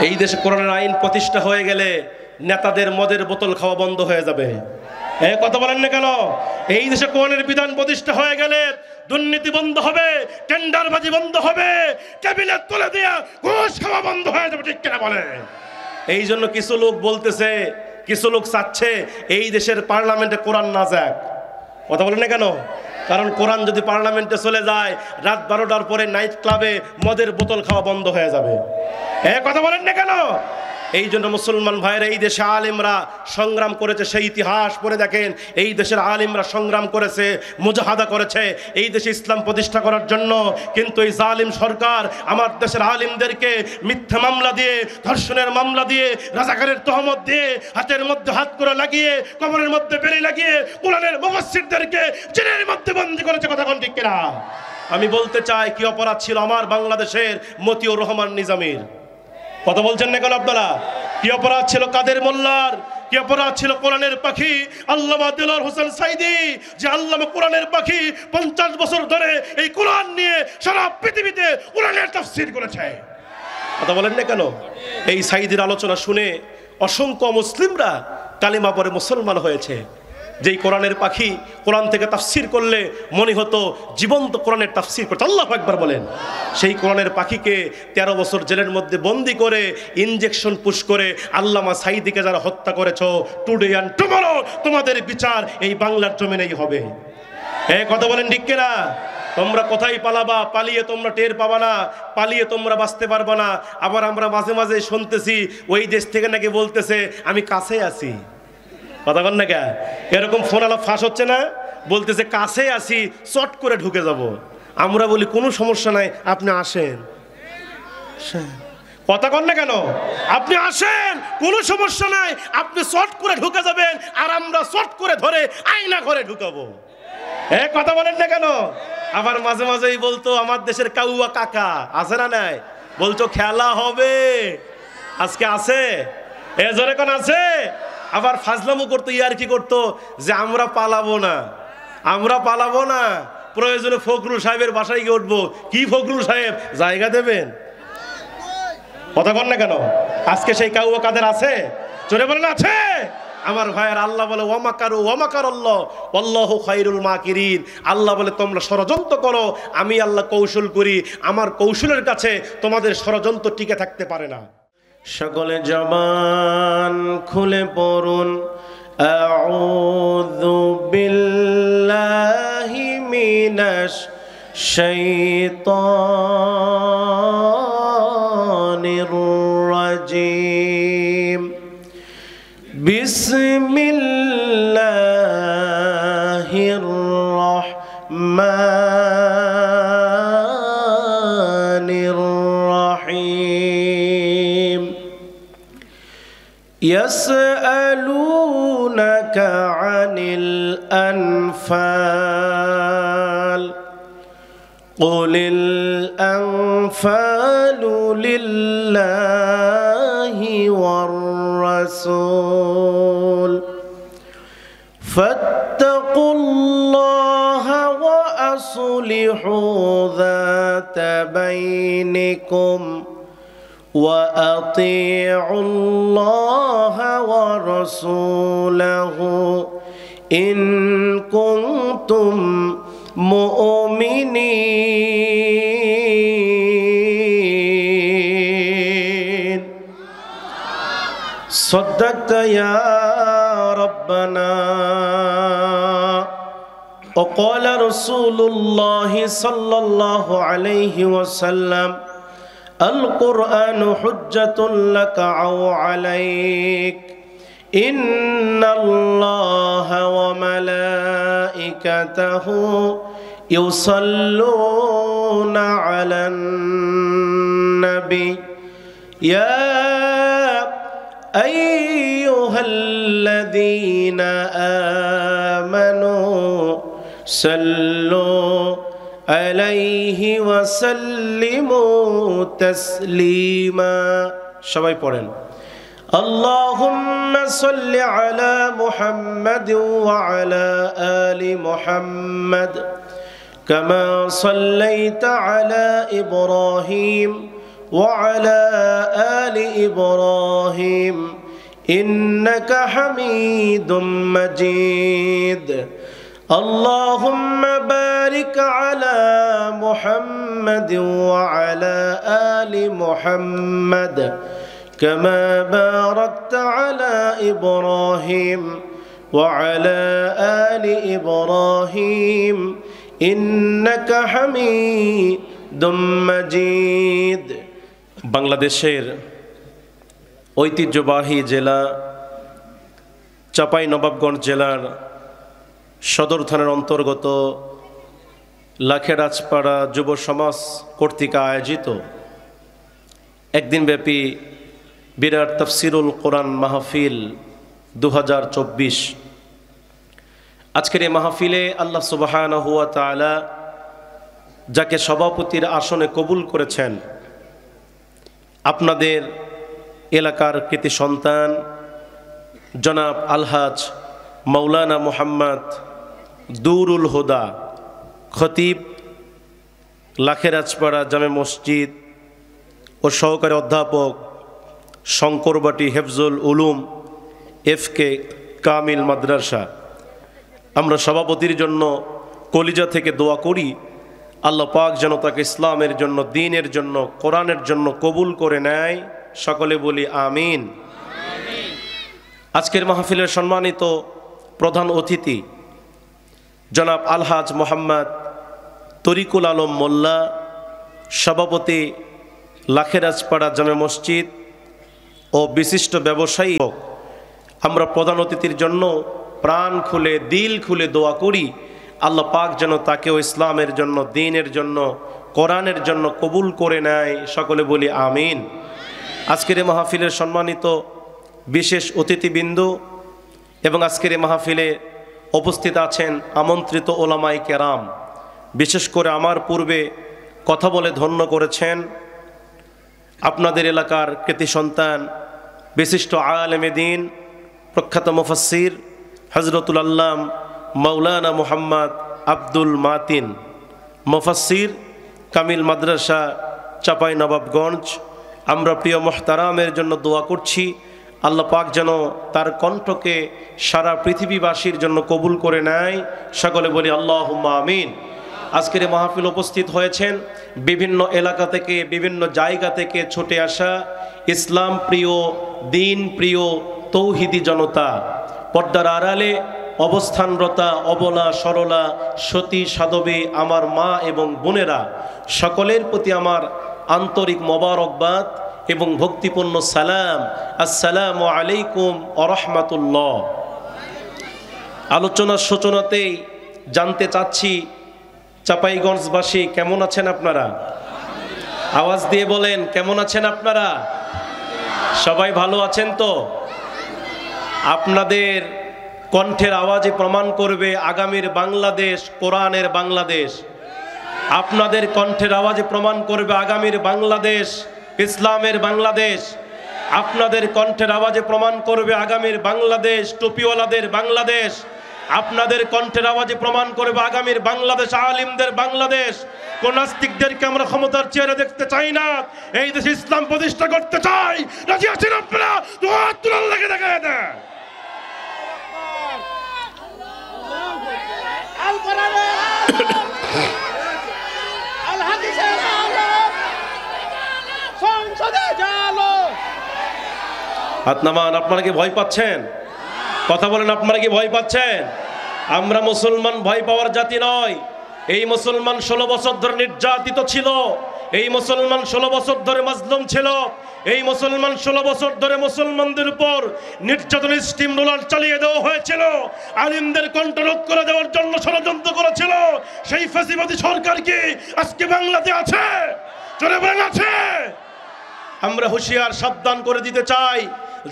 এই দেশে কোরআনের আইন প্রতিষ্ঠা হয়ে গেলে নেতাদের মদের বোতল খাওয়া বন্ধ হয়ে যাবে। কথা বলেন না কেন? এই দেশে কোরআনের বিধান প্রতিষ্ঠা হয়ে গেলে দুর্নীতি বন্ধ হবে, টেন্ডারবাজি বন্ধ হবে, ক্যাবিনেট তুলে দিয়ে ঘুষ খাওয়া বন্ধ হয়ে যাবে। ঠিক কিনা বলে? এই জন্য কিছু লোক বলতেছে, কিছু লোক চাচ্ছে এই দেশের পার্লামেন্টে কোরআন না যাক। কথা বলেন না কেন? কারণ কোরআন যদি পার্লামেন্টে চলে যায়, রাত 12টার পরে নাইট ক্লাবে মদের বোতল খাওয়া বন্ধ হয়ে যাবে। কথা বলেন না কেন? এই জন্য মুসলমান ভাইরা, এই দেশে আলেমরা সংগ্রাম করেছে, সেই ইতিহাস পড়ে দেখেন। এই দেশের আলেমরা সংগ্রাম করেছে, মুজাহাদা করেছে এই দেশে ইসলাম প্রতিষ্ঠা করার জন্য। কিন্তু এই জালিম সরকার আমার দেশের আলেমদেরকে মিথ্যা মামলা দিয়ে, ধর্ষণের মামলা দিয়ে, রাজাকারের তহমত দিয়ে, হাতের মধ্যে হাত করে লাগিয়ে, কবরের মধ্যে বেড়ে লাগিয়ে কোরআনের মুফাসসিরদেরকে জেলের মধ্যে বন্দী করেছে। কথা কোন ঠিক কিনা? আমি বলতে চাই, কি অপরাধ ছিল আমার বাংলাদেশের মতিউর রহমান নিজামীর? কথা বলছেন না কেন আপনারা? কি অপরাধ ছিল কাদের মোল্লার? কি অপরাধ ছিল কোরআনের পাখি আল্লামা দেলোয়ার হোসেন সাইদি, যে আল্লামা কোরআনের পাখি 50 বছর ধরে এই কোরআন নিয়ে সারা পৃথিবীতে কোরআনের তাফসীর করেছে। কথা বলেন না কেন? এই সাইদির আলোচনা শুনে অসংখ্য মুসলিমরা কালিমা পড়ে মুসলমান হয়েছে। যেই কোরআনের পাখি কোরআন থেকে তাফসীর করলে মনে হতো জীবন্ত কোরআনের তাফসীর করতে। আল্লাহু আকবার বলেন। সেই কোরআনের পাখিকে 13 বছর জেলের মধ্যে বন্দি করে ইনজেকশন পুশ করে আল্লামা সাইদিকে যারা হত্যা করেছো, টুডে অ্যান্ড টুমরো তোমাদের বিচার এই বাংলার জমিনেই হবে। কথা বলেন ঠিক কিনা? তোমরা কোথায় পালাবা? পালিয়ে তোমরা টের পাবা না, পালিয়ে তোমরা বাঁচতে পারবা না। আবার আমরা মাঝে মাঝে শুনতেছি ওই দেশ থেকে নাকি বলতেছে আমি কাছে আছি। কথা বল না কে? এরকম ফোন আলাপ ফাঁস হচ্ছে না? বলতেছে কাছে আসি, চট করে ঢুকে যাব। আমরা বলি কোনো সমস্যা নাই, আপনি আসেন। কথা কন না কেন? আপনি আসেন, কোনো সমস্যা নাই, আপনি চট করে ঢুকে যাবেন, আর আমরা চট করে ধরে আয়না করে ঢুকাবো। কথা বলেন না কেন? আবার মাঝে মাঝেই বলতো আমার দেশের কাউয়া কাকা আছে না নাই, বলতো খেলা হবে। আজকে আছে? জোরে কোন আছে? আবার ফাজলামো করতো, ইয়ার কি করতো যে আমরা পালাবো না, আমরা পালাবো না, প্রয়োজনে ফখরুল সাহেবের বাসায় গিয়ে উঠবো। কি ফখরুল সাহেব জায়গা দেবেন? কথা কন না কেন? আজকে সেই কাউয়া কাদের আছে? চলে বলেন আছে। আমার ভাইয়ের আল্লাহ বলে ওয়ামাকারু ওয়ামাকারাল্লাহ ওয়াল্লাহু খায়রুল মাকিরিন। আল্লাহ বলে তোমরা ষড়যন্ত্র করো, আমি আল্লাহ কৌশল করি, আমার কৌশলের কাছে তোমাদের ষড়যন্ত্র টিকে থাকতে পারে না। সকলে জবান খুলে পড়ুন আউযু বিল্লাহি মিনাশ শাইতানির রাজিম। বিসমিল্লাহির রাহমানির রাহিম। ইয়াসআলুনাকা আনিল আনফাল কুলিল আনফালু লিল্লাহি ওয়ার রাসূল ফাত্তাকুল্লাহা ওয়া আসলিহু যাতা বাইনিকুম وأطيعوا الله ورسوله إن كنتم مؤمنين صدقت يا ربنا وقال رسول الله صلى الله عليه وسلم القرآن حجة لك أو عليك إن الله وملائكته يصلون على النبي يا أيها الذين آمنوا صلوا عليه وسلموا تسليما সবাই পড়েন اللهم صل على محمد وعلى آل محمد كما صليت على إبراهيم وعلى آل إبراهيم إنك حميد مجيد اللهم بارك على محمد وعلى آل محمد كما باركت على إبراهيم وعلى آل إبراهيم إنك حميد مجيد বাংলাদেশের ঐতিহ্যবাহী জেলা চাঁপাইনবাবগঞ্জ জেলার সদর থানার অন্তর্গত লাখেরাজপাড়া যুব সমাজ কর্তৃক আয়োজিত একদিনব্যাপী বিরাট তাফসিরুল কোরআন মাহফিল 2024। আজকের এই মাহফিলে আল্লাহ সুবহানাহু ওয়া তাআলা যাকে সভাপতির আসনে কবুল করেছেন, আপনাদের এলাকার কৃতি সন্তান জনাব আলহাজ মাওলানা মুহাম্মদ দুরুল হুদা খতিব লাখেরাজপাড়া জামে মসজিদ ও সহকারী অধ্যাপক শঙ্করবাটি হেফজুল উলুম FK কামিল মাদ্রাসা, আমরা সভাপতির জন্য কলিজা থেকে দোয়া করি আল্লাহ পাক যেন তাকে ইসলামের জন্য, দ্বীনের জন্য, কোরআনের জন্য কবুল করে নেয়। সকলে বলি আমিন। আজকের মাহফিলের সম্মানিত প্রধান অতিথি জনাব আলহাজ মোহাম্মদ তরিকুল আলম মোল্লা, সভাপতি লাখেরাজপাড়া জামে মসজিদ ও বিশিষ্ট ব্যবসায়ী। আমরা প্রধান অতিথির জন্য প্রাণ খুলে, দিল খুলে দোয়া করি আল্লাহ পাক যেন তাকেও ইসলামের জন্য, দ্বীনের জন্য, কোরআনের জন্য কবুল করে নেয়। সকলে বলি আমিন। আজকের এই মাহফিলের সম্মানিত বিশেষ অতিথিবৃন্দ এবং আজকের এই মাহফিলে উপস্থিত আছেন আমন্ত্রিত ওলামায়ে কেরাম, বিশেষ করে আমার পূর্বে কথা বলে ধন্য করেছেন আপনাদের এলাকার কৃতি সন্তান বিশিষ্ট আলেমে দ্বীন, প্রখ্যাত মুফাসসির হযরতুল আল্লাম মাওলানা মুহাম্মদ আব্দুল মাতিন, মুফাসসির কামিল মাদ্রাসা চাঁপাইনবাবগঞ্জ। আমরা প্রিয় মুহতারামের জন্য দোয়া করছি আল্লাহ পাক যেন তার কণ্ঠকে সারা পৃথিবীবাসীর জন্য কবুল করে নেয়। সকলে বলি আল্লাহুম্মা আমিন। আজকের এই মাহফিল উপস্থিত হয়েছেন বিভিন্ন এলাকা থেকে, বিভিন্ন জায়গা থেকে ছুটে আসা ইসলাম প্রিয়, দ্বীন প্রিয় তৌহিদি জনতা। পর্দার আড়ালে অবস্থানরতা অবলা সরলা সতী সাধবী আমার মা এবং বোনেরা, সকলের প্রতি আমার আন্তরিক মোবারকবাদ এবং ভক্তিপূর্ণ সালাম। আসসালামু আলাইকুম ওয়া রাহমাতুল্লাহ। আলোচনার সূচনাতেই জানতে চাচ্ছি চাঁপাইগঞ্জবাসী কেমন আছেন আপনারা? আওয়াজ দিয়ে বলেন কেমন আছেন আপনারা? সবাই ভালো আছেন তো? আপনাদের কণ্ঠের আওয়াজে প্রমাণ করবে আগামীর বাংলাদেশ কোরআনের বাংলাদেশ। আপনাদের কণ্ঠের আওয়াজে প্রমাণ করবে আগামীর বাংলাদেশ ইসলামের বাংলাদেশ। আপনাদের কণ্ঠের আওয়াজে প্রমাণ করবে আগামীর বাংলাদেশ টুপিওয়ালাদের বাংলাদেশ। আপনাদের কণ্ঠের আওয়াজে প্রমাণ করবে আগামীর বাংলাদেশ আলিমদের বাংলাদেশ। কোন নাস্তিকদেরকে আমরা ক্ষমতার চেয়ারে দেখতে চাই না, এই দেশে ইসলাম প্রতিষ্ঠা করতে চাই। রাজি আছেন আপনারা? আল্লাহকে দেখায় দেন। হাত নামান। আপনারা কি ভয় পাচ্ছেন? কথা বলেন, আপনারা কি ভয় পাচ্ছেন? আমরা মুসলমান ভয় পাওয়ার জাতি নয়। এই মুসলমান 16 বছর ধরে নির্যাতিত ছিল, এই মুসলমান 16 বছর ধরে মাজলুম ছিল, এই মুসলমান 16 বছর ধরে মুসলমানদের উপর নির্যাতন স্টিম রোলার চালিয়ে দেওয়া হয়েছিল, আলিমদের কণ্ঠ রোধ করে দেওয়ার জন্য ষড়যন্ত্র করেছিল। সেই ফ্যাসিবাদী সরকার কি আজকে বাংলাতে আছে? চলে বলেন আছে? আমরা হুঁশিয়ার সাবধান করে দিতে চাই,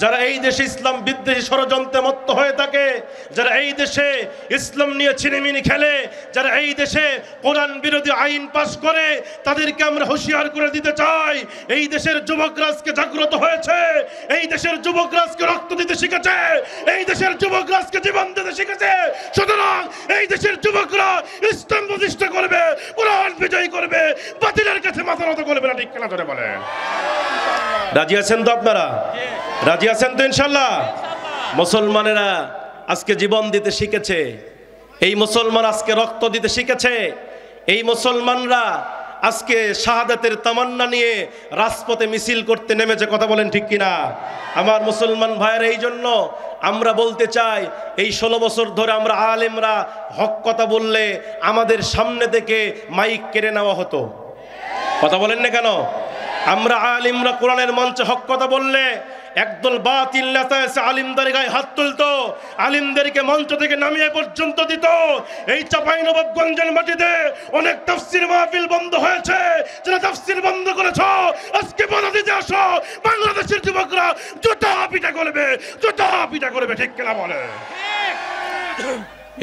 যারা এই দেশে ইসলাম বিদ্বেষী ষড়যন্ত্রে মত্ত হয়ে থাকে, যারা এই দেশে ইসলাম নিয়ে ছিনিমিনি খেলে, যারা এই দেশে কোরআন বিরোধী আইন পাশ করে, তাদেরকে আমরা হুঁশিয়ার করে দিতে চাই। এই দেশের যুবকরাজকে জাগ্রত হয়েছে, এই দেশের যুবকরাজকে রক্ত দিতে শিখেছে, এই দেশের যুবকরাজকে জীবন দিতে শিখেছে। সুতরাং এই দেশের যুবকরা ইসলাম প্রতিষ্ঠা করবে, কোরআন বিজয়ী করবে, বাতিলের কাছে মাথা নত করবে না। ঠিক কিনা ধরে বলেন? রাজি আছেন তো আপনারা? রাজি আছেন তো ইনশাল্লাহ? মুসলমানেরা আজকে জীবন দিতে শিখেছে, এই মুসলমান আজকে রক্ত দিতে শিখেছে, এই মুসলমানরা আজকে শাহাদাতের তামান্না নিয়ে রাজপথে মিছিল করতে নেমেছে। কথা বলেন ঠিক কিনা? আমার মুসলমান ভাইয়েরা, এই জন্য আমরা বলতে চাই, এই 16 বছর ধরে আমরা আলেমরা হক কথা বললে আমাদের সামনে থেকে মাইক কেড়ে নেওয়া হতো। কথা বলেন না কেন? আমরা আলিমরা কোরআনের মঞ্চে হক কথা বললে একদল বাতিল নেতা এসে আলিমদের গায়ে হাত তুলতো, আলিমদেরকে মঞ্চ থেকে নামিয়ে পর্যন্ত দিত। এই চাঁপাইনবাবগঞ্জের মাটিতে অনেক তাফসীর মাহফিল বন্ধ হয়েছে। যারা তাফসীর বন্ধ করেছ, আজকে বাধা দিতে আসো, বাংলাদেশের যুবকরা জুতা পিটা করবে, জুতা পিটা করবে। ঠিক কিনা বলে?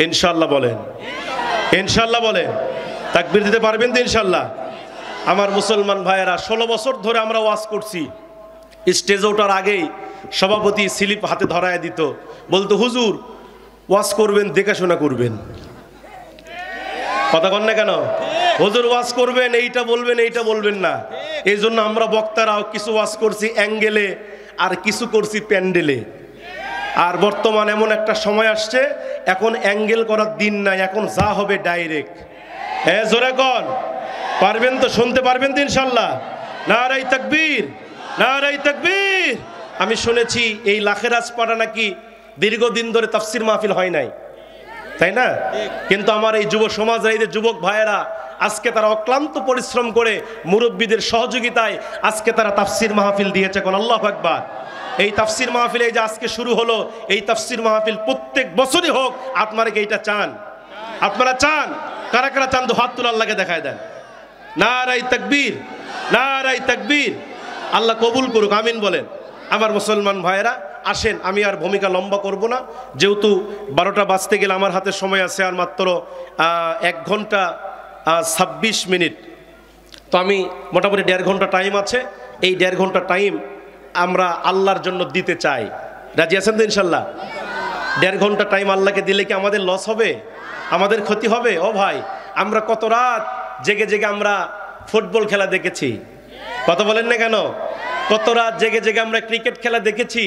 ইনশাআল্লাহ বলেন, ইনশাআল্লাহ বলেন। তাকবীর দিতে পারবেন তো ইনশাআল্লাহ? আমার মুসলমান ভাইয়েরা, 16 বছর ধরে আমরা ওয়াজ করছি। স্টেজে ওঠার আগেই সভাপতি স্লিপ হাতে ধরায় দিত, বলতো হুজুর ওয়াজ করবেন দেখাশোনা করবেন। কথা কন না কেন? হুজুর ওয়াজ করবেন, এইটা বলবেন এইটা বলবেন না। এই জন্য আমরা বক্তারাও কিছু ওয়াজ করছি অ্যাঙ্গেলে, আর কিছু করছি প্যান্ডেলে। আর বর্তমান এমন একটা সময় আসছে, এখন অ্যাঙ্গেল করার দিন নাই, এখন যা হবে ডাইরেক্ট। হ্যাঁ জোরে কন, পারবেন তো? শুনতে পারবেন তো ইনশাল্লাহ? নারায়ে তাকবীর, নারায়ে তাকবীর। আমি শুনেছি এই লাখেরাজপাড়া নাকি দীর্ঘদিন ধরে তাফসীর মাহফিল হয় নাই, তাই না? কিন্তু আমার এই যুব সমাজ, এই যে যুবক ভাইয়েরা, আজকে তারা অক্লান্ত পরিশ্রম করে মুরব্বীদের সহযোগিতায় আজকে তারা তাফসীর মাহফিল দিয়েছে। কোন আল্লাহু আকবার। এই তাফসীর মাহফিল এই যে আজকে শুরু হলো, এই তাফসীর মাহফিল প্রত্যেক বছরই হোক। আপনারা কি এইটা চান? আপনারা চান? কারা কারা চান? তো হাত তুলে আল্লাহকে দেখায় দেন। নারায়ে তাকবীর, নারায়ে তাকবীর। আল্লাহ কবুল করুক, আমিন বলেন। আমার মুসলমান ভাইয়েরা আসেন, আমি আর ভূমিকা লম্বা করব না, যেহেতু 12টা বাজতে গেলে আমার হাতে সময় আছে আর মাত্র 1 ঘন্টা 26 মিনিট। তো আমি মোটামুটি 1.5 ঘন্টা টাইম আছে। এই 1.5 ঘন্টা টাইম আমরা আল্লাহর জন্য দিতে চাই। রাজি আছেন তো ইনশাল্লাহ? 1.5 ঘন্টা টাইম আল্লাহকে দিলে কি আমাদের লস হবে? আমাদের ক্ষতি হবে? ও ভাই, আমরা কত রাত জেগে জেগে আমরা ফুটবল খেলা দেখেছি। কথা বলেন না কেন? কত রাত জেগে জেগে আমরা ক্রিকেট খেলা দেখেছি।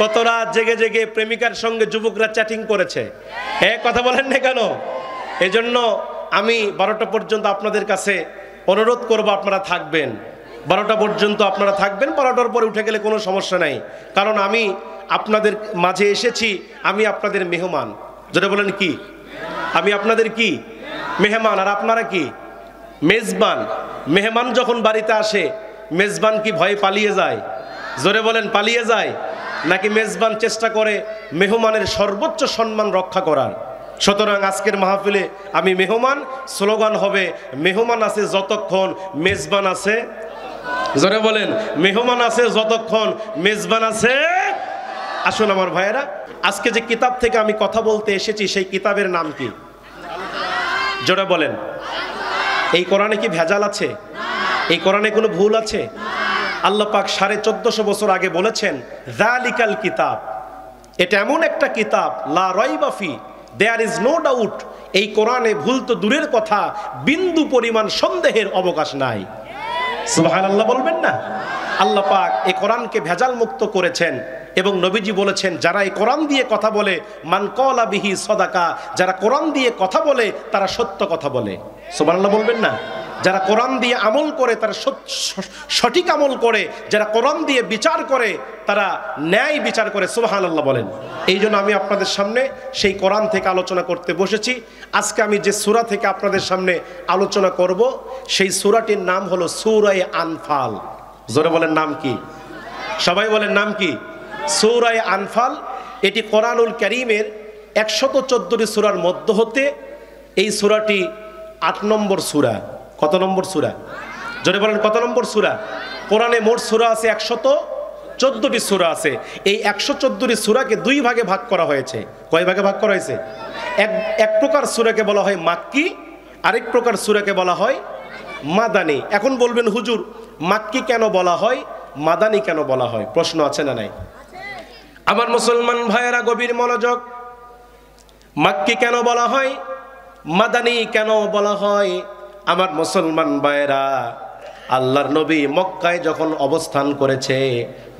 কত রাত জেগে জেগে প্রেমিকার সঙ্গে যুবকরা চ্যাটিং করেছে। হ্যাঁ, কথা বলেন না কেন? এজন্য আমি 12টা পর্যন্ত আপনাদের কাছে অনুরোধ করব, আপনারা থাকবেন 12টা পর্যন্ত। আপনারা থাকবেন, 12টার পরে উঠে গেলে কোনো সমস্যা নাই। কারণ আমি আপনাদের মাঝে এসেছি, আমি আপনাদের মেহমান। যেটা বলেন কি? আমি আপনাদের কি মেহমান, আর আপনারা কি মেজবান। মেহমান যখন বাড়িতে আসে, মেজবান কি ভয়ে পালিয়ে যায়? জোরে বলেন, পালিয়ে যায়? নাকি মেজবান চেষ্টা করে মেহমানের সর্বোচ্চ সম্মান রক্ষা করার? সুতরাং আজকের মাহফিলে আমি মেহমান। স্লোগান হবে, মেহমান আছে যতক্ষণ, মেজবান আছে। জোরে বলেন, মেহমান আছে যতক্ষণ, মেজবান আছে। আসুন আমার ভাইয়েরা, আজকে যে কিতাব থেকে আমি কথা বলতে এসেছি, সেই কিতাবের নাম কি? জোরে বলেন। এই কোরআনে কি ভেজাল আছে? এই কোরআনে কোনো ভুল আছে? আল্লাহ পাক 1450 বছর আগে বলেছেন, যালিকাল কিতাব, এটা এমন একটা কিতাব, লা রাইবা ফি, দেয়ার ইজ নো ডাউট। এই কোরআনে ভুল তো দূরের কথা, বিন্দু পরিমাণ সন্দেহের অবকাশ নাই। সুবহানাল্লাহ বলবেন না? আল্লাহ পাক এই কোরআনকে ভেজাল মুক্ত করেছেন এবং নবীজি বলেছেন, যারা এই কোরআন দিয়ে কথা বলে, মান ক্বালা বিহি সাদাকা, যারা কোরআন দিয়ে কথা বলে তারা সত্য কথা বলে। সুবহানাল্লাহ বলবেন না? যারা কোরআন দিয়ে আমল করে তারা সঠিক আমল করে, যারা কোরআন দিয়ে বিচার করে তারা ন্যায় বিচার করে। সুবহানাল্লাহ বলেন। এই জন্য আমি আপনাদের সামনে সেই কোরআন থেকে আলোচনা করতে বসেছি। আজকে আমি যে সূরা থেকে আপনাদের সামনে আলোচনা করব, সেই সূরাটির নাম হলো সূরা আনফাল। জোরে বলেন, নাম কি? সবাই বলেন, নাম কি? সূরা আনফাল। এটি কোরআনুল কারীমের 114টি সূরার মধ্য হতে এই সূরাটি 8 নম্বর সূরা। কত নম্বর সূরা? জোরে বলেন, কত নম্বর সূরা? কোরআনে মোট সূরা আছে 114টি সূরা আছে। এই 114টি সূরাকে 2 ভাগে ভাগ করা হয়েছে। কয় ভাগে ভাগ করা হয়েছে? এক প্রকার সূরাকে বলা হয় মাক্কি, আরেক প্রকার সূরাকে বলা হয় মাদানী। এখন বলবেন, হুজুর মাক্কি কেন বলা হয়, মাদানী কেন বলা হয়? প্রশ্ন আছে না নাই? আমার মুসলমান ভাইয়েরা গভীর মনোযোগ। মাক্কি কেন বলা হয়, মাদানী কেন বলা হয়? আমার মুসলমান ভাইয়েরা, আল্লাহর নবী মক্কায় যখন অবস্থান করেছে,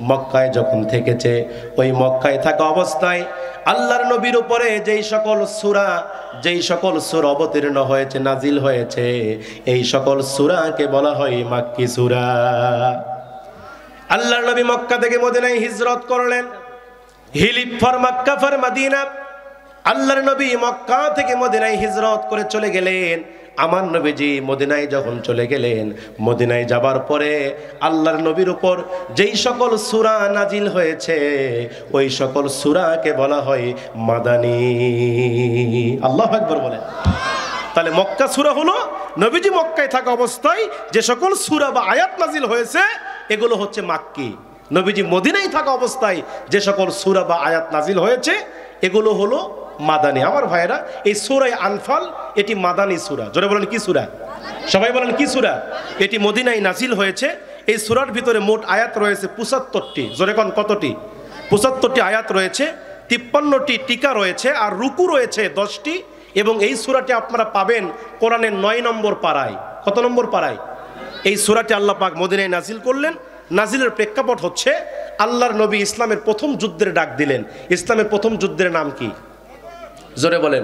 মক্কায় যখন থেকেছে, ওই মক্কায় থাকা অবস্থায় আল্লাহর নবীর উপরে যেই সকল সূরা অবতীর্ণ হয়েছে, নাজিল হয়েছে, এই সকল সূরাকে বলা হয় মাক্কি সূরা। আল্লাহর নবী মক্কা থেকে মদিনায় হিজরত করলেন। He leave for Mecca for Medina. আল্লাহর নবী মক্কা থেকে মদিনায় হিজরত করে চলে গেলেন। আমার নবীজি মদিনায় যখন চলে গেলেন, মদিনায় যাবার পরে আল্লাহর নবীর উপর যেই সকল সূরা নাজিল হয়েছে, ওই সকল সূরাকে বলা হয় মাদানী। আল্লাহু আকবার বলেন। তাহলে মক্কা সূরা হলো নবীজি মক্কায় থাকা অবস্থায় যে সকল সূরা বা আয়াত নাজিল হয়েছে, এগুলো হচ্ছে মাক্কি। নবীজি মদিনায় থাকা অবস্থায় যে সকল সূরা বা আয়াত নাজিল হয়েছে, এগুলো হলো মাদানী। আমার ভাইয়েরা, এই সূরা আনফাল এটি মাদানী সূরা। জোরে বলেন কি সূরা? সবাই বলেন কি সূরা? এটি মদিনায় নাজিল হয়েছে। এই সূরার ভিতরে মোট আয়াত রয়েছে ৭৫টি। জোরে কোন কতটি? ৭৫টি আয়াত রয়েছে, ৫৩টি টিকা রয়েছে, আর রুকু রয়েছে 10টি। এবং এই সূরাটি আপনারা পাবেন কোরআনের ৯ নম্বর পারায়। কত নম্বর পারায়? এই সূরাটি আল্লাহ পাক মদিনায় নাজিল করলেন। নাজিলের প্রেক্ষাপট হচ্ছে আল্লাহর নবী ইসলামের প্রথম যুদ্ধের ডাক দিলেন। ইসলামের প্রথম যুদ্ধের নাম কি? জোরে বলেন।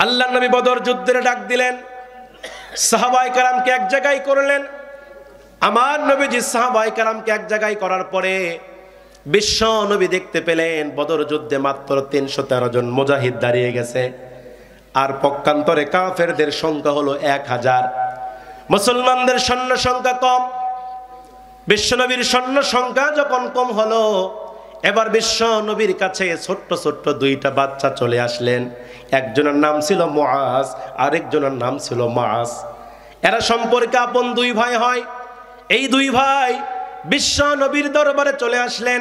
আল্লাহর নবী বদর যুদ্ধের ডাক দিলেন। সাহাবায়ে কেরামকে এক জায়গায় করলেন। আমার নবীজি সাহাবায়ে কেরামকে এক জায়গায় করার পরে বিশ্ব নবী দেখতে পেলেন বদর যুদ্ধে মাত্র ৩১৩ জন মুজাহিদ দাঁড়িয়ে গেছে, আর পক্ষান্তরে কাফেরদের সংখ্যা হলো ১০০০। মুসলমানদের সৈন্য সংখ্যা কম। বিশ্বনবীর সৈন্য সংখ্যা যখন কম হলো, এবার বিশ্ব নবীর কাছে ছোট্ট ছোট্ট 2টা বাচ্চা চলে আসলেন। একজনের নাম ছিল মুআজ, আরেকজনের নাম ছিল মাস। এরা সম্পর্কে আপন 2 ভাই হয়। এই 2 ভাই বিশ্ব নবীর দরবারে চলে আসলেন।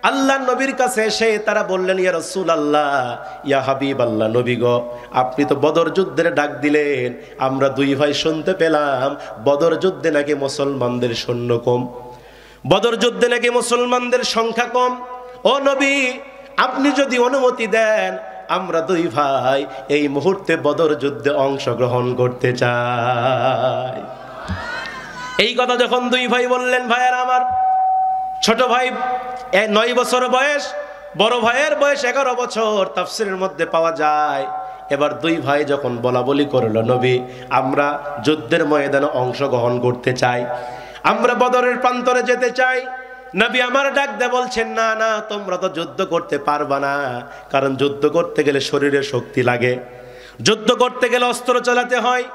আল্লাহ নবীর কাছে এসে তারা বললেন, ইয়া রাসূলুল্লাহ, ইয়া হাবিবাল্লাহ, নবী গো, আপনি তো বদর যুদ্ধের ডাক দিলেন, আমরা 2 ভাই শুনতে পেলাম বদর যুদ্ধে নাকি মুসলমানদের সৈন্য কম, বদর যুদ্ধে নাকি মুসলমানদের সংখ্যা কম। ও নবী, আপনি যদি অনুমতি দেন, আমরা 2 ভাই এই মুহূর্তে বদর যুদ্ধে অংশগ্রহণ করতে চাই। এই কথা যখন 2 ভাই বললেন, ভাইয়েরা আমার, ছোট ভাই 9 বছর বয়স, বড় ভাইয়ের বয়স 11 বছর, তাফসীরের মধ্যে পাওয়া যায়। এবার 2 ভাই যখন বলা বলি করলো, নবী, আমরা যুদ্ধের ময়দানে অংশগ্রহণ করতে চাই, আমরা বদরের প্রান্তরে যেতে চাই। নবী আমার ডাক দিয়ে বলছেন, না না, তোমরা তো যুদ্ধ করতে পারবা না, কারণ যুদ্ধ করতে গেলে শরীরে শক্তি লাগে, যুদ্ধ করতে গেলে অস্ত্র চালাতে হয়,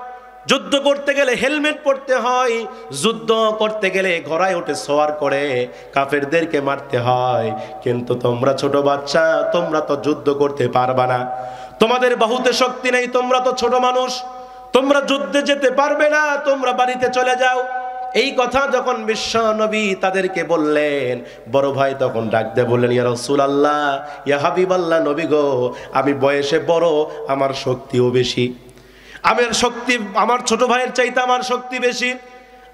যুদ্ধ করতে গেলে হেলমেট পরতে হয়, যুদ্ধ করতে গেলে ঘোড়ায় উঠে সওয়ার করে কাফেরদেরকে মারতে হয়। কিন্তু তোমরা ছোট বাচ্চা, তোমরা তো যুদ্ধ করতে পারবা না, তোমাদের বাহুতে শক্তি নেই, তোমরা তো ছোট মানুষ, তোমরা যুদ্ধে যেতে পারবে না, তোমরা বাড়িতে চলে যাও। এই কথা যখন বিশ্ব নবী তাদেরকে বললেন, বড় ভাই তখন ডাক দিয়ে বললেন, ইয়া রাসূলুল্লাহ, ইয়া হাবিবাল্লাহ, নবী গো, আমি বয়সে বড়, আমার শক্তিও বেশি, আমার ছোট ভাইয়ের চাইতে আমার শক্তি বেশি,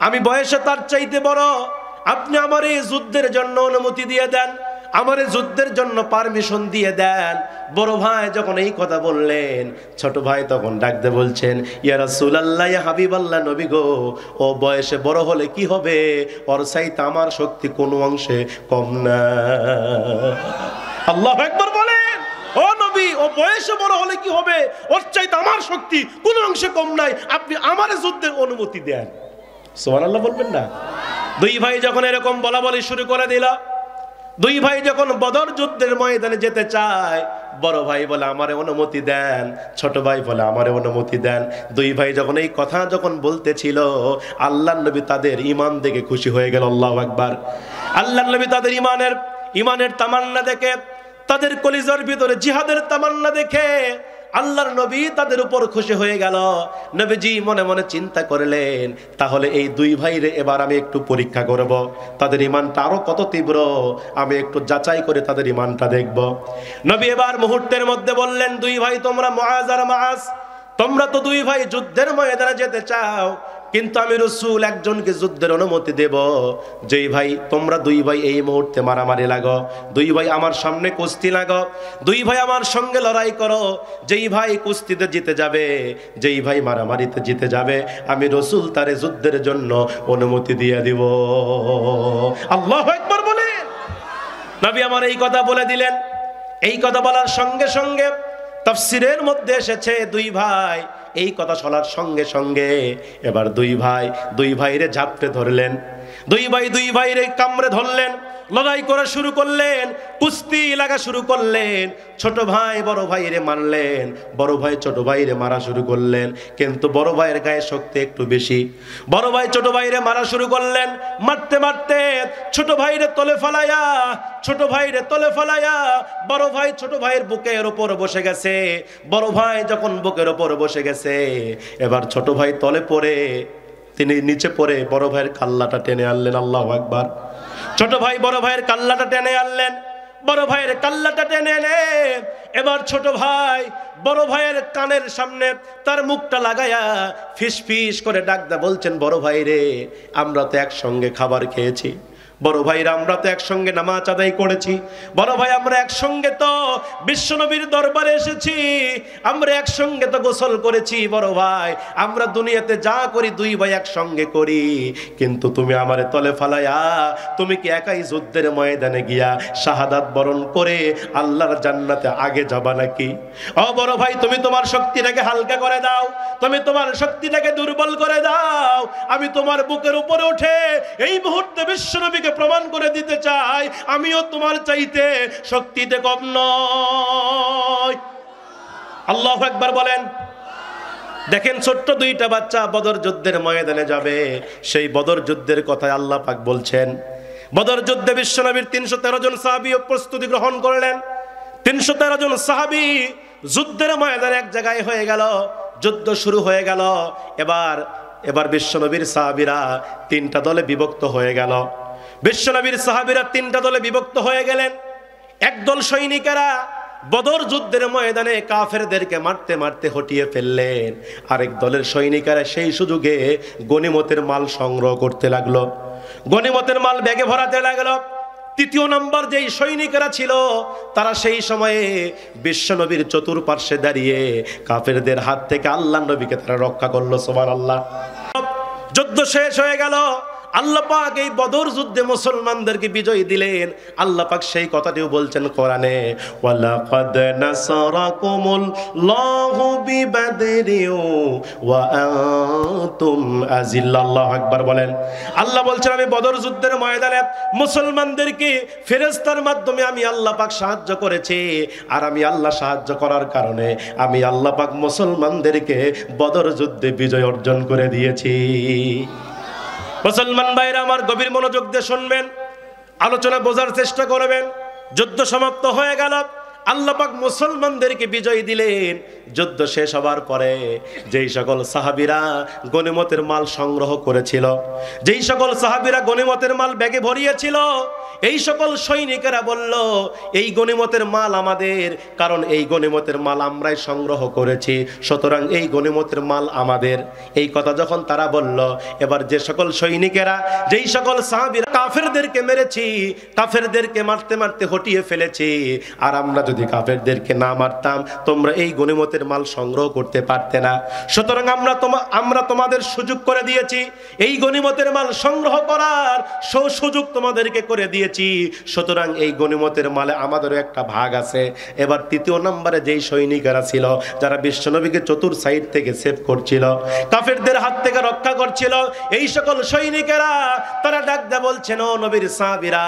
আমি বয়সে তার চাইতে বড়, আপনি আমার এই যুদ্ধের জন্য অনুমতি দিয়ে দেন, আমার এই যুদ্ধের জন্য পারমিশন দিয়ে দেন। বড় ভাই যখন এই কথা বললেন, ছোট ভাই তখন ডাক দিয়ে বলছেন, ইয়া রাসূলুল্লাহ, ইয়া হাবিবাল্লাহ, নবী গো, ও বয়সে বড় হলে কি হবে, ওর চাইতে আমার শক্তি কোনো অংশে কম না। আল্লাহু আকবার বলেন। ও নবী, ও বয়সে বড় হলে কি হবে, ওর চাইতে আমার শক্তি কোনো অংশে কম নাই, আপনি আমার যুদ্ধের অনুমতি দেন। সুবহানাল্লাহ বলবেন না? 2 ভাই যখন এরকম বলা বলি শুরু করে দিল, 2 ভাই যখন বদর যুদ্ধের ময়দানে যেতে চায়, বড় ভাই বলে আমারে অনুমতি দেন, ছোট ভাই বলে আমারে অনুমতি দেন। 2 ভাই যখন এই কথা যখন বলতেছিল, আল্লাহর নবী তাদের ঈমান দেখে খুশি হয়ে গেল। আল্লাহু আকবার। আল্লাহর নবী তাদের ঈমানের তামান্না দেখে, তাদের কলিজার ভিতরে জিহাদের তামান্না দেখে আল্লাহর নবী তাদের উপর খুশি হয়ে গেল। নবীজি মনে মনে চিন্তা করলেন, তাহলে এই 2 ভাইরে এবার আমি একটু পরীক্ষা করব, তাদের ঈমানটা আরো কত তীব্র, আমি একটু যাচাই করে তাদের ঈমানটা দেখব। নবী এবার মুহূর্তের মধ্যে বললেন, 2 ভাই তোমরা মুআজ আর মাআস, তোমরা তো 2 ভাই যুদ্ধের ময়দানে যেতে চাও, কিন্তু আমি রাসূল একজনকে যুদ্ধের অনুমতি দেব, যেই ভাই তোমরা দুই ভাই এই মুহূর্তে মারামারি লাগো, দুই ভাই আমার সামনে কুস্তি লাগো, দুই ভাই আমার সঙ্গে লড়াই করো, যেই ভাই কুস্তিতে জিতে যাবে, যেই ভাই মারামারিতে জিতে যাবে, আমি রাসূল তারে যুদ্ধের জন্য অনুমতি দিয়ে দিব। আল্লাহু আকবার বলে নবী আমার এই কথা বলে দিলেন। এই কথা বলার সঙ্গে সঙ্গে তাফসীরের মধ্যে এসেছে দুই ভাই এই কথা শোনার সঙ্গে সঙ্গে এবার দুই ভাইরে ঝাপটে ধরলেন, দুই ভাইরে কামড়ে ধরলেন, লড়াই করা শুরু করলেন, কুস্তি লাগা শুরু করলেন। ছোট ভাই বড় ভাইরে মারলেন, বড় ভাই ছোট ভাইরে মারা শুরু করলেন, কিন্তু বড় ভাইয়ের গায়ে শক্তি একটু বেশি। বড় ভাই ছোট ভাইরে মারা শুরু করলেন, মারতে মারতে ছোট ভাইরে তলে ফেলায়া বড় ভাই ছোট ভাইয়ের বুকের উপর বসে গেছে। বড় ভাই যখন বুকের উপর বসে গেছে, এবার ছোট ভাই তলে পড়ে তিনি নিচে পড়ে বড় ভাইয়ের কাল্লাটা টেনে আনলেন। আল্লাহু আকবার। ছোট ভাই বড় ভাইয়ের কাল্লাটা টেনে আনলেন, বড় ভাইয়ের কাল্লাটা টেনে এনে এবার ছোট ভাই বড় ভাইয়ের কানের সামনে তার মুখটা লাগায়া ফিস ফিস করে ডাকদা বলছেন, বড় ভাই রে, আমরা তো একসঙ্গে খাবার খেয়েছি, বড় ভাইরা আমরা তো একসঙ্গে নামাজ আদায় করেছি, বড় ভাই আমরা একসঙ্গে তো বিশ্বনবীর দরবারে এসেছি, আমরা একসঙ্গে তো গোসল করেছি, বড় ভাই আমরা দুনিয়াতে যা করি দুই ভাই একসঙ্গে করি, কিন্তু তুমি আমারে তলে ফালায়া তুমি কি একাই যুদ্ধের ময়দানে গিয়া শাহাদাত বরণ করে আল্লাহর জান্নাতে আগে যাবা নাকি? ও বড় ভাই, তুমি তোমার শক্তিটাকে হালকা করে দাও, তুমি তোমার শক্তিটাকে দুর্বল করে দাও। আমি তোমার বুকের উপরে উঠে এই মুহূর্তে বিশ্বনবীকে প্রমাণ করে দিতে চাই আমিও তোমার চাইতে শক্তিতে কম নয়। আল্লাহু আকবার বলেন। দেখেন, ছোট্ট দুইটা বাচ্চা বদর যুদ্ধের ময়দানে যাবে, সেই বদর যুদ্ধের কথায় আল্লাহ পাক বলছেন। বদর যুদ্ধে বিশ্বনবীর 313 জন সাহাবী প্রস্তুতি গ্রহণ করলেন। 313 জন সাহাবী যুদ্ধের ময়দানে এক জায়গায় হয়ে গেল, যুদ্ধ শুরু হয়ে গেল। এবার বিশ্বনবীর সাহাবীরা তিনটা দলে বিভক্ত হয়ে গেল। বিশ্বনবীর সাহাবীরা তিনটা দলে বিভক্ত হয়ে গেলেন। একদল সৈনিকেরা বদর যুদ্ধের ময়দানে কাফেরদেরকে মারতে মারতে হটিয়ে ফেললেন, আরেক দলের সৈনিকেরা সেই সুযোগে গনিমতের মাল সংগ্রহ করতে লাগলো, গনিমতের মাল ব্যাগে ভরাতে লাগলো। তৃতীয় নম্বর যেই সৈনিকেরা ছিল তারা সেই সময়ে বিশ্বনবীর চতুর্পার্শ্বে দাঁড়িয়ে কাফেরদের হাত থেকে আল্লাহর নবীকে তারা রক্ষা করলো। সুবহানাল্লাহ। যুদ্ধ শেষ হয়ে গেল। আল্লাহ পাক এই বদর যুদ্ধে মুসলমানদেরকে বিজয় দিলেন। আল্লাহ পাক সেই কথাটিও বলছেন কোরআনে, ওয়ালাকাদ নাসারাকুমুল্লাহু বিবাদরিন ওয়া আনতুম আযিল্লা। আল্লাহু আকবার বলেন। আল্লাহ বলছেন, আমি বদর যুদ্ধের ময়দানে মুসলমানদেরকে ফেরেশতার মাধ্যমে আমি আল্লাহ পাক সাহায্য করেছি, আর আমি আল্লাহ সাহায্য করার কারণে আমি আল্লাহ পাক মুসলমানদেরকে বদর যুদ্ধে বিজয় অর্জন করে দিয়েছি। মুসলমান ভাইরা আমার, গভীর মনোযোগ দিয়ে শুনবেন, আলোচনা বোঝার চেষ্টা করবেন। যুদ্ধ সমাপ্ত হয়ে গেল, আল্লাহ পাক মুসলমানদেরকে বিজয় দিলেন। যুদ্ধ শেষ হবার পরে যেই সকল সাহাবীরা গনিমতের মাল সংগ্রহ করেছিল, যেই সকল সাহাবীরা গনিমতের মাল ব্যাগে ভরিয়েছিল, এই সকল সৈনিকেরা বলল, এই গনিমতের মাল আমাদের, কারণ এই গনিমতের মাল আমরাই সংগ্রহ করেছি, সুতরাং এই গনিমতের মাল আমাদের। এই কথা যখন তারা বলল, এবার যে সকল সৈনিকেরা, যেই সকল সাহাবীরা কাফেরদেরকে মেরেছি, কাফেরদেরকে মারতে মারতে হটিয়ে ফেলেছি, আর আমরা যদি কাফেরদেরকে না মারতাম তোমরা এই গনিমতের মাল সংগ্রহ করতে পারতে না, সুতরাং আমরা তোমাদের সুযোগ করে দিয়েছি, এই গনিমতের মাল সংগ্রহ করার সুযোগ তোমাদেরকে করে দিয়েছি, সুতরাং এই গনিমতের মালে আমাদেরও একটা ভাগ আছে। এবার তৃতীয় নম্বরে যেই সৈনিকেরা ছিল, যারা বিশ্বনবীকে চতুর সাইড থেকে সেভ করছিল, কাফেরদের হাত থেকে রক্ষা করছিল, এই সকল সৈনিকেরা তারা ডাক দেয়া বলছেন, ও নবীর সাহাবীরা,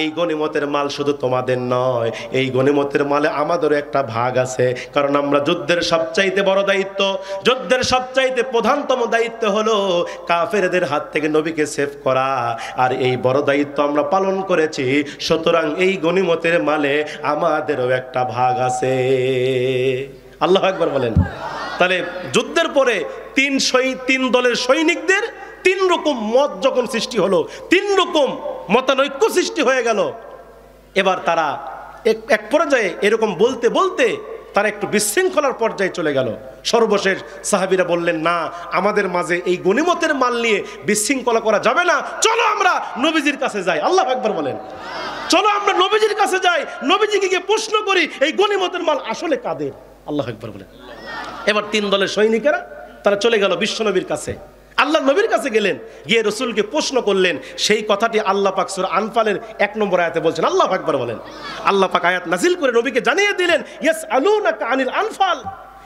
এই গনিমতের মাল শুধু তোমাদের নয়, এই গনিমতের মালে আমাদেরও একটা ভাগ আছে, কারণ আমরা যুদ্ধের সবচাইতে বড় দায়িত্ব, যুদ্ধের সবচাইতে প্রধানতম দায়িত্ব হলো কাফেরদের হাত থেকে নবীকে সেভ করা, আর এই বড় দায়িত্ব আমরা পালন করেছি, সুতরাং এই গনিমতের মালে আমাদেরও একটা ভাগ আছে। আল্লাহু আকবার বলেন। তাহলে যুদ্ধের পরে তিন দলের সৈনিকদের তিন রকম মত যখন সৃষ্টি হলো, তিন রকম মতানৈক্য সৃষ্টি হয়ে গেল। এবার তারা এক পর্যায়ে এরকম বলতে বলতে তারা একটু বিশৃঙ্খলার পর্যায়ে চলে গেল। সর্বশেষ সাহাবীরা বললেন, না, আমাদের মাঝে এই গনিমতের মাল নিয়ে বিশৃঙ্খলা করা যাবে না, চলো আমরা নবীজির কাছে যাই। আল্লাহু আকবার বলেন। চলো আমরা নবীজির কাছে যাই, নবীজিকে গিয়ে প্রশ্ন করি এই গনিমতের মাল আসলে কাদের। আল্লাহু আকবার বলেন। এবার 3 দলের সৈনিকেরা তারা চলে গেল বিশ্বনবীর কাছে, আল্লাহ নবীর কাছে গেলেন, গিয়ে রসুলকে প্রশ্ন করলেন। সেই কথাটি আল্লাহ পাক সূরা আনফালের 1 নম্বর আয়াতে বলছেন। আল্লাহু আকবার বলেন। আল্লাহ পাক আয়াত নাজিল করে নবীকে জানিয়ে দিলেন, ইয়াসআলুনাকা আনিল আনফাল,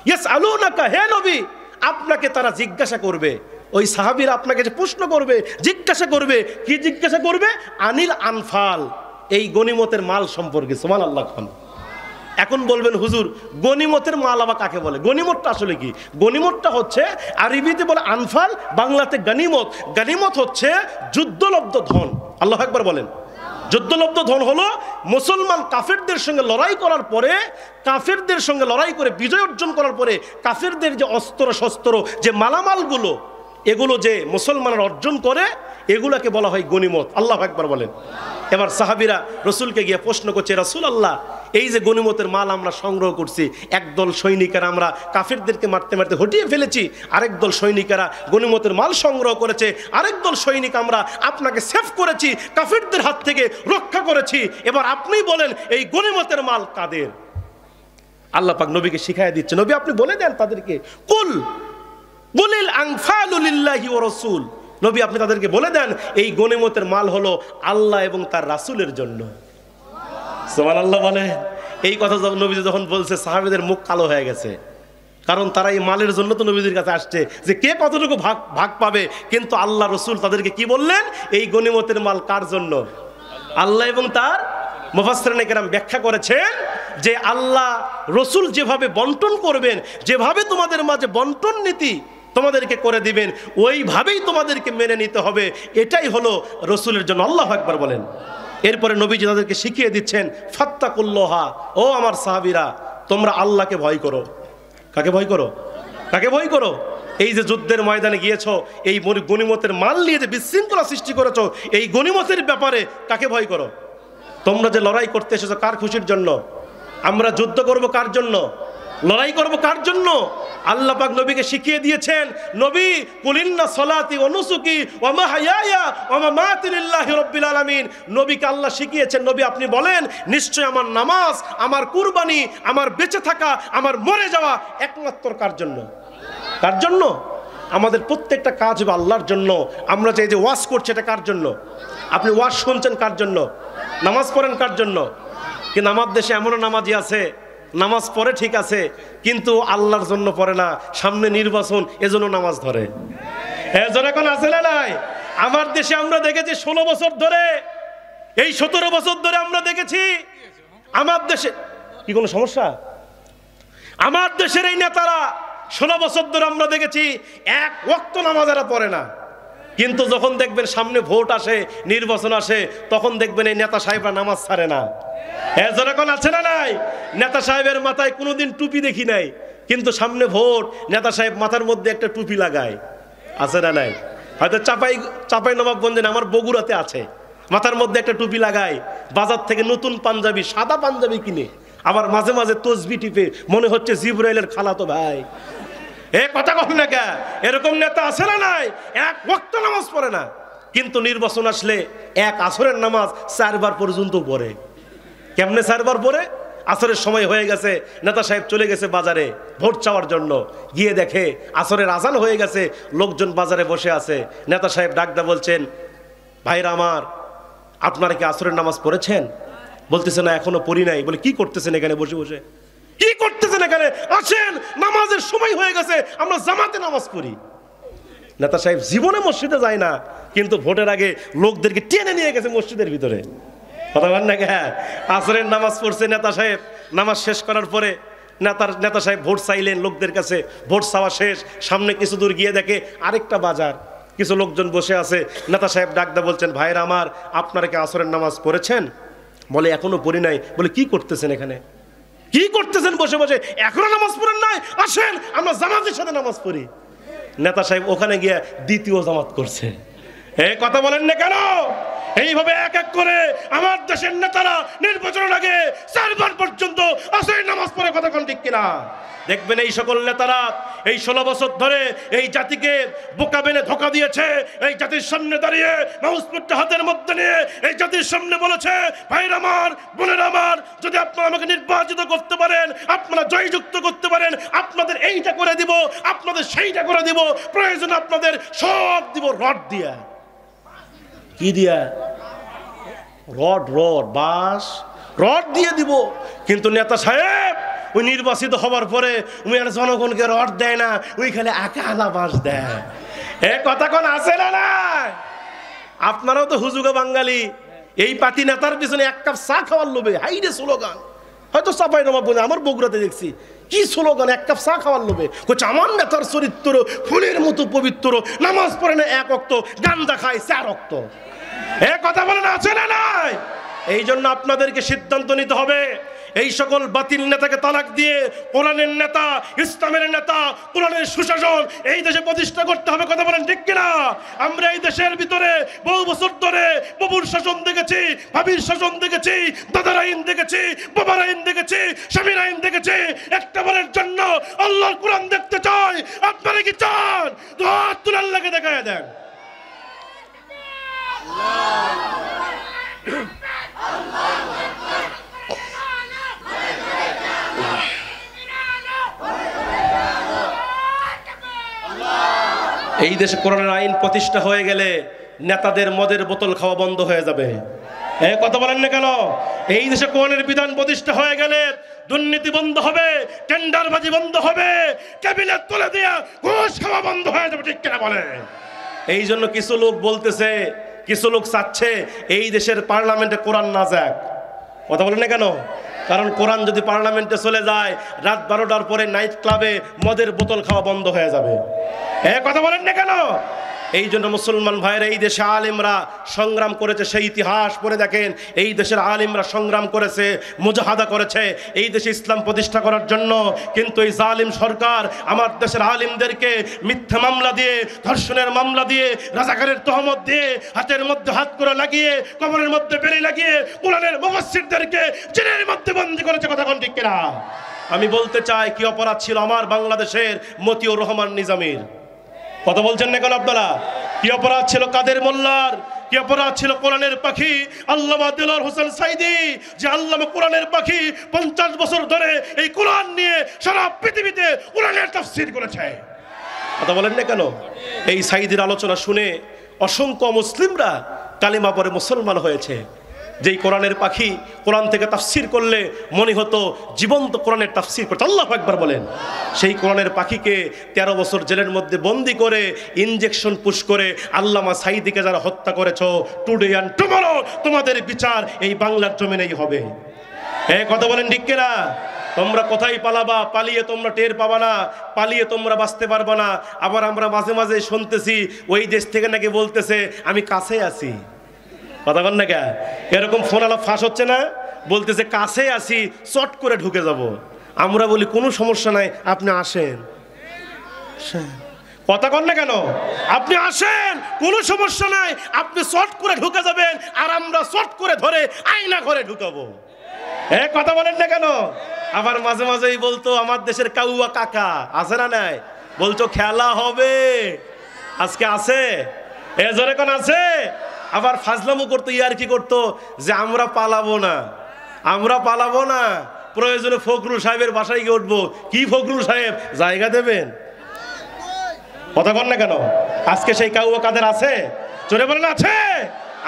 ইয়াসআলুনাকা, হে নবী, আপনাকে তারা জিজ্ঞাসা করবে, ওই সাহাবীরা আপনাকে যে প্রশ্ন করবে, জিজ্ঞাসা করবে, কি জিজ্ঞাসা করবে? আনিল আনফাল, এই গনিমতের মাল সম্পর্কে। সুবহানাল্লাহ। এখন বলবেন, হুজুর গনিমতের মাল আবার কাকে বলে? গনিমতটা আসলে কি? গনিমতটা হচ্ছে, আরবিতে বলে আনফাল, বাংলাতে গনিমত। গনিমত হচ্ছে যুদ্ধলব্ধ ধন। আল্লাহু আকবার বলেন। যুদ্ধলব্ধ ধন হলো মুসলমান কাফেরদের সঙ্গে লড়াই করার পরে, কাফেরদের সঙ্গে লড়াই করে বিজয় অর্জন করার পরে কাফেরদের যে অস্ত্র শস্ত্র, যে মালামালগুলো, এগুলো যে মুসলমানরা অর্জন করে, এগুলাকে বলা হয় গনিমত। আল্লাহু আকবার বলেন। এবার সাহাবীরা রসুলকে গিয়ে প্রশ্ন করছে, রাসূলুল্লাহ, এই যে গনিমতের মাল আমরা সংগ্রহ করছি, একদল সৈনিকেরা আমরা কাফেরদেরকে মারতে মারতে হটিয়ে ফেলেছি, আরেক দল সৈনিকেরা গনিমতের মাল সংগ্রহ করেছে, আরেক দল সৈনিক আমরা আপনাকে সেভ করেছি, কাফেরদের হাত থেকে রক্ষা করেছি, এবার আপনি বলেন এই গনিমতের মাল কাদের? আল্লাহ পাক নবীকে শিখাইয়া দিচ্ছে, নবী আপনি বলে দেন তাদেরকে, কুল বুলিল আনফালু লিল্লাহি ওয়া রাসূল, নবী আপনি তাদেরকে বলে দেন এই গনিমতের মাল হলো আল্লাহ এবং তার রাসূলের জন্য। সুবহানাল্লাহ বলে। এই কথা যখন নবী যখন বলছে, সাহাবীদের মুখ কালো হয়ে গেছে, কারণ তারা এই মালের জন্য তো নবীদের কাছে আসছে যে কে কতটুকু ভাগ পাবে। কিন্তু আল্লাহ রসুল তাদেরকে কি বললেন? এই গনিমতের মাল কার জন্য? আল্লাহ এবং তার। মুফাসসিরিনে কেরাম ব্যাখ্যা করেছেন যে আল্লাহ রসুল যেভাবে বন্টন করবেন, যেভাবে তোমাদের মাঝে বন্টন নীতি তোমাদেরকে করে দিবেন, ওইভাবেই তোমাদেরকে মেনে নিতে হবে, এটাই হলো রসুলের জন্য। আল্লাহু আকবার বলেন। এরপরে নবীজি তাদেরকে শিখিয়ে দিচ্ছেন, ফাত্তাকুল্লাহা, ও আমার সাহাবীরা, তোমরা আল্লাহকে ভয় করো। কাকে ভয় করো? কাকে ভয় করো? এই যে যুদ্ধের ময়দানে গিয়েছো, এই গনিমতের মাল নিয়ে যে বিশৃঙ্খলা সৃষ্টি করেছো, এই গনিমতের ব্যাপারে কাকে ভয় করো? তোমরা যে লড়াই করতে এসেছো কার খুশির জন্য? আমরা যুদ্ধ করব কার জন্য? লড়াই করব কার জন্য? আল্লাহ পাক নবীকে শিখিয়ে দিয়েছেন, নবী কুলিন্না সলাতি ওয়া নুসুকি ওয়া মাহইয়ায়া ওয়া মামাতি লিল্লাহি রাব্বিল আলামিন, নবীকে আল্লাহ শিখিয়েছেন, নবী আপনি বলেন নিশ্চয় আমার নামাজ, আমার কুরবানি, আমার বেঁচে থাকা, আমার মরে যাওয়া একমাত্র কার জন্য? কার জন্য? আমাদের প্রত্যেকটা কাজ হবে আল্লাহর জন্য। আমরা যে ওয়াজ করছি এটা কার জন্য? আপনি ওয়াজ শুনছেন কার জন্য? নামাজ পড়েন কার জন্য? কিন্তু আমার দেশে এমনও নামাজি আছে, নামাজ পড়ে ঠিক আছে, কিন্তু আল্লাহর জন্য পড়ে না, সামনে নির্বাচন এজন্য নামাজ ধরে। এখন আছে না নাই? আমার দেশে আমরা দেখেছি 16 বছর ধরে, এই 17 বছর ধরে আমরা দেখেছি আমার দেশে কি কোনো সমস্যা? আমার দেশের এই নেতারা 16 বছর ধরে আমরা দেখেছি এক ওয়াক্ত নামাজ এরা পড়ে না, কিন্তু যখন দেখবেন সামনে ভোট আসে, নির্বাচন আসে, তখন দেখবেন এই নেতা সাহেবরা নামাজ ছাড়ে না। এখন আছে না নাই? নেতা সাহেবের মাথায় কোনোদিন টুপি দেখি নাই, কিন্তু সামনে ভোট, নেতা সাহেব মাথার মধ্যে একটা টুপি লাগায়। আছে না নাই? হয়তো চাপাই নবাবগঞ্জে, আমার বগুড়াতে আছে, মাথার মধ্যে একটা টুপি লাগায়, বাজার থেকে নতুন পাঞ্জাবি, সাদা পাঞ্জাবি কিনে, আবার মাঝে মাঝে তসবি টিপে, মনে হচ্ছে জিবরাইলের খালাতো ভাই। কথা কখ না কে? এরকম নেতা আছে না নাই? এক ওয়াক্ত নামাজ পড়ে না, কিন্তু নির্বাচন আসলে এক আসরের নামাজ 4 বার পর্যন্ত পড়ে। কেমনে 4 বার পড়ে? আসরের সময় হয়ে গেছে, নেতা সাহেব চলে গেছে বাজারে ভোট চাওয়ার জন্য, গিয়ে দেখে আসরের আজান হয়ে গেছে, লোকজন বাজারে বসে আছে। নেতা সাহেব ডাকদা বলছেন, ভাইরা আমার, আপনারা কি আসরের নামাজ পড়েছেন? বলতেছে না, এখনো পড়ি নাই। বলে কি করতেছেন এখানে বসে বসে? কি করতেছেন এখানে? আসেন, নামাজের সময় হয়ে গেছে, আমরা জামাতে নামাজ পড়ি। নেতা সাহেব জীবনে মসজিদে যায় না, কিন্তু ভোটের আগে লোকদেরকে টেনে নিয়ে গেছে মসজিদের ভিতরে। কথা বলেন না? হ্যাঁ, আসরের নামাজ পড়ছে নেতা সাহেব। নামাজ শেষ করার পরে নেতা সাহেব ভোট চাইলেন লোকদের কাছে। ভোট চাওয়া শেষ, সামনে কিছু দূর গিয়ে দেখে আরেকটা বাজার, কিছু লোকজন বসে আছে। নেতা সাহেব ডাকদা বলছেন, ভাইরা আমার, আপনারা কি আসরের নামাজ পড়েছেন? বলে এখনো পড়ি নাই। বলে কি করতেছেন এখানে? কি করতেছেন বসে বসে? এখনো নামাজ পড়েন নাই? আসেন, আমরা জামাতের সাথে নামাজ পড়ি। নেতা সাহেব ওখানে গিয়ে দ্বিতীয় জামাত করছে। কথা বলেন না কেন? এইভাবে এক এক করে আমার দেশের নেতারা নির্বাচনের আগে 4 বার পর্যন্ত আসরের নামাজ পড়ে, কথা কোন ঠিক কিনা? দেখবেন এই সকল নেতারা এই 16 বছর ধরে এই জাতিকে বোকা বেনে ধোকা দিয়েছে। এই জাতির সামনে দাঁড়িয়ে মাউসপুরটা হাতের মধ্যে নিয়ে এই জাতির সামনে বলেছে, ভাইরা আমার, বোনেরা আমার, যদি আপনারা আমাকে নির্বাচিত করতে পারেন, আপনারা জয়যুক্ত করতে পারেন, আপনাদের এইটা করে দিব, আপনাদের সেইটা করে দিব, প্রয়োজন আপনাদের সব দিব রড দিয়া। কি দিয়া? রড বাস রড দিয়ে দিব। কিন্তু নেতা সাহেব ওই নির্বাচিত হবার পরে উনি আর জনগণকে রড দেয় না, ওই খালি আকালা বাস দেয়। এ কথা কোন আছে না? আপনারাও তো হুজুগা বাঙালি, এই পাতি নেতার পিছনে 1 কাপ চা খাওয়ার লোভে হাইরে স্লোগান। হয়তো চাপাই নবাব আমার বগুড়াতে দেখছি কি স্লোগান, 1 কাপ চা খাওয়ার লোভে। আমার নেতার চরিত্র ফুলের মতো পবিত্র, নামাজ পড়ে না 1 ওয়াক্ত, গান্দা খায় 4 ওয়াক্ত। এ কথা বলেন আছে না নাই? এই জন্য আপনাদেরকে সিদ্ধান্ত নিতে হবে, এই সকল বাতিল নেতাকে তালাক দিয়ে কোরআনের নেতা, ইসলামের নেতা, কোরআনের সুশাসন এই দেশে প্রতিষ্ঠা করতে হবে। কথা বলেন ঠিক কিনা? আমরা এই দেশের ভিতরে বহু বছর ধরে বাবুর শাসন দেখেছি, ভাবির শাসন দেখেছি, দাদার আইন দেখেছি, বাবার আইন দেখেছি, স্বামীর আইন দেখেছি। একটা বারের জন্য আল্লাহর কোরআন দেখতে চাই। আপনারা কি চান? তো হাত তুলে আল্লাহকে দেখায় দেন। এই দেশে কোরআনের আইন প্রতিষ্ঠা হয়ে গেলে নেতাদের মদের বোতল খাওয়া বন্ধ হয়ে যাবে। কথা বলেন না কেন? এই দেশে কোরআনের বিধান প্রতিষ্ঠা হয়ে গেলে দুর্নীতি বন্ধ হবে, টেন্ডারবাজি বন্ধ হবে, ক্যাবিনেট তুলে দেয়া ঘুষ খাওয়া বন্ধ হয়ে যাবে। ঠিক কিনা বলে? এই জন্য কিছু লোক বলতেছে, কিছু লোক চাচ্ছে এই দেশের পার্লামেন্টে কোরআন না যাক। কথা বলেন না কেন? কারণ কোরআন যদি পার্লামেন্টে চলে যায়, রাত 12টার পরে নাইট ক্লাবে মদের বোতল খাওয়া বন্ধ হয়ে যাবে। কথা বলেন না কেন? এই জন্য মুসলমান ভাইরা, এই দেশে আলেমরা সংগ্রাম করেছে, সেই ইতিহাস পড়ে দেখেন। এই দেশের আলেমরা সংগ্রাম করেছে, মুজাহাদা করেছে এই দেশে ইসলাম প্রতিষ্ঠা করার জন্য। কিন্তু এই জালিম সরকার আমার দেশের আলেমদেরকে মিথ্যা মামলা দিয়ে, ধর্ষণের মামলা দিয়ে, রাজাকারের তহমত দিয়ে, হাতের মধ্যে হাত করে লাগিয়ে, কবরের মধ্যে বেড়ে লাগিয়ে কোরআনের মুফাসসিরদেরকে জেলের মধ্যে বন্দী করেছে। কথা কোন ঠিক কিনা? আমি বলতে চাই, কি অপরাধ ছিল আমার বাংলাদেশের মতিউর রহমান নিজামীর? কথা বলছেন না কেন আপনারা? কি অপরাধ ছিল কাদের মোল্লার? কি অপরাধ ছিল কোরআনের পাখি আল্লামা দেলোয়ার হোসেন সাইদি, যে আল্লামা কোরআনের পাখি 50 বছর ধরে এই কোরআন নিয়ে সারা পৃথিবীতে কোরআনের তাফসীর করেছে। কথা বলেন না কেন? এই সাইদির আলোচনা শুনে অসংখ্য মুসলিমরা কালিমা পড়ে মুসলমান হয়েছে। যেই কোরআনের পাখি কোরআন থেকে তাফসীর করলে মনে হতো জীবন্ত কোরআনের তাফসীর করতে। আল্লাহু আকবার বলেন। সেই কোরআনের পাখিকে 13 বছর জেলের মধ্যে বন্দি করে ইনজেকশন পুশ করে আল্লামা সাইদিকে যারা হত্যা করেছো, টুডে অ্যান্ড টুমরো তোমাদের বিচার এই বাংলার জমিনেই হবে। কথা বলেন ঠিক কিনা? তোমরা কোথায় পালাবা? পালিয়ে তোমরা টের পাবা না, পালিয়ে তোমরা বাঁচতে পারবা না। আবার আমরা মাঝে মাঝে শুনতেছি ওই দেশ থেকে নাকি বলতেছে আমি কাছে আছি। কথা বল না কে? এরকম ফোন আলাপ ফাঁস হচ্ছে না? বলতেছে কাছে আসি, চট করে ঢুকে যাব। আমরা বলি কোনো সমস্যা নাই, আপনি আসেন। কথা কন না কেন? আপনি আসেন, কোনো সমস্যা নাই, আপনি চট করে ঢুকে যাবেন, আর আমরা চট করে ধরে আয়না ঘরে ঢুকাবো। কথা বলেন না কেন? আবার মাঝে মাঝেই বলতো আমার দেশের কাউয়া কাকা আছে না নাই, বলতো খেলা হবে। আজকে আছে? জোরে কোন আছে? আবার ফাজলামো করতো, ইয়ার কি করতো যে আমরা পালাবো না, আমরা পালাবো না, প্রয়োজনে ফখরুল সাহেবের বাসায় গিয়ে উঠবো। কি ফখরুল সাহেব, জায়গা দেবেন? কথা বল না কেন? আজকে সেই কাউয়া কাদের আছে? চলে বলেন আছে?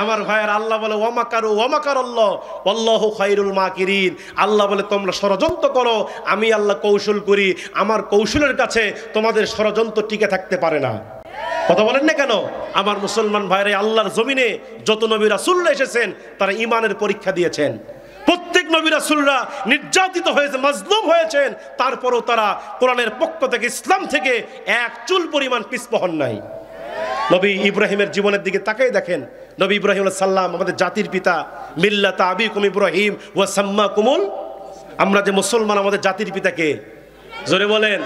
আমার ভাইয়ের আল্লাহ বলে ওয়ামাকারু ওয়ামাকারাল্লাহ ওয়াল্লাহু খায়রুল মাকিরিন। আল্লাহ বলে তোমরা ষড়যন্ত্র করো, আমি আল্লাহ কৌশল করি, আমার কৌশলের কাছে তোমাদের ষড়যন্ত্র টিকে থাকতে পারে না। কথা বলেন না কেন? আমার মুসলমান ভাইরা, আল্লাহর জমিনে যত নবী রাসূলরা এসেছেন তারা ঈমানের পরীক্ষা দিয়েছেন। প্রত্যেক নবী রাসূলরা নির্যাতিত হয়েছে, মাজলুম হয়েছেন, তারপরও তারা কোরআনের পক্ষ থেকে, ইসলাম থেকে এক চুল পরিমাণ পিছপা হন নাই। নবী ইব্রাহিমের জীবনের দিকে তাকাই দেখেন। নবী ইব্রাহিম আলাইহিস সালাম আমাদের জাতির পিতা, মিল্লাতা আবিকুম ইব্রাহিম ওয়া সাম্মাকুমুল। আমরা যে মুসলমান, আমাদের জাতির পিতাকে জোরে বলেন।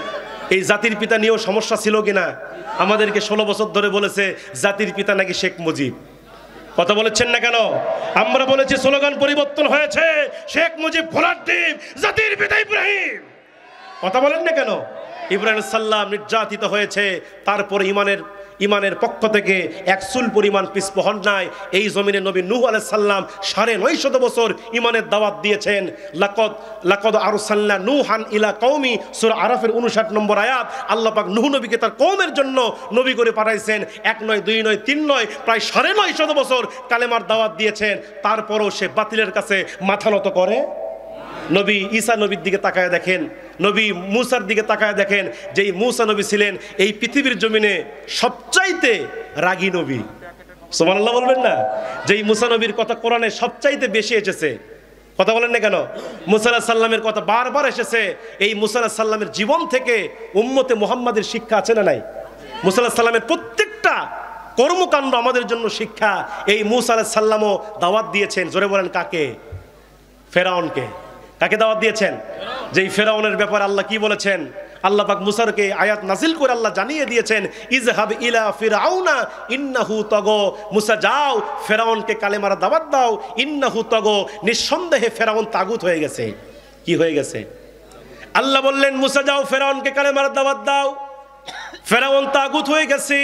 এই জাতির পিতা নিয়েও সমস্যা ছিল কিনা? আমাদেরকে 16 বছর ধরে বলেছে জাতির পিতা নাকি শেখ মুজিব। কথা বলেছেন না কেন? আমরা বলেছি স্লোগান পরিবর্তন হয়েছে, শেখ মুজিব ভোলার দ্বীপ, জাতির পিতা ইব্রাহিম। কথা বলেন না কেন? ইব্রাহিম সাল্লাম নির্যাতিত হয়েছে, তারপরে ইমানের পক্ষ থেকে এক চুল পরিমাণ পিছপা হন নাই। এই জমিনে নবী নূহ আলাইহিস সালাম 950 বছর ইমানের দাওয়াত দিয়েছেন। লাকাদ আরসালনা নূহান ইলা কওমি, সূরা আরাফের 59 নম্বর আয়াত। আল্লাহ পাক নূহ নবীকে তার কওমের জন্য নবী করে পাঠাইছেন। 1 নয় 2 নয় 3 নয়, প্রায় 950 বছর কালেমার দাওয়াত দিয়েছেন। তারপরও সে বাতিলের কাছে মাথা নত করে। নবী ঈসা নবীর দিকে তাকায় দেখেন, নবী মূসার দিকে তাকায় দেখেন, যেই মূসা নবী ছিলেন এই পৃথিবীর জমিনে সবচাইতে রাগী নবী। সুবহানাল্লাহ বলবেন না? যেই মূসা নবীর কথা কোরআনে সবচাইতে বেশি এসেছে। কথা বলেন না কেন? মূসা আলাইহিস সালামের কথা বারবার এসেছে। এই মূসা আলাইহিস সালামের জীবন থেকে উম্মতে মুহাম্মাদের শিক্ষা আছে না নাই? মূসা আলাইহিস সালামের প্রত্যেকটা কর্মকাণ্ড আমাদের জন্য শিক্ষা। এই মূসা আলাইহিস সালামও দাওয়াত দিয়েছেন। জোরে বলেন কাকে? ফেরাউনকে। কাকে দাওয়াত দিয়েছেন? যেই ফেরাউনের ব্যাপারে আল্লাহ কি বলেছেন? আল্লাহ পাক মুসারকে আয়াত নাজিল করে আল্লাহ জানিয়ে দিয়েছেন, ইজহাব ইলা ফিরআউনা ইন্নাহু তাগা। মুসা যাও, ফেরাউনকে কালেমার দাওয়াত দাও। ইন্নাহু তাগা, নিঃসন্দেহে ফেরাউন তাগুত হয়ে গেছে। কি হয়ে গেছে? আল্লাহ বললেন মুসা যাও, ফেরাউনকে কালেমার দাওয়াত দাও। ফেরাউন তাগুত হয়ে গেছে।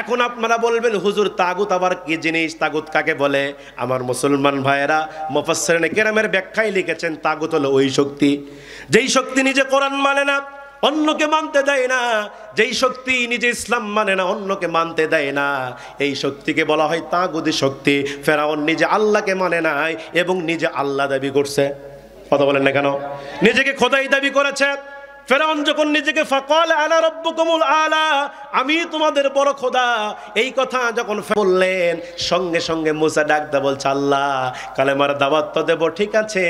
এখন আপনারা বলবেন হুজুর তাগুত আবার কি জিনিস? তাগুত কাকে বলে? আমার মুসলমান ভাইয়েরা মুফাসসিরিনে কেরামের ব্যাখ্যায় লিখেছেন, তাগুত হলো ওই শক্তি যেই শক্তি নিজে কোরআন মানে না, অন্যকে মানতে দেয় না। যেই শক্তি নিজে ইসলাম মানে না, অন্যকে মানতে দেয় না, এই শক্তিকে বলা হয় তাগুতি শক্তি। ফেরাউন নিজে আল্লাহকে মানে নাই এবং নিজে আল্লাহ দাবি করছে। কথা বলেন না কেন? নিজেকে খোদাই দাবি করেছে। ফেরাউন যখন নিজেকে ফাকাল আনা রাব্বুকুমুল আলা, আমি তোমাদের বড় খোদা, এই কথা যখন বললেন, সঙ্গে সঙ্গে মুসা ডাকতে বলছে, আল্লাহ কালেমার দাওয়াত তো দেব ঠিক আছে,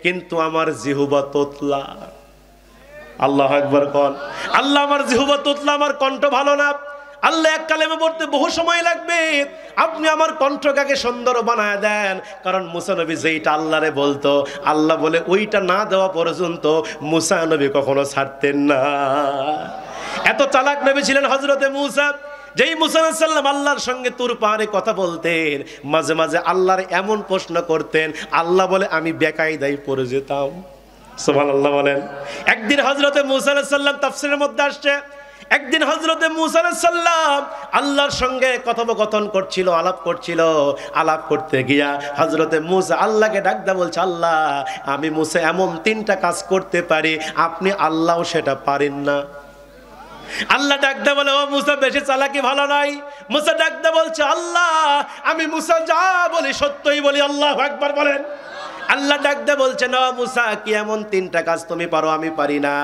কিন্তু আমার জিহ্বা তোতলা। আল্লাহু আকবার কোন। আল্লাহ আমার জিহ্বা তোতলা, আমার কণ্ঠ ভালো না। আল্লাহ এক কালেমা পড়তে বহু সময় লাগবে, আপনি আমার কণ্ঠটাকে সুন্দর বানায় দেন। কারণ মুসা নবী যেইটা আল্লাহরে বলতো, আল্লাহ বলে ওইটা না দেওয়া পর্যন্ত মুসা নবী কখনো ছাড়তেন না। এত চালাক নবী ছিলেন হযরতে মুসা। যেই মুসা আলাইহিস সালাম আল্লাহর সঙ্গে তুর পাহাড়ে কথা বলতেন, মাঝে মাঝে আল্লাহর এমন প্রশ্ন করতেন, আল্লাহ বলে আমি বেকায়দায় পড়ে যেতাম। সুবহানাল্লাহ বলেন। একদিন হযরতে মুসা আলাইহিস সালাম, তাফসীরের মধ্যে আসছে, একদিন হযরতে মুসা আলাইহিস সালাম আল্লাহর সঙ্গে কথোপকথন করছিল, আলাপ করছিল। আলাপ করতে গিয়া হযরতে মুসা আল্লাহকে ডাকদা বলছে, আল্লাহ আমি মুসা এমন 3টা কাজ করতে পারি, আপনি আল্লাহও সেটা পারেন না। আল্লাহ ডাকদা বলে, ও মুসা বেশি চালাকি ভালো নাই। মুসা ডাকদা বলছে, আল্লাহ আমি মুসা যা বলি সত্যই বলি। আল্লাহু আকবার বলেন। আল্লাহ ডাকদা বলছে, না মুসা কি এমন 3টা কাজ তুমি পারো আমি পারি না?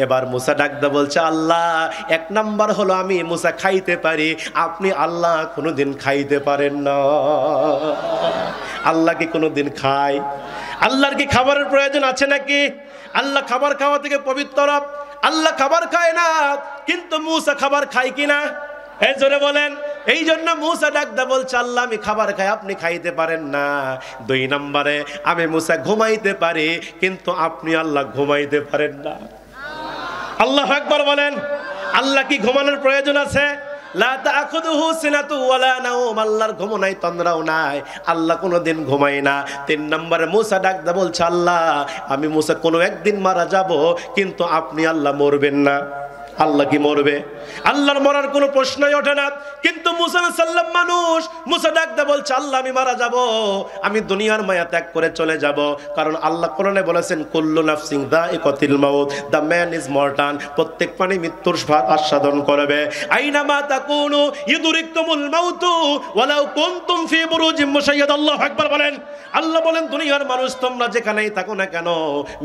এবার মুসা ডাকদা বলছে, আল্লাহ 1 নাম্বার হলো আমি মুসা খাইতে পারি, আপনি আল্লাহ কোনোদিন খাইতে পারেন না। আল্লাহ কি কোনোদিন খায়? আল্লাহর কি খাবারের প্রয়োজন আছে নাকি? আল্লাহ খাবার খাওয়া থেকে পবিত্র। আল্লাহ খাবার খায় না, কিন্তু মুসা খাবার খায় কিনা? এই জোরে বলেন। এই জন্য মুসা ডাকদা বলছে, আল্লাহ আমি খাবার খাই, আপনি খাইতে পারেন না। 2 নম্বরে আমি মুসা ঘুমাইতে পারি, কিন্তু আপনি আল্লাহ ঘুমাইতে পারেন না। আল্লাহু আকবার বলেন। আল্লাহ কি ঘুমানোর প্রয়োজন আছে? লা তাখুযুহু সিনাতু ওয়ালা নাওম, আল্লাহর ঘুম নাই, তন্দ্রাও নাই, আল্লাহ কোনোদিন ঘুমায় না। 3 নম্বরে মুসা ডাকদা বলছে, আল্লাহ আমি মুসা কোনো একদিন মারা যাব, কিন্তু আপনি আল্লাহ মরবেন না। আল্লাহ কি মরবে? আল্লাহর মরার কোনো প্রশ্নই ওঠে না। কিন্তু মুসা আলাইহিস সালাম মানুষ, মুসা ডাকদা বলছে, আল্লাহ আমি মারা যাব, আমি দুনিয়ার মায়া ত্যাগ করে চলে যাব। কারণ আল্লাহ কোরআনে বলেছেন, কুল্লু নাফসিন যায়িকাতুল মাউত, দ্য ম্যান ইজ মর্টান, প্রত্যেক প্রাণী মৃত্যুর স্বাদ আস্বাদন করবে। আইনামা তাকুনু ইউদরিকুমুল মাউতু ওয়ালাউ কুনতুম ফি বুরুজিম মুশাইয়াদা। আল্লাহু আকবার বলেন। আল্লাহ বলেন, দুনিয়ার মানুষ তোমরা যেখানেই থাকো না কেন,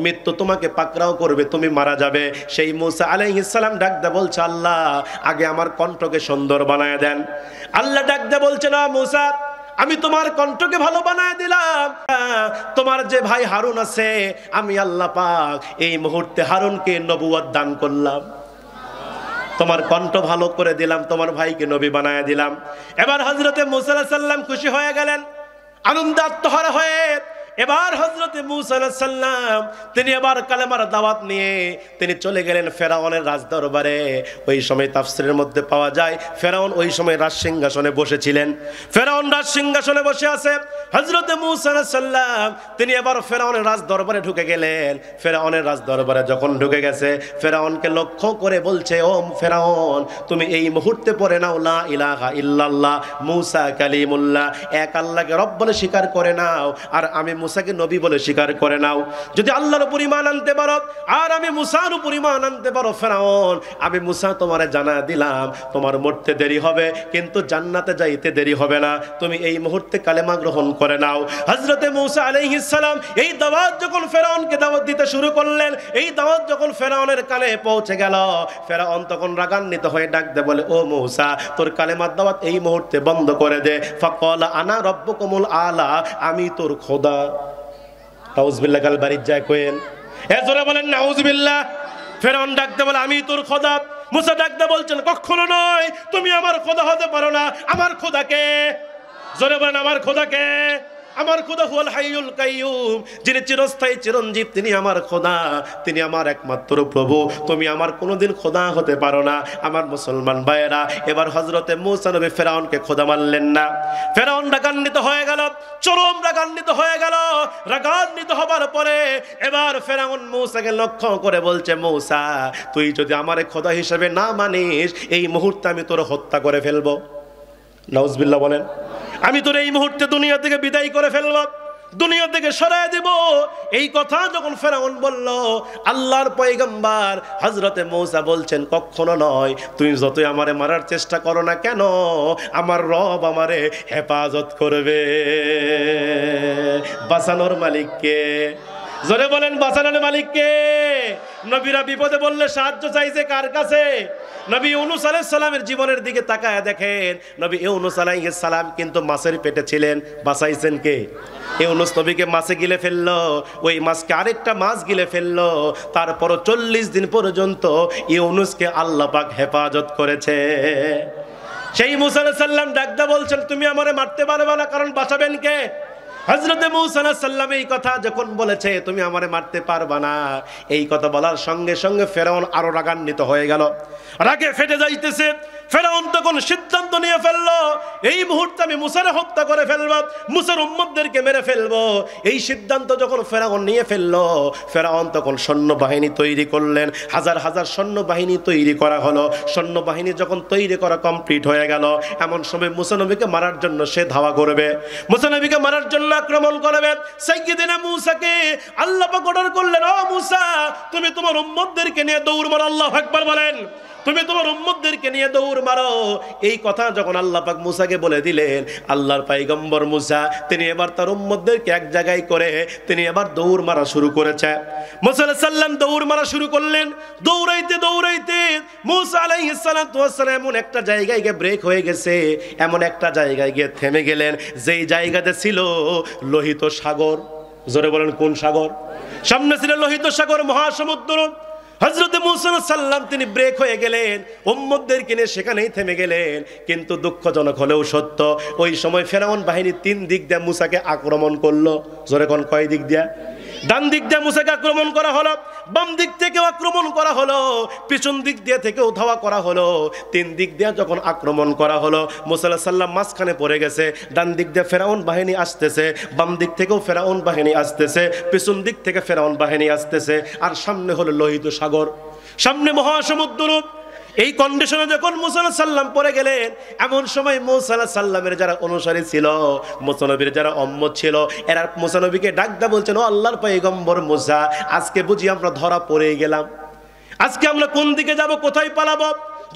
মৃত্যু তোমাকে পাকড়াও করবে, তুমি মারা যাবে। সেই মুসা আলাইহিস সালাম ডাকদা বলছে, আল্লাহ আগে আমার কণ্ঠকে সুন্দর বানায় দেন। আল্লাহ ডাকদা বলছে, না মুসা আমি তোমার কণ্ঠকে ভালো বানায় দিলাম। তোমার যে ভাই হারুন আছে, আমি আল্লাহ পাক এই মুহূর্তে হারুনকে নবুয়ত দান করলাম, তোমার কণ্ঠ ভালো করে দিলাম, তোমার ভাইকে নবী বানায় দিলাম। এবার হযরতে মুসা আলাইহিস সালাম খুশি হয়ে গেলেন, আনন্দে আত্মহারা হয়ে এবার হযরতে মূসা আলাইহিস সালাম তিনি এবার কালেমার দাওয়াত নিয়ে তিনি চলে গেলেন ফেরাউনের রাজদরবারে। ওই সময় তাফসীরের মধ্যে পাওয়া যায় ফেরাউন ওই সময় রাজসিংহাসনে বসেছিলেন। ফেরাউন রাজসিংহাসনে বসে আছে, হযরতে মূসা আলাইহিস সালাম তিনি এবার ফেরাউনের রাজদরবারে ঢুকে গেলেন। ফেরাউনের রাজদরবারে যখন ঢুকে গেছে, ফেরাউনকে লক্ষ্য করে বলছে, ও ফেরাউন, তুমি এই মুহূর্তে পড়ে নাও লা ইলাহা ইল্লাল্লাহ মূসা কালিমুল্লাহ, এক আল্লাহকে রব বলে স্বীকার করে নাও, আর আমি মূসাকে নবী বলে স্বীকার করে নাও। যদি আল্লাহর উপর ঈমান আনতে পারো আর আমি মূসার উপর ঈমান আনতে পারো, ফেরাউন আমি মূসা তোমারে জানা দিলাম, তোমার মরতে দেরি হবে কিন্তু জান্নাতে যাইতে দেরি হবে না, তুমি এই মুহূর্তে কালেমা গ্রহণ করে নাও। হযরতে মূসা আলাইহিস সালাম এই দাওয়াত যখন ফেরাউনকে দাওয়াত দিতে শুরু করলেন, এই দাওয়াত যখন ফেরাউনের কানে পৌঁছে গেল, ফেরাউন তখন রাগান্বিত হয়ে ডাক দে বলে, ও মূসা, তোর কালেমার দাওয়াত এই মুহূর্তে বন্ধ করে দে। ফাকালা আনা রাব্বুকুমুল আলা, আমি তোর খোদা। নাউজুবিল্লাহ, কাল বাড়ির যায় কোয়েন এ জোরে বলেন নাউজুবিল্লাহ। ফেরাউন ডাক দে বলে, আমি তোর খোদা। মূসা ডাক দে বলছেন, কখনো নয়, তুমি আমার খোদা হতে পারো না। আমার খোদাকে? জোরে বলেন, আমার খোদাকে? আমার খোদা হুয়াল হাইয়ুল কাইয়ুম, যিনি চিরস্থায়ী চিরঞ্জীব, তিনি আমার খোদা, তিনি আমার একমাত্র প্রভু। তুমি আমার কোনোদিন খোদা হতে পারো না। আমার মুসলমান ভাইয়েরা, এবার হযরতে মূসা নবী ফেরাউনকে খোদা মানলেন না। ফেরাউন রাগান্বিত হয়ে গেল, চরম রাগান্বিত হয়ে গেল। রাগান্বিত হবার পরে এবার ফেরাউন মূসাকে লক্ষ্য করে বলছে, মূসা, তুই যদি আমারে খোদা হিসেবে না মানিস, এই মুহূর্তে আমি তোর হত্যা করে ফেলবো। নাউজুবিল্লাহ বলেন। আমি তোর এই মুহূর্তে দুনিয়া থেকে বিদায় করে ফেলব, দুনিয়া থেকে সরায় দেব। এই কথা যখন ফেরাউন বলল, আল্লাহর পয়গম্বর হযরতে মূসা বলছেন, কখনো নয়, তুমি যতই আমারে মারার চেষ্টা করো না কেন, আমার রব আমারে হেফাজত করবে। বাঁচানোর মালিককে? জোরে বলেন, বাঁচানোর মালিককে? নবীরা বিপদে বললে সাহায্য চাইছে কার কাছে? নবী ইউনূস আলাইহিস সালামের জীবনের দিকে তাকায় দেখেন, নবী ইউনূস আলাইহিস সালাম কিন্তু মাছের পেটে ছিলেন, বাঁচাইছেন কে? ইউনূস নবীকে মাছে গিলে ফেললো, ওই মাছকে আরেকটা মাছ গিলে ফেললো, তারপরও 40 দিন পর্যন্ত ইউনূসকে আল্লাহ পাক হেফাজত করেছে। সেই মূসা আলাইহিস সালাম ডাকদা বলছেন, তুমি আমারে মারতে পারবে না, কারণ বাঁচাবেন কে? হযরতে মূসা আলাইহিস সালাম এই কথা যখন বলেছে, তুমি আমারে মারতে পারবা না, এই কথা বলার সঙ্গে সঙ্গে ফেরাউন আরো রাগান্বিত হয়ে গেল, রাগে ফেটে যাইতেছে। ফেরাউন তখন সিদ্ধান্ত নিয়ে ফেললো, এই মুহূর্তে আমি মূসারে হত্যা করে ফেলবো, মূসার উম্মতদেরকে মেরে ফেলবো। এই সিদ্ধান্ত যখন ফেরাউন নিয়ে ফেললো, ফেরাউন তখন সৈন্যবাহিনী তৈরি করলেন। হাজার হাজার সৈন্যবাহিনী তৈরি করা হলো। সৈন্যবাহিনী যখন তৈরি করা কমপ্লিট হয়ে গেল, এমন সময় মূসা নবীকে মারার জন্য সে ধাওয়া করবে, মূসা নবীকে মারার জন্য আক্রমণ করবে। সাইয়্যিদিনা মূসাকে আল্লাহ পাক অর্ডার করলেন, ও মূসা, তুমি তোমার উম্মতদেরকে নিয়ে দৌড় মারো। আল্লাহু আকবার বলেন। তুমি তোমার উম্মতদেরকে নিয়ে দৌড় মারো। এই কথা যখন আল্লাহ পাক মূসাকে বলে দিলেন, আল্লাহর পয়গম্বর মূসা তিনি এবার তার উম্মতদেরকে এক জায়গায় করে তিনি এবার দৌড় মারা শুরু করেছে। মূসা আলাইহিস সালাম দৌড় মারা শুরু করলেন। দৌড়াইতে দৌড়াইতে মূসা আলাইহিস সালাম এমন একটা জায়গায় গিয়ে ব্রেক হয়ে গেছে, এমন একটা জায়গায় গিয়ে থেমে গেলেন, যেই জায়গাতে ছিল লোহিত সাগর। জোরে বলেন, কোন সাগর? সামনে ছিল লোহিত সাগর, মহাসমুদ্র। হযরতে মূসা আলাইহিস সালাম তিনি ব্রেক হয়ে গেলেন, উম্মতদেরকে নিয়ে সেখানেই থেমে গেলেন। কিন্তু দুঃখজনক হলেও সত্য, ওই সময় ফেরাউন বাহিনী 3 দিক দিয়ে মূসাকে আক্রমণ করলো। জোরে কোন কয় দিক দিয়ে? ডান দিক দিয়ে মূসাকে আক্রমণ করা হলো, বাম দিক থেকেও আক্রমণ করা হলো, পিছন দিক দিয়ে থেকেও ধাওয়া করা হলো। 3 দিক দিয়ে যখন আক্রমণ করা হলো, মূসা আলাইহিস সালাম মাঝখানে পড়ে গেছে। ডান দিক দিয়ে ফেরাউন বাহিনী আসতেছে, বাম দিক থেকেও ফেরাউন বাহিনী আসতেছে, পিছন দিক থেকে ফেরাউন বাহিনী আসতেছে, আর সামনে হলো লোহিত সাগর, সামনে মহাসমুদ্র। এই কন্ডিশনে যখন মূসা আলাইহিস সালাম পড়ে গেলেন, এমন সময় মূসা আলাইহিস সালামের যারা অনুসারী ছিল, মূসা নবীর যারা উম্মত ছিল, এরা মূসা নবীকে ডাকদা বলছেন, ও আল্লাহর পয়গম্বর মূসা, আজকে বুঝি আমরা ধরা পড়ে গেলাম। আজকে আমরা কোন দিকে যাব, কোথায় পালাবো?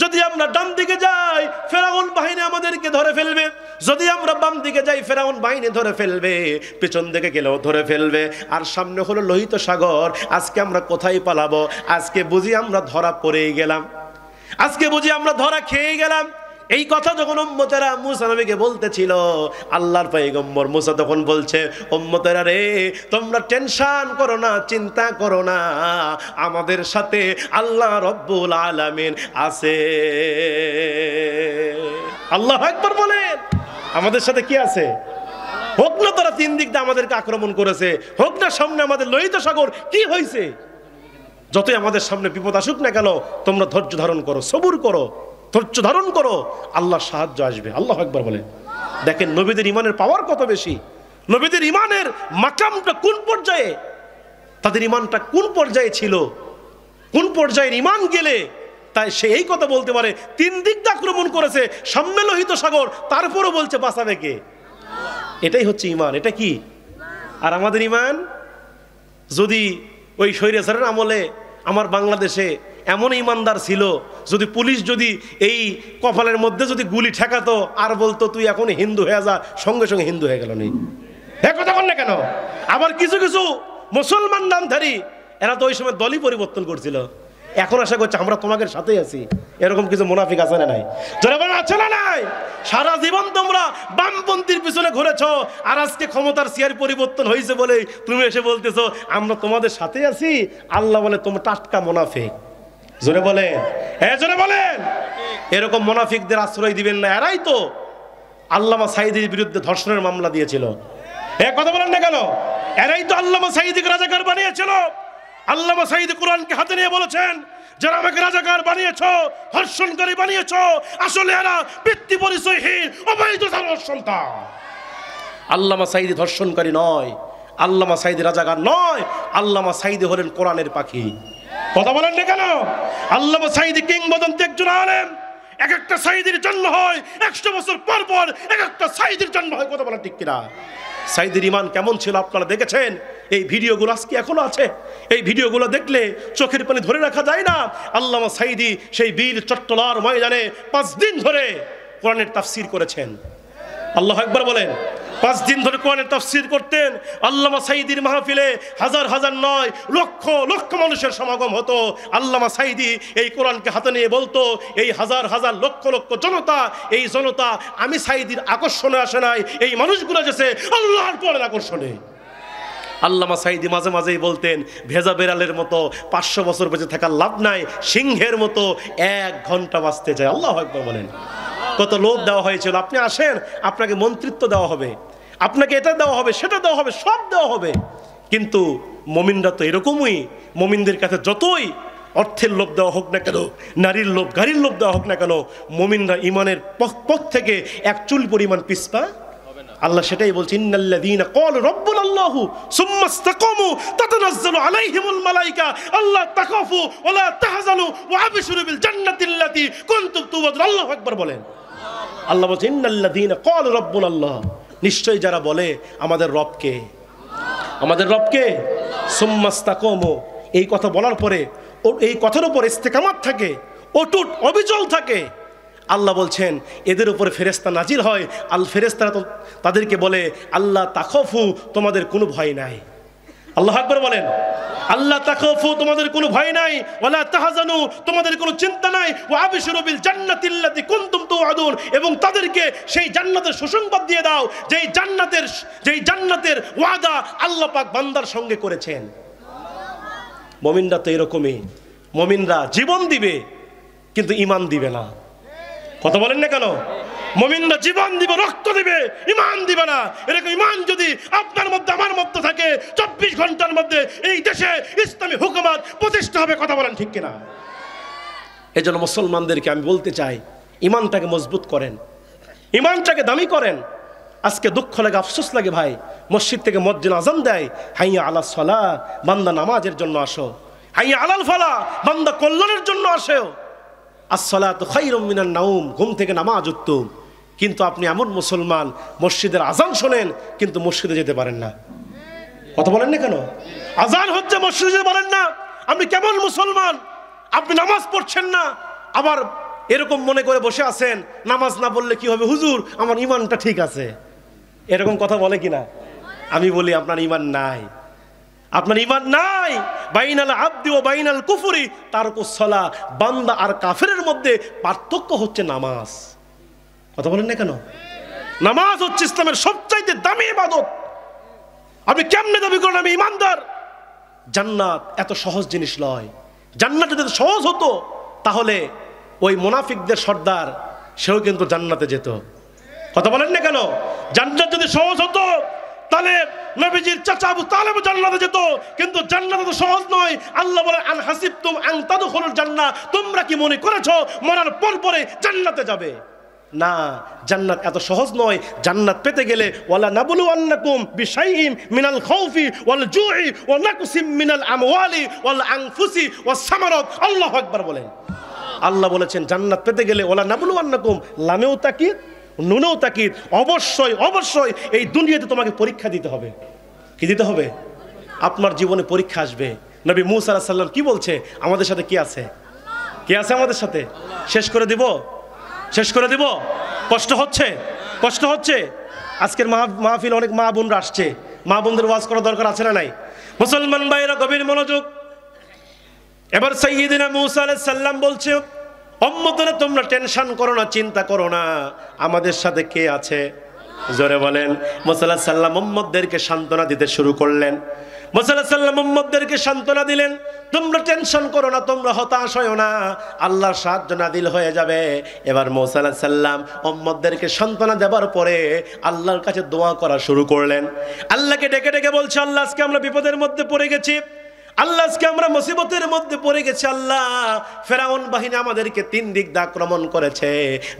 যদি আমরা ডান দিকে যাই, ফেরাউন বাহিনী আমাদেরকে ধরে ফেলবে। যদি আমরা বাম দিকে যাই, ফেরাউন বাহিনী ধরে ফেলবে। পিছন দিকে গেলেও ধরে ফেলবে। আর সামনে হলো লোহিত সাগর। আজকে আমরা কোথায় পালাবো? আজকে বুঝি আমরা ধরা পড়েই গেলাম, আজকে বুঝি আমরা ধরা খেয়ে গেলাম। এই কথা যখন উম্মতেরা মূসা নবীকে বলতেছিল, আল্লাহর পয়গম্বর মূসা তখন বলছে, উম্মতেরা রে, তোমরা টেনশন করো না, চিন্তা করো না, আমাদের সাথে আল্লাহ রব্বুল আলামিন আছে। আল্লাহু আকবার বলেন। আমাদের সাথে কি আছে? হোক না তারা তিন দিক দিয়ে আমাদেরকে আক্রমণ করেছে, হোক না সামনে আমাদের লোহিত সাগর, কি হয়েছে? যতই আমাদের সামনে বিপদ আসুক না কেন, তোমরা ধৈর্য ধারণ করো, সবুর করো, ধৈর্য ধারণ করো, আল্লাহর সাহায্য আসবে। আল্লাহু আকবার বলে। দেখেন নবীদের ইমানের পাওয়ার কত বেশি, নবীদের ইমানের মাকামটা কোন পর্যায়ে, তাদের ইমানটা কোন পর্যায়ে ছিল, কোন পর্যায়ের ইমান গেলে তাই সে এই কথা বলতে পারে তিন দিক দিয়ে আক্রমণ করেছে, সামনে লোহিত সাগর, তারপরও বলছে বাঁচাবে কে? এটাই হচ্ছে ইমান। এটা কি? আর আমাদের ইমান যদি ওই স্বৈরাচারের আমলে আমার বাংলাদেশে এমন ইমানদার ছিল, যদি পুলিশ যদি এই কপালের মধ্যে যদি গুলি ঠেকাতো আর বলতো তুই এখন হিন্দু হয়ে যা, সঙ্গে সঙ্গে হিন্দু হয়ে গেল নি। কথা বল না কেন? আবার কিছু কিছু মুসলমান নামধারী এরা তো ওই সময় দলই পরিবর্তন করছিল, এখন আশা করছে আমরা তোমাদের সাথেই আছি। এরকম কিছু মুনাফিক আছে না নাই? যারা বলে আছে না নাই? সারা জীবন তোমরা বামপন্থীর পিছনে ঘুরেছো, আর আজকে ক্ষমতার চেয়ার পরিবর্তন হয়েছে বলে তুমি এসে বলতেছো আমরা তোমাদের সাথে আছি। আল্লাহ বলে তোমরা টাটকা মুনাফিক। জোরে বলেন, হ্যাঁ জোরে বলেন। এরকম মুনাফিকদের আশ্রয় দিবেন না। এরাই তো আল্লামা সাঈদীর বিরুদ্ধে ধর্ষণের মামলা দিয়েছিল। কথা বলেন না কেন? এরাই তো আল্লামা সাঈদীকে রাজাকার বানিয়েছিল। আল্লামা সাঈদী কোরআনকে হাতে নিয়ে বলেছেন, যারা আমাকে রাজাকার বানিয়েছো, ধর্ষণকারী বানিয়েছো, আসলে এরা পিতৃ পরিচয়হীন অবৈধ সন্তান। আল্লামা সাঈদী ধর্ষণকারী নয়, আল্লামা সাঈদী রাজাকার নয়, আল্লামা সাঈদী হলেন কোরআনের পাখি। কথা বলেন না কেন? আল্লামা সাঈদী কিংবদন্তি একজন আলেম। এক একটা সাঈদীর জন্ম হয় 100 বছর পর পর, এক একটা সাঈদীর জন্ম হয়। কথা বলেন ঠিক কিনা? সাঈদীর ইমান কেমন ছিল আপনারা দেখেছেন। এই ভিডিওগুলো আজকে এখনো আছে, এই ভিডিওগুলো দেখলে চোখের পানি ধরে রাখা যায় না। আল্লামা সাঈদী সেই বীর চট্টলার ময়দানে 5 দিন ধরে কোরআনের তাফসীর করেছেন। আল্লাহু আকবার বলেন। 5 দিন ধরে কোরআনের তাফসীর করতেন। আল্লামা সাঈদীর মাহফিলে হাজার হাজার নয়, লক্ষ লক্ষ মানুষের সমাগম হতো। আল্লামা সাঈদী এই কোরআনকে হাতে নিয়ে বলতো, এই হাজার হাজার লক্ষ লক্ষ জনতা, এই জনতা আমি সাঈদীর আকর্ষণে আসে নাই, এই মানুষগুলো এসেছে আল্লাহর কোরআনের আকর্ষণে। আল্লামা সাঈদী মাঝে মাঝেই বলতেন, ভেজা বেড়ালের মতো 500 বছর বেঁচে থাকার লাভ নাই, সিংহের মতো 1 ঘন্টা বাঁচতে চায়। আল্লাহু আকবার বলেন। কত লোভ দেওয়া হয়েছিল, আপনি আসেন আপনাকে মন্ত্রিত্ব দেওয়া হবে, আপনাকে এটা দেওয়া হবে, সেটা দেওয়া হবে, সব দেওয়া হবে। কিন্তু মুমিনরা তো এরকমই, মুমিনদের কাছে যতই অর্থের লোভ দেওয়া হোক না কেন, নারীর লোভ, গাড়ির লোভ দেওয়া হোক না কেন, মুমিনরা ইমানের পথ থেকে এক চুল পরিমাণ পিছপা। আল্লাহ সেটাই বলছে, ইন্নাল্লাযীনা ক্বালু রাব্বুনাল্লাহু সুম্মা ইসতাকামু তাতানাজ্জালু আলাইহিমুল মালায়েকা আল্লা তাখাফু ওয়া লা তাহজানু ওয়া আবশিরু বিল জান্নাতিল্লাতী কুনতুম তু'আদুন। আল্লাহু আকবার বলেন। আল্লাহ বলছেন, ইন্নাল্লাযীনা ক্বালু রাব্বুনাল্লাহ, নিশ্চয়ই যারা বলে আমাদের রবকে, আমাদের রবকে, সুম্মা ইসতাকামু, এই কথা বলার পরে এই কথার উপর ইস্তেকামাত থাকে, অটুট অবিচল থাকে। আল্লাহ বলছেন এদের উপরে ফেরেশতা নাজিল হয়। ফেরেশতারা তো তাদেরকে বলে আল্লাহ তাখাফু, তোমাদের কোনো ভয় নাই। আল্লাহু আকবার বলেন। আল্লাহ তাখাফু, তোমাদের কোনো ভয় নাই, ওয়ালা তাহজানু, তোমাদের কোনো চিন্তা নাই, ওয়া আবশিরু বিল জান্নাতিল্লাতী কুনতুম তুআদুন, এবং তাদেরকে সেই জান্নাতের সুসংবাদ দিয়ে দাও যেই জান্নাতের ওয়াদা আল্লাহ পাক বান্দার সঙ্গে করেছেন। মুমিনরা তো এরকমই, মুমিনরা জীবন দিবে কিন্তু ঈমান দিবে না। কথা বলেন না কেন? মুমিনরা জীবন দিবে, রক্ত দিবে, ঈমান দিবে না। এরকম ঈমান যদি আপনার মধ্যে আমার মধ্যে থাকে, 24 ঘন্টার মধ্যে এই দেশে ইসলামী হুকুমত প্রতিষ্ঠা হবে। কথা বলেন ঠিক কিনা? এজন্য মুসলমানদেরকে আমি বলতে চাই, ঈমানটাকে মজবুত করেন, ঈমানটাকে দামি করেন। আজকে দুঃখ লাগে, আফসোস লাগে ভাই, মসজিদ থেকে মুয়াজ্জিন আযান দেয়, হাইয়া আলাস সালাহ, বান্দা নামাজের জন্য আসো, হাইয়া আলাল ফালাহ, বান্দা কল্যাণের জন্য আসো, আসসালাতু খায়রুম মিনান নাওম, ঘুম থেকে নামাজ উত্তম। কিন্তু আপনি এমন মুসলমান, মসজিদের আজান শোনেন কিন্তু মসজিদে যেতে পারেন না। কথা বলেন না কেন? আজান হচ্ছে, মসজিদে যেতে পারেন না। আপনি কেমন মুসলমান? আপনি নামাজ পড়ছেন না, আবার এরকম মনে করে বসে আছেন নামাজ না পড়লে কি হবে, হুজুর আমার ঈমানটা ঠিক আছে। এরকম কথা বলে কিনা? আমি বলি আপনার ঈমান নাই, আপনার ঈমান নাই। বাইনাল আবদি ওয়া বাইনাল কুফরি তারকুস সালাহ, বান্দা আর কাফেরের মধ্যে পার্থক্য হচ্ছে নামাজ। কথা বলেন না কেন? নামাজ হচ্ছে ইসলামের সবচাইতে দামি ইবাদত। আপনি কেমনে দাবি করেন আমি ঈমানদার? জান্নাত এত সহজ জিনিস নয়। জান্নাত যদি সহজ হতো তাহলে ওই মুনাফিকদের সর্দার সেও কিন্তু জান্নাতে যেত। কথা বলেন না কেন? জান্নাত যদি সহজ হতো তাহলে নবীজির চাচা আবু তালেব জান্নাতে যেত, কিন্তু জান্নাত তো সহজ নয়। আল্লাহ বলে আন হাসিবতুম আন তাদখুলুল জান্নাহ, তোমরা কি মনে করেছো মরার পর পরে জান্নাতে যাবে? না, জান্নাত এত সহজ নয়। জান্নাত পেতে গেলে ওয়ালা নাবলুওয়ান্নাকুম বিশাইইন মিনাল খাউফি ওয়াল জুই ওয়া নাকসিম মিনাল আমওয়ালি ওয়াল আনফুসি ওয়াস সামারাত। আল্লাহু আকবার বলেন। আল্লাহ বলেছেন জান্নাত পেতে গেলে ওয়ালা নাবলুওয়ান্নাকুম, লামেও তাকিদ নুনেও তাকিদ, অবশ্যই অবশ্যই এই দুনিয়াতে তোমাকে পরীক্ষা দিতে হবে। কি দিতে হবে? আপনার জীবনে পরীক্ষা আসবে। নবী মূসা আলাইহিস সালাম কি বলছে? আমাদের সাথে কি আছে? কি আছে আমাদের সাথে? শেষ করে দিব, শেষ করে দিব। কষ্ট হচ্ছে, কষ্ট হচ্ছে। আজকের মাহফিল অনেক মা বোনরা আসছে, মা বোনদের ওয়াজ করা দরকার আছে না নাই? মুসলমান ভাইরা গভীর মনোযোগ। এবার সাইয়্যিদিনা মূসা আলাইহিস সালাম বলছে, উম্মতরা তোমরা টেনশন করো না, চিন্তা করো না, আমাদের সাথে কে আছে? জোরে বলেন। মূসা আলাইহিস সালাম উম্মতদেরকে সান্ত্বনা দিতে শুরু করলেন। মূসা আলাইহিস সালাম উম্মতদেরকে সান্ত্বনা দিলেন, তোমরা টেনশন করো না, তোমরা হতাশ হয়ো না, আল্লাহর সাহায্য নাযিল হয়ে যাবে। এবার মূসা আলাইহিস সালাম উম্মতদেরকে সান্ত্বনা দেওয়ার পরে আল্লাহর কাছে দোয়া করা শুরু করলেন। আল্লাহকে ডেকে ডেকে বলছে, আল্লাহ আজকে আমরা বিপদের মধ্যে পড়ে গেছি, আল্লাহ আজকে আমরা মুসিবতের মধ্যে পড়ে গেছি। আল্লাহ, ফেরাউন বাহিনী আমাদেরকে 3 দিক দিয়ে আক্রমণ করেছে।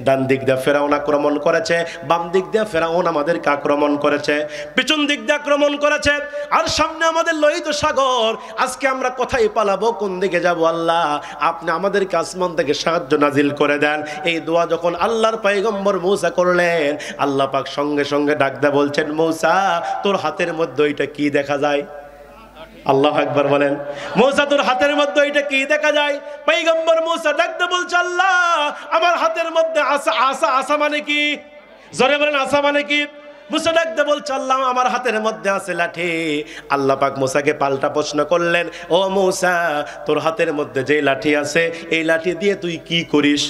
ডান দিক দিয়ে ফেরাউন আক্রমণ করেছে, বাম দিক দিয়ে ফেরাউন আমাদেরকে আক্রমণ করেছে, পিছন দিক দিয়ে আক্রমণ করেছে, আর সামনে আমাদের লোহিত সাগর। আজকে আমরা কোথায় পালাবো, কোন দিকে যাব? আল্লাহ, আপনি আমাদেরকে আসমান থেকে সাহায্য নাজিল করে দেন। এই দোয়া যখন আল্লাহর পয়গম্বর মূসা করলেন, আল্লাহ পাক সঙ্গে সঙ্গে ডাক দিয়ে বলছেন, মূসা তোর হাতের মধ্যে ওইটা কি দেখা যায়? আল্লাহু আকবার বলেন। মূসা তোর হাতের মধ্যে এটা কি দেখা যায়? পয়গম্বর মূসা ডাকতে বলছে, আল্লাহ আমার হাতের মধ্যে আসা। আসা আসা মানে কি? জোরে বলেন, আসা মানে কি? মূসা ডাকতে বলছে, আল্লাহ আমার হাতের মধ্যে আছে লাঠি। আল্লাহ পাক মূসাকে পাল্টা প্রশ্ন করলেন, ও মূসা তোর হাতের মধ্যে যে লাঠি আছে এই লাঠি দিয়ে তুই কি করিস?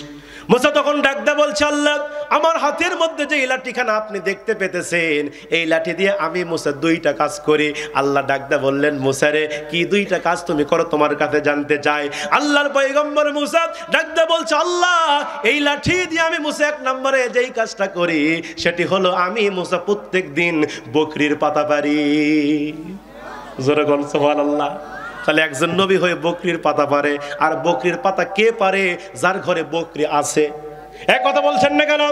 মূসা তখন ডাকতে বলছে, আল্লাহ আমার হাতের মধ্যে যে লাঠিখানা আপনি দেখতে পেতেছেন এই লাঠি দিয়ে আমি মূসা 2টা কাজ করি। আল্লাহ ডাকতে বললেন, মূসা রে কি 2টা কাজ তুমি করো, তোমার কাছে জানতে চাই। আল্লাহর পয়গম্বর মূসা ডাকতে বলছে, আল্লাহ এই লাঠি দিয়ে আমি মূসা 1 নম্বরে যেই কাজটা করি সেটি হলো আমি মূসা প্রত্যেক দিন বকরির পাতা পারি। জোরে বল সুবহানাল্লাহ। তাহলে একজন নবী হয়ে বকরির পাতা পারে, আর বকরির পাতা কে পারে? যার ঘরে বকরি আছে। এক কথা বলছেন না কেন?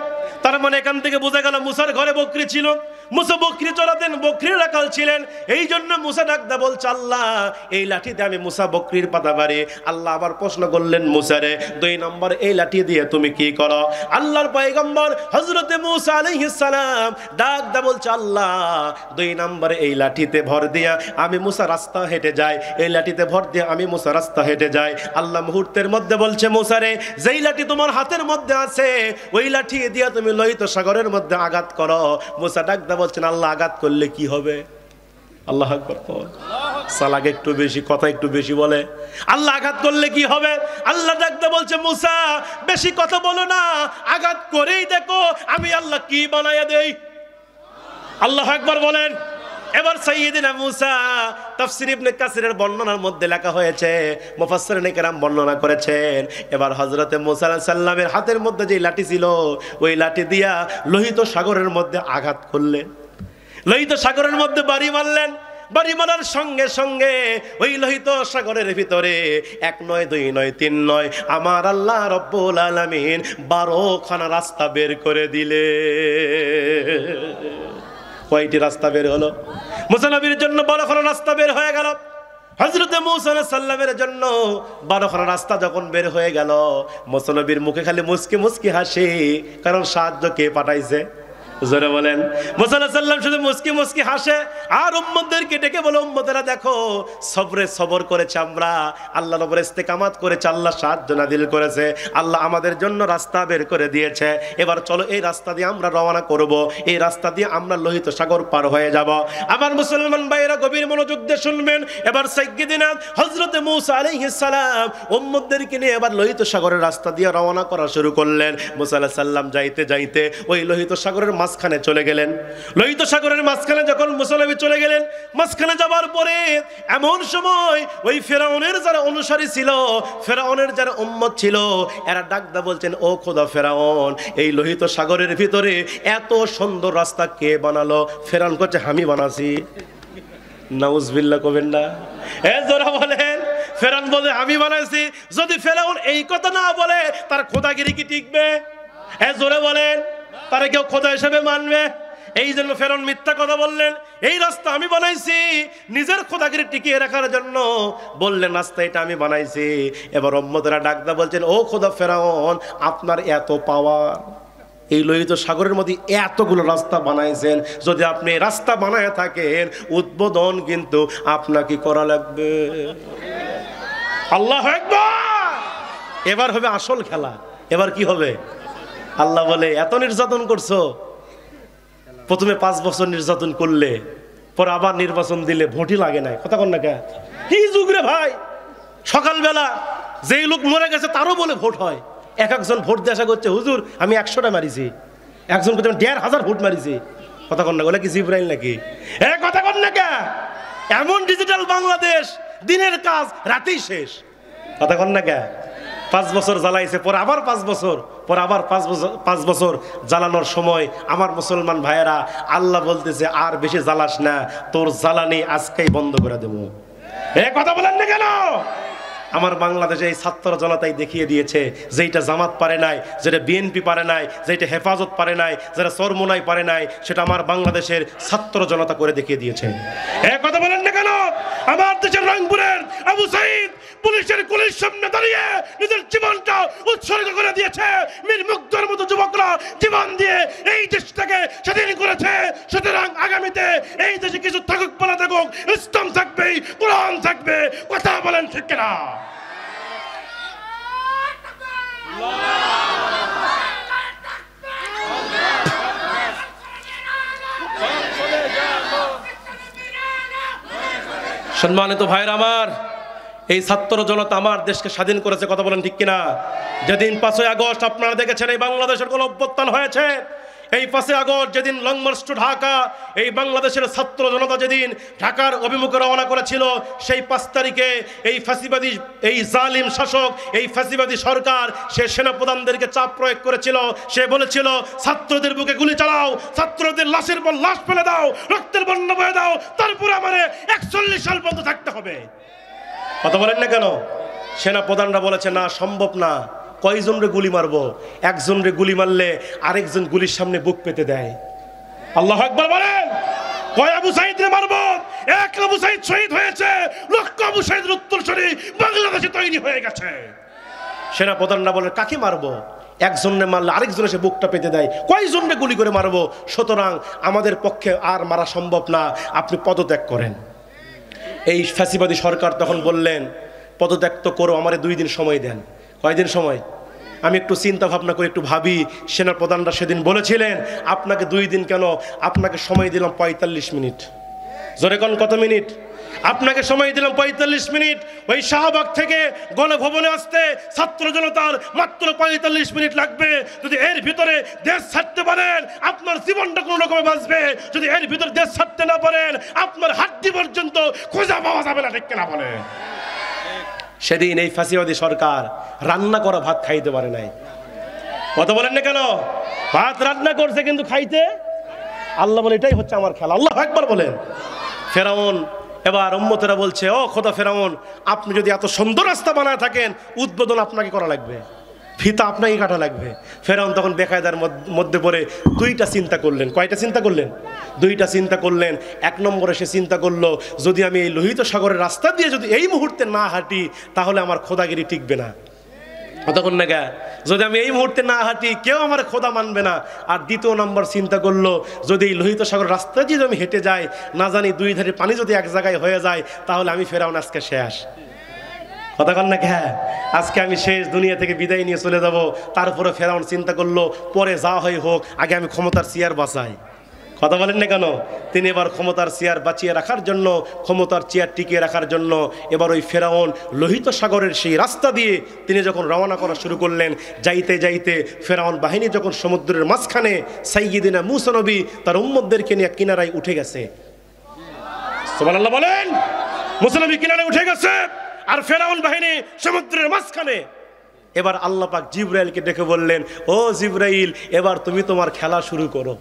তার মানে এখান থেকে বোঝা গেল মূসার ঘরে বকরি ছিল, মূসা বকরি চড়াতেন, বকরির রাখাল ছিলেন। এই জন্য মূসা ডাকদা বলছে, আল্লাহ এই লাঠিতে আমি মূসা বকরির পাতা পারি। আল্লাহ আবার প্রশ্ন করলেন, মূসা রে 2 নম্বর এই লাঠি দিয়ে তুমি কি করো? আল্লাহর পয়গম্বর হযরতে মূসা আলাইহিস সালাম ডাকদা বলছে, আল্লাহ 2 নম্বরে এই লাঠিতে ভর দিয়া আমি মূসা রাস্তা হেঁটে যাই, এই লাঠিতে ভর দিয়ে আমি মূসা রাস্তা হেঁটে যাই। আল্লাহ মুহূর্তের মধ্যে বলছে, মূসা রে যেই লাঠি তোমার হাতের মধ্যে আছে ওই লাঠি দিয়ে তুমি লোহিত সাগরের মধ্যে আঘাত করো। মূসা ডাকদা বলছেন, আল্লাহ আঘাত করলে কি হবে? আল্লাহু আকবার। সালাগ একটু বেশি, কথা একটু বেশি বলে। আল্লাহ আঘাত করলে কি হবে? আল্লাহ ডাকতে বলছে, মূসা বেশি কথা বলো না, আঘাত করেই দেখো আমি আল্লাহ কি বানায়া দেই। আল্লাহু আকবার বলেন। এবার সাইয়্যিদিনা মূসা, তাফসীর ইবনে কাসিরের বর্ণনার মধ্যে লেখা হয়েছে, মুফাসসিরিনে কেরাম বর্ণনা করেছেন, এবার হযরতে মূসা আলাইহিস সালামের হাতের মধ্যে যে লাঠি ছিল ওই লাঠি দিয়া লোহিত সাগরের মধ্যে আঘাত করলেন, লোহিত সাগরের মধ্যে বাড়ি মারলেন। বাড়ি মারার সঙ্গে সঙ্গে ওই লোহিত সাগরের ভিতরে 1 নয় 2 নয় 3 নয় আমার আল্লাহ রব্বুল আলামিন 12খানা রাস্তা বের করে দিলে। কয়টি রাস্তা বের হলো? মূসা নবীর জন্য 12খানা রাস্তা বের হয়ে গেল। হযরতে মূসা আলাইহিস সালামের জন্য 12খানা রাস্তা যখন বের হয়ে গেল, মূসা নবীর মুখে খালি মুস্কি মুস্কি হাসি, কারণ সাহায্য কে পাঠাইছে? জোরে বলেন। মূসা আলাইহিস সালাম শুধু মুস্কি মুস্কি হাসে আর উম্মতদেরকে ডেকে বলে, উম্মতেরা দেখো সবরে সবর করেছে আমরা, আল্লাহর উপর ইস্তেকামাত করেছে, আল্লাহ সাহায্য নাযিল করেছে, আল্লাহ আমাদের জন্য রাস্তা বের করে দিয়েছে। এবার চলো এই রাস্তা দিয়ে আমরা রওনা করব, এই রাস্তা দিয়ে আমরা লোহিত সাগর পার হয়ে যাব। আমার মুসলমান ভাইরা গভীর মনোযোগ দিয়ে শুনবেন। এবার সাইয়্যিদিনা হযরতে মূসা আলাইহিস সালাম উম্মতদেরকে নিয়ে এবার লোহিত সাগরের রাস্তা দিয়ে রওনা করা শুরু করলেন। মূসা আলাইহিস সালাম যাইতে যাইতে ওই লোহিত সাগরের মাঝখানে চলে গেলেন। লোহিত সাগরের মাঝখানে যখন মুসা নবী চলে গেলেন, মাঝখানে যাবার পরে এমন সময় ওই ফেরাউনের যারা অনুসারী ছিল, ফেরাউনের যারা উম্মত ছিল, এরা ডাকদা বলছেন, ও খোদা ফেরাউন, এই লোহিত সাগরের ভিতরে এত সুন্দর রাস্তা কে বানালো? ফেরাউন করছে, আমি বানাছি। নাউজুবিল্লাহ কবেন না, এ জোরা বলেন। ফেরাউন বলে, আমি বানাইছি। যদি ফেরাউন এই কথা না বলে, তার খোদাগিরি কি টিকবে? এ জোরে বলেন, তারা কেউ খোদা হিসেবে মানবে? এই জন্য ফেরাউন মিথ্যা কথা বললেন, এই রাস্তা আমি বানাইছি। নিজের খোদাগিরি টিকিয়ে রাখার জন্য বললেন, রাস্তা এটা আমি বানাইছি। এবার উম্মতেরা ডাকদা বলছেন, ও খোদা ফেরাউন, আপনার এত পাওয়ার, এই লোহিত সাগরের মধ্যে এতগুলো রাস্তা বানাইছেন, যদি আপনি রাস্তা বানায় থাকেন, উদ্বোধন কিন্তু আপনাকে করা লাগবে। আল্লাহু আকবার। এবার হবে আসল খেলা। এবার কি হবে? আল্লাহ বলে, এত নির্যাতন করছো, প্রথমে 5 বছর নির্যাতন করলে, পরে আবার নির্বাচন দিলে, ভোটই লাগে না। কথা কন না কে? কি যুগ রে ভাই! সকালবেলা যেই লোক মরে গেছে তারও বলে ভোট হয়। একজন ভোট দিয়ে আসা করছে, হুজুর আমি 100টা মারিছি, একজন করছে 1500 ভোট মারিছি। কথা কন না, বলে কি জিব্রাইল নাকি? কথা কন না কে? এমন ডিজিটাল বাংলাদেশ, দিনের কাজ রাতেই শেষ। কথা কন না কে? 5 বছর জ্বালাইছে, পরে আবার 5 বছর, পরে আবার 5 বছর জ্বালানোর সময় আমার মুসলমান ভাইয়েরা, আল্লাহ বলতেছে, আর বেশি জ্বালাস না, তোর জ্বালানি আজকেই বন্ধ করে দেবো। কথা বলেন না কেন? আমার বাংলাদেশে এই ছাত্র জনতাই দেখিয়ে দিয়েছে, যেটা জামাত পারে নাই, যেটা বিএনপি পারে নাই, যেটা হেফাজত পারে নাই, যেটা চরমোনাই পারে নাই, সেটা আমার বাংলাদেশের ছাত্র জনতা করে দেখিয়ে দিয়েছে। কথা বলেন না কেন? আমার দেশের রংপুরের আবু সাইদ পুলিশের গুলির সামনে দাঁড়িয়ে নিজের জীবনটা উৎসর্গ করে দিয়েছে। মীর মুগ্ধর মতো যুবকরা জীবন দিয়ে এই দেশটাকে স্বাধীন করেছে। সুতরাং আগামীতে এই দেশে কিছু থাকুক বলা থাকুক, ইসলাম থাকবে, কোরআন থাকবে। কথা বলেন ঠিক কিনা? সম্মানিত ভাইরা আমার, এই ছাত্র জনতা আমার দেশকে স্বাধীন করেছে। কথা বলেন ঠিক কিনা? যেদিন 5ই আগস্ট আপনারা দেখেছেন এই বাংলাদেশের কোন অভ্যুত্থান হয়েছে, এই 5ই আগস্ট যেদিন লং মার্চ টু ঢাকা, এই বাংলাদেশের ছাত্র জনতা যেদিন ঢাকার অভিমুখে রওনা করেছিল, সেই 5 তারিখে এই ফাঁসিবাদী, এই জালিম শাসক, এই ফাঁসিবাদী সরকার, সে সেনাপ্রধানদেরকে চাপ প্রয়োগ করেছিল। সে বলেছিল, ছাত্রদের বুকে গুলি চালাও, ছাত্রদের লাশের পর লাশ ফেলে দাও, রক্তের বন্যা বয়ে দাও, তারপরে আমাদের 41 সাল পর্যন্ত থাকতে হবে। কথা বলেন না কেন? সেনাপ্রধানরা বলেছে, না, সম্ভব না। কয়জন রে গুলি মারবো? একজন রে গুলি মারলে আরেকজন গুলির সামনে বুক পেতে দেয়। আল্লাহু আকবার বলেন। কয় আবু সাইদ রে মারবো? এক আবু সাইদ শহীদ হয়েছে, লক্ষ আবু সাইদের উত্তরসূরি বাংলাদেশে তৈরি হয়ে গেছে। সেনাপ্রধানরা বলে, কাকে মারবো? একজনে মারলে আরেকজন এসে বুকটা পেতে দেয়, কয়জনে গুলি করে মারবো? সুতরাং আমাদের পক্ষে আর মারা সম্ভব না, আপনি পদত্যাগ করেন। এই ফ্যাসিবাদী সরকার তখন বললেন, পদত্যাগ তো করো, আমারে 2 দিন সময় দেন। কয়দিন সময়? আমি একটু চিন্তা ভাবনা করে একটু ভাবি। সেনাপ্রধানরা সেদিন বলেছিলেন, আপনাকে 2 দিন কেন, আপনাকে সময় দিলাম 45 মিনিট। জোরে কোন কত মিনিট? আপনাকে সময় দিলাম 45 মিনিট। ওই শাহবাগ থেকে গণভবনে আসতে ছাত্র জনতার মাত্র 45 মিনিট লাগবে। যদি এর ভিতরে দেশ ছাড়তে পারেন, আপনার জীবনটা কোনো রকমে বাঁচবে। যদি এর ভিতরে দেশ ছাড়তে না পারেন, আপনার হাড্ডি পর্যন্ত খোঁজা পাওয়া যাবে না। ঠিক কিনা বলে? সেদিন এই ফাঁসিবাদী সরকার রান্না করা ভাত খাইতে পারে নাই। কথা বলেন না কেন? ভাত রান্না করছে কিন্তু খাইতে, আল্লাহ বলে, এটাই হচ্ছে আমার খেলা। আল্লাহু আকবার বলেন। ফেরাউন এবার উম্মতেরা বলছে, ও খোদা ফেরাউন, আপনি যদি এত সুন্দর রাস্তা বানায় থাকেন, উদ্বোধন আপনাকে করা লাগবে, ফিতা আপনাকে কাটা লাগবে। ফেরাউন তখন বেকায়দার মধ্যে পড়ে 2টা চিন্তা করলেন। কয়টা চিন্তা করলেন? 2টা চিন্তা করলেন। 1 নম্বরে সে চিন্তা করলো, যদি আমি এই লোহিত সাগরের রাস্তা দিয়ে যদি এই মুহূর্তে না হাঁটি, তাহলে আমার খোদাগিরি টিকবে না। তখন না গা, যদি আমি এই মুহূর্তে না হাঁটি, কেউ আমার খোদা মানবে না। আর 2 নম্বর চিন্তা করলো, যদি এই লোহিত সাগর রাস্তা দিয়ে আমি হেঁটে যাই, না জানি 2 ধারে পানি যদি এক জায়গায় হয়ে যায়, তাহলে আমি ফেরাউন আজকে শেষ। কথা কন না? হ্যাঁ, আজকে আমি শেষ, দুনিয়া থেকে বিদায় নিয়ে চলে যাব। তারপরে ফেরাউন চিন্তা করলো, পরে যা হয় হোক, আগে আমি ক্ষমতার চেয়ার বাঁচাই। কথা বলেন না কেন? তিনি এবার ক্ষমতার চেয়ার বাঁচিয়ে রাখার জন্য, ক্ষমতার চেয়ার টিকিয়ে রাখার জন্য এবার ওই ফেরাউন লোহিত সাগরের সেই রাস্তা দিয়ে তিনি যখন রওনা করা শুরু করলেন, যাইতে যাইতে ফেরাউন বাহিনী যখন সমুদ্রের মাঝখানে সাইয়্যিদিনা মূসা নবী তার উম্মতদেরকে নিয়ে কিনারায় উঠে গেছে। সুবহানাল্লাহ বলেন। মূসা নবী কিনারায় উঠে গেছে আর ফেরাউন বাহিনী সমুদ্রের মাঝখানে। এবার আল্লাহ পাক জিবরাইলকে ডেকে বললেন, ও জিবরাইল, এবার তুমি তোমার খেলা শুরু করো।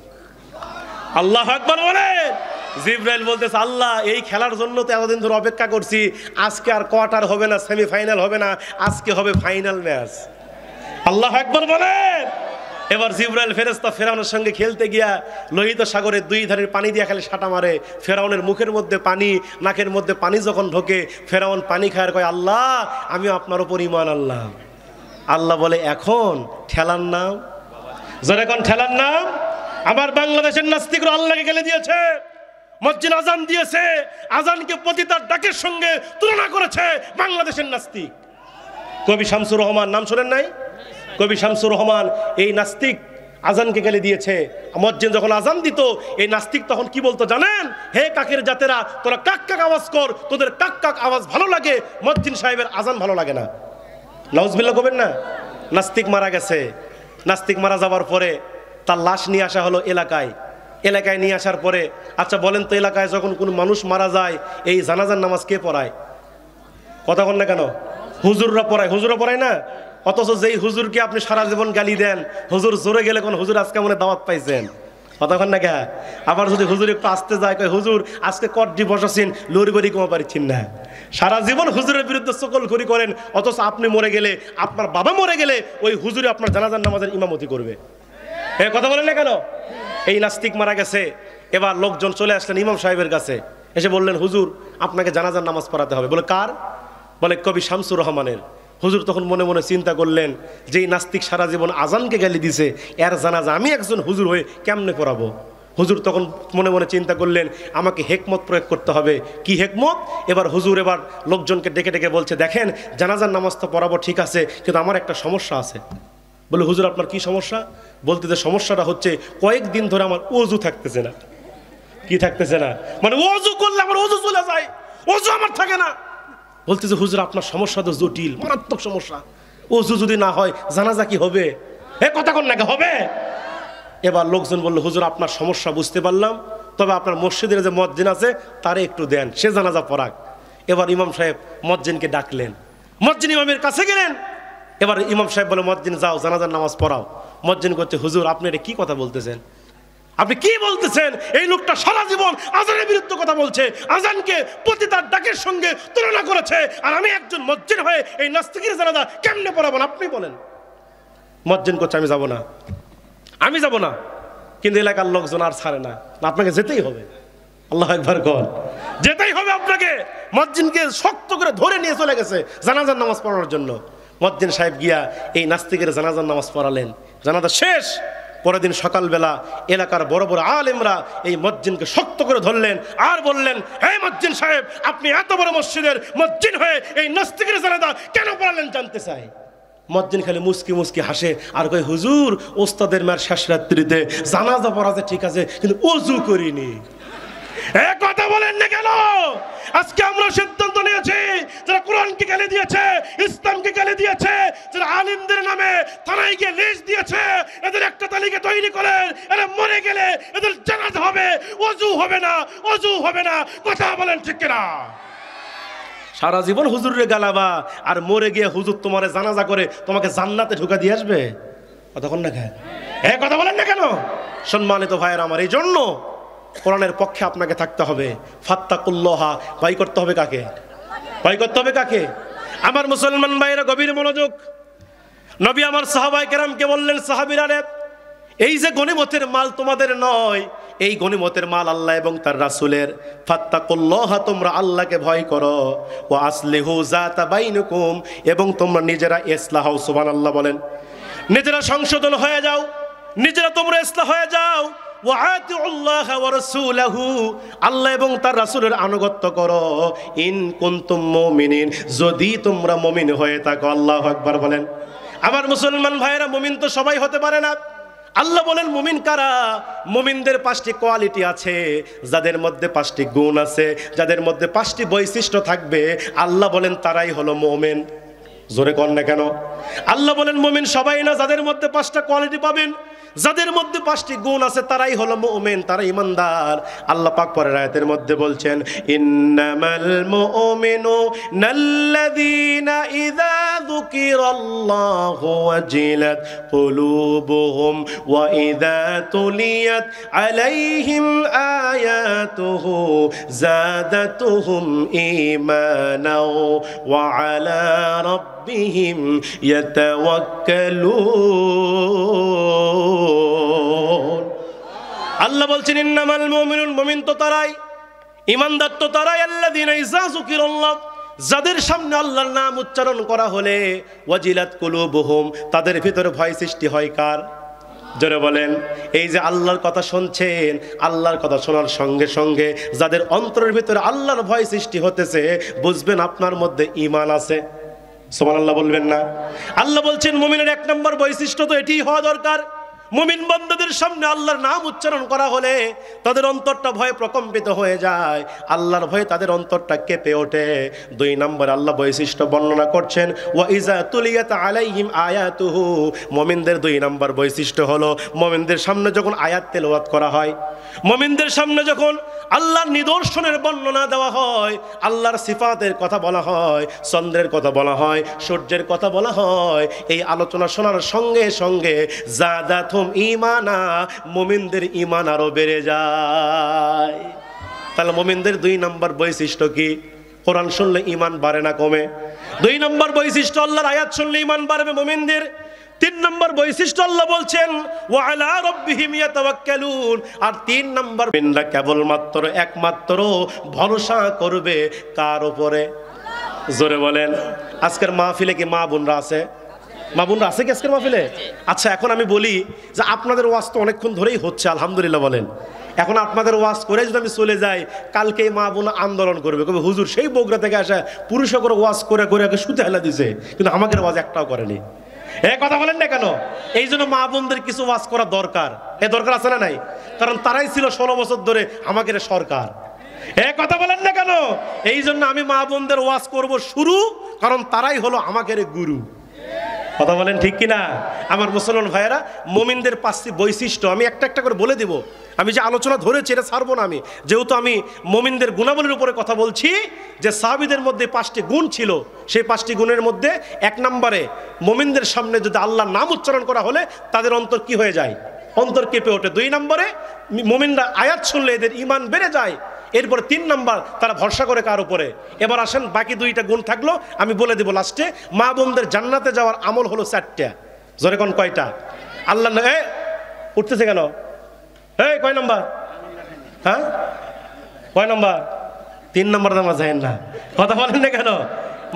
আল্লাহু আকবার বলেন। জিবরাইল বলতেছে, আল্লাহ, এই খেলার জন্য তো এতদিন ধরে অপেক্ষা করছি, আজকে আর কোয়ার্টার হবে না, সেমিফাইনাল হবে না, আজকে হবে ফাইনাল ম্যাচ। আল্লাহু আকবার বলেন। এবার জিবরাইল ফেরেশতা ফেরাউনের সঙ্গে খেলতে গিয়া লোহিত সাগরের দুই ধারের পানি দিয়ে খালি সাঁটা মারে। ফেরাউনের মুখের মধ্যে পানি, নাকের মধ্যে পানি যখন ঢোকে, ফেরাউন পানি খায়, কয়, আল্লাহ, আমি আপনার উপর ঈমান আনলাম। আল্লাহ বলে, এখন ঠেলার নাম, যারা এখন ঠেলার নাম। আমার বাংলাদেশের নাস্তিকরা আল্লাহকে গেলে দিয়েছে, মসজিদ আজান দিয়েছে, আজানকে পতিতার ডাকের সঙ্গে তুলনা করেছে বাংলাদেশের নাস্তিক। কবি শামসুর রহমান, নাম শোনেন নাই? কবি শামসুর রহমান এই নাস্তিক আজানকে গেলে দিয়েছে। মসজিদ যখন আজান দিত, এই নাস্তিক তখন কি বলতো জানেন? হে কাকের জাতেরা, তোরা কাক কাক আওয়াজ কর, তোদের কাক কাক আওয়াজ ভালো লাগে, মসজিদ সাহেবের আজান ভালো লাগে না। নাউজুবিল্লাহ করবেন না। নাস্তিক মারা গেছে। নাস্তিক মারা যাওয়ার পরে তার লাশ নিয়ে আসা হলো এলাকায় নিয়ে আসার পরে, আচ্ছা বলেন তো, এলাকায় যখন কোনো মানুষ মারা যায়, এই জানাজার নামাজ কে পড়ায়? কথা বল না কেন? হুজুররা পড়ায়। হুজুররা পড়ায় না? অথচ যেই হুজুরকে আপনি সারা জীবন গালি দেন, হুজুর জোরে গেলে কোন হুজুর আজকে মনে দাওয়াত পাইছেন? কতক্ষণ না কে? আবার যদি হুজুর একটু আসতে যায়, কয়, হুজুর আজকে কড্ডি বসাছেন, লড়ি বড়ি কমা পারছেন না। সারা জীবন হুজুরের বিরুদ্ধে সকল করি করেন, অথচ আপনি মরে গেলে, আপনার বাবা মরে গেলে, ওই হুজুরে আপনার জানাজার নামাজের ইমামতি করবে। এ কথা বলেন না কেন? এই নাস্তিক মারা গেছে। এবার লোকজন চলে আসলেন ইমাম সাহেবের কাছে, এসে বললেন, হুজুর, আপনাকে জানাজার নামাজ পড়াতে হবে। বলে, কার? বলে, কবি শামসুর রহমানের। হুজুর তখন মনে মনে চিন্তা করলেন, যে এই নাস্তিক সারা জীবন আজানকে গালি দিছে, এর জানাজা আমি একজন হুজুর হয়ে কেমনে পড়াবো? হুজুর তখন মনে মনে চিন্তা করলেন, আমাকে হেকমত প্রয়োগ করতে হবে। কি হেকমত? এবার হুজুর এবার লোকজনকে ডেকে ডেকে বলছে, দেখেন, জানাজার নামাজ তো পড়াবো ঠিক আছে, কিন্তু আমার একটা সমস্যা আছে। বলে, হুজুর আপনার কি সমস্যা? বলতে যে সমস্যাটা হচ্ছে, কয়েকদিন ধরে আমার ওযু থাকতেছে না। কি থাকতেছে না? মানে ওযু করলে আমার ওযু চলে যায়, ওযু আমার থাকে না। বলতে যে, হুজুর আপনার সমস্যা তো জটিল, মারাত্মক সমস্যা, ওযু যদি না হয় জানাজা কি হবে? এ কথা কোন নাকি হবে? এবার লোকজন বলল, হুজুর আপনার সমস্যা বুঝতে পারলাম, তবে আপনার মসজিদের যে মুয়াজ্জিন আছে তারে একটু দেন, সে জানাজা পড়াক। এবার ইমাম সাহেব মুয়াজ্জিনকে ডাকলেন। মুয়াজ্জিন ইমামের কাছে গেলেন। এবার ইমাম সাহেব বলে, মুয়াজ্জিন যাও, জানাজার নামাজ পড়াও। মুয়াজ্জিন করতে, হুজুর আপনি এটা কি কথা বলতেছেন? আপনি কি বলতেছেন? এই লোকটা সারা জীবন আজানের বিরুদ্ধে কথা বলছে, আজানকে পতিতার ডাকের সঙ্গে তুলনা করেছে, আর আমি একজন মুয়াজ্জিন হয়ে এই নাস্তিকের জানাজা কেমনে পড়াবো আপনি বলেন? মুয়াজ্জিন করছে, আমি যাব না, আমি যাব না। কিন্তু এলাকার লোকজন আর ছাড়ে না, আপনাকে যেতেই হবে। আল্লাহু আকবার কর, যেতেই হবে আপনাকে। মুয়াজ্জিনকে শক্ত করে ধরে নিয়ে চলে গেছে জানাজার নামাজ পড়ানোর জন্য। মুয়াজ্জিন সাহেব গিয়া এই নাস্তিকের জানাজার নামাজ পড়ালেন। জানাজা শেষ। পরের দিন সকালবেলা এলাকার বড় বড় আলেমরা এই মুয়াজ্জিনকে শক্ত করে ধরলেন আর বললেন, হে মুয়াজ্জিন সাহেব, আপনি এত বড় মসজিদের মুয়াজ্জিন হয়ে এই নাস্তিকের জানাজা কেন পড়ালেন জানতে চাই। মুয়াজ্জিন খালি মুস্কি মুস্কি হাসে আর কয়, হুজুর, ওস্তাদের মার শেষ রাত্রিতে জানাজা পড়াতে ঠিক আছে, কিন্তু ওযু করিনি। এক কথা বলেন না কেন? আজকে আমরা সিদ্ধান্ত নিয়েছি, যারা কোরআনকে গালি দিয়েছে, ইসলামকে গালি দিয়েছে, যারা আলিমদের নামে থানায় গিয়ে লিস্ট দিয়েছে, এদের একটা তালিকা তৈরি করেন। এরা মরে গেলে এদের জানাজা হবে, ওযু হবে না, ওযু হবে না। কথা বলেন ঠিক কিনা? সারা জীবন হুজুরের গালাবা, আর মরে গিয়ে হুজুর তোমারে জানাজা করে তোমাকে জান্নাতে ঢুকা দিয়ে আসবে। কতক্ষণ না খায়? হ্যাঁ, কথা বলেন না কেন? সম্মানিত ভাইয়ের আমার, এই জন্য কোরআনের পক্ষে আপনাকে থাকতে হবে। ফাত্তাকুল্লাহা, ভয় করতে হবে কাকে? ভয় করতে হবে কাকে? আমার মুসলমান ভাইয়েরা গভীর মনোযোগ। নবী আমার সাহাবায়ে কেরামকে বললেন, সাহাবীরা রে, এই যে গনিমতের মাল তোমাদের নয়, এই গনিমতের মাল আল্লাহ এবং তার রাসূলের। ফাত্তাকুল্লাহা, তোমরা আল্লাহকে ভয় করো। ওয়া আসলিহু যাতা বাইনুকুম, এবং তোমরা নিজেরা ইসলাহ হও। সুবহানাল্লাহ বলেন। নিজেরা সংশোধন হয়ে যাও, নিজেরা তোমরা ইসলাহ হয়ে যাও। ওয়া আতিউল্লাহ ওয়া রাসূলাহু, আল্লাহ এবং তার রাসূলের আনুগত্য করো। ইন কুনতুম মুমিনিন, যদি তোমরা মুমিন হয়ে থাকো। আল্লাহু আকবার বলেন। আমার মুসলমান ভাইয়েরা, মুমিন তো সবাই হতে পারে না। আল্লাহ বলেন মুমিন কারা? মুমিনদের 5টি কোয়ালিটি আছে, যাদের মধ্যে 5টি গুণ আছে, যাদের মধ্যে 5টি বৈশিষ্ট্য থাকবে, আল্লাহ বলেন তারাই হলো মুমিন। জোরে কন না কেন? আল্লাহ বলেন মুমিন সবাই না, যাদের মধ্যে 5টা কোয়ালিটি পাবেন, যাদের মধ্যে 5টি গুণ আছে তারাই হলো মুমিন, তারা ঈমানদার। আল্লাহ পাক পরের আয়াতের মধ্যে বলছেন ইন্নামাল মুমিনুনাল্লাযীনা ইযা যুকিরাল্লাহু ওয়াজিলাত কুলুবুহুম ওয়া ইযা তুলিয়াত আলাইহিম আয়াতুহু যাদাতুহুম ঈমানাও ওয়া আলা রাব্বিহিম ইয়াতাওয়াক্কালুন। আল্লাহ বলছেন ইন্নামাল মুমিনুন, মুমিন তো তারাই, ঈমানদার তো তারাই, আল্লাযীনা ইযা যুকিরাল্লাহ, যাদের সামনে আল্লাহর নাম উচ্চারণ করা হলে ওয়াজিলাত কুলুবুহুম, তাদের ভিতরে ভয় সৃষ্টি হয়। কার? জোরে বলেন। এই যে আল্লাহর কথা শুনছেন, আল্লাহর কথা শোনার সঙ্গে সঙ্গে যাদের অন্তরের ভিতরে আল্লাহর ভয় সৃষ্টি হতেছে, বুঝবেন আপনার মধ্যে ঈমান আছে। সুবহানাল্লাহ বলবেন না? আল্লাহ বলছেন মুমিনের 1 নম্বর বৈশিষ্ট্য তো এটি হওয়া দরকার, মুমিন বান্দাদের সামনে আল্লাহর নাম উচ্চারণ করা হলে তাদের অন্তরটা ভয়ে প্রকম্পিত হয়ে যায়, আল্লাহর ভয়ে তাদের অন্তরটা কেঁপে ওঠে। 2 নম্বর আল্লাহ বৈশিষ্ট্য বর্ণনা করছেন ওয়া ইযা তুলিয়াত আলাইহিম আয়াতুহু, মুমিনদের 2 নম্বর বৈশিষ্ট্য হলো মুমিনদের সামনে যখন আয়াত তেলাওয়াত করা হয়, মুমিনদের সামনে যখন আল্লাহর নিদর্শনের বর্ণনা দেওয়া হয়, আল্লাহর সিফাতের কথা বলা হয়, চন্দ্রের কথা বলা হয়, সূর্যের কথা বলা হয়, এই আলোচনা শোনার সঙ্গে সঙ্গে যাদাতুহুম ঈমানা, মুমিনদের ঈমান আরো বেড়ে যায়। তাহলে মুমিনদের 2 নম্বর বৈশিষ্ট্য কি? কোরআন শুনলে ঈমান বাড়ে না কমে? 2 নম্বর বৈশিষ্ট্য আল্লাহর আয়াত শুনলে ঈমান বাড়বে মুমিনদের। 3 নম্বর বৈশিষ্ট্য আল্লাহ বলছেন ওয়া আলা রাব্বিহিম ইয়াতাওয়াক্কালুন, আর 3 নম্বর মুমিনরা কেবলমাত্র একমাত্র ভরসা করবে কার উপরে? জোরে বলেন। আজকের মাহফিলে কি মা বোনরা আছে? মা বোনরা আছে কি আজকের মাহফিলে? আচ্ছা, এখন আমি বলি যে আপনাদের ওয়াজ তো অনেকক্ষণ ধরেই হচ্ছে, আলহামদুলিল্লাহ বলেন। এখন আপনাদের ওয়াজ করে যদি আমি চলে যাই, কালকে মা বোন আন্দোলন করবে, কবে হুজুর সেই বগুড়া থেকে আসা পুরুষ করে ওয়াজ করে করে আগে শুতে হেলা দিছে, কিন্তু আমাদের ওয়াজ একটাও করেনি। কথা বলেন না কেন? এই জন্য মা বোনদের কিছু ওয়াজ করা দরকার। দরকার আছে না নাই? কারণ তারাই ছিল 16 বছর ধরে আমাদের সরকার। কথা বলেন না কেন? এই জন্য আমি মা বোনদের ওয়াজ করব শুরু, কারণ তারাই হলো আমাদের গুরু। কথা বলেন ঠিক কিনা? আমার মুসলমান ভাইয়েরা, মুমিনদের 5টি বৈশিষ্ট্য আমি একটা একটা করে বলে দিব। আমি যে আলোচনা ধরেছি এটা ছাড়বো না আমি, যেহেতু আমি মুমিনদের গুণাবলীর উপরে কথা বলছি। যে সাহাবীদের মধ্যে 5টি গুণ ছিল, সেই 5টি গুণের মধ্যে 1 নম্বরে মুমিনদের সামনে যদি আল্লাহর নাম উচ্চারণ করা হলে তাদের অন্তর কি হয়ে যায়? অন্তর কেঁপে ওঠে। 2 নম্বরে মুমিনরা আয়াত শুনলে এদের ঈমান বেড়ে যায়। এরপরে 3 নম্বর তারা ভরসা করে কার উপরে? এবার আসেন বাকি 2টা গুণ থাকলো আমি বলে দেব লাস্টে। মা বোনদের জান্নাতে যাওয়ার আমল হলো 4টা। জোরে কোন কয়টা? আল্লাহ উঠতেছে কেন? কয় নম্বর? হ্যাঁ, কয় নম্বর? 3 নম্বর নামাজ যায় না। কথা বলেন না কেন?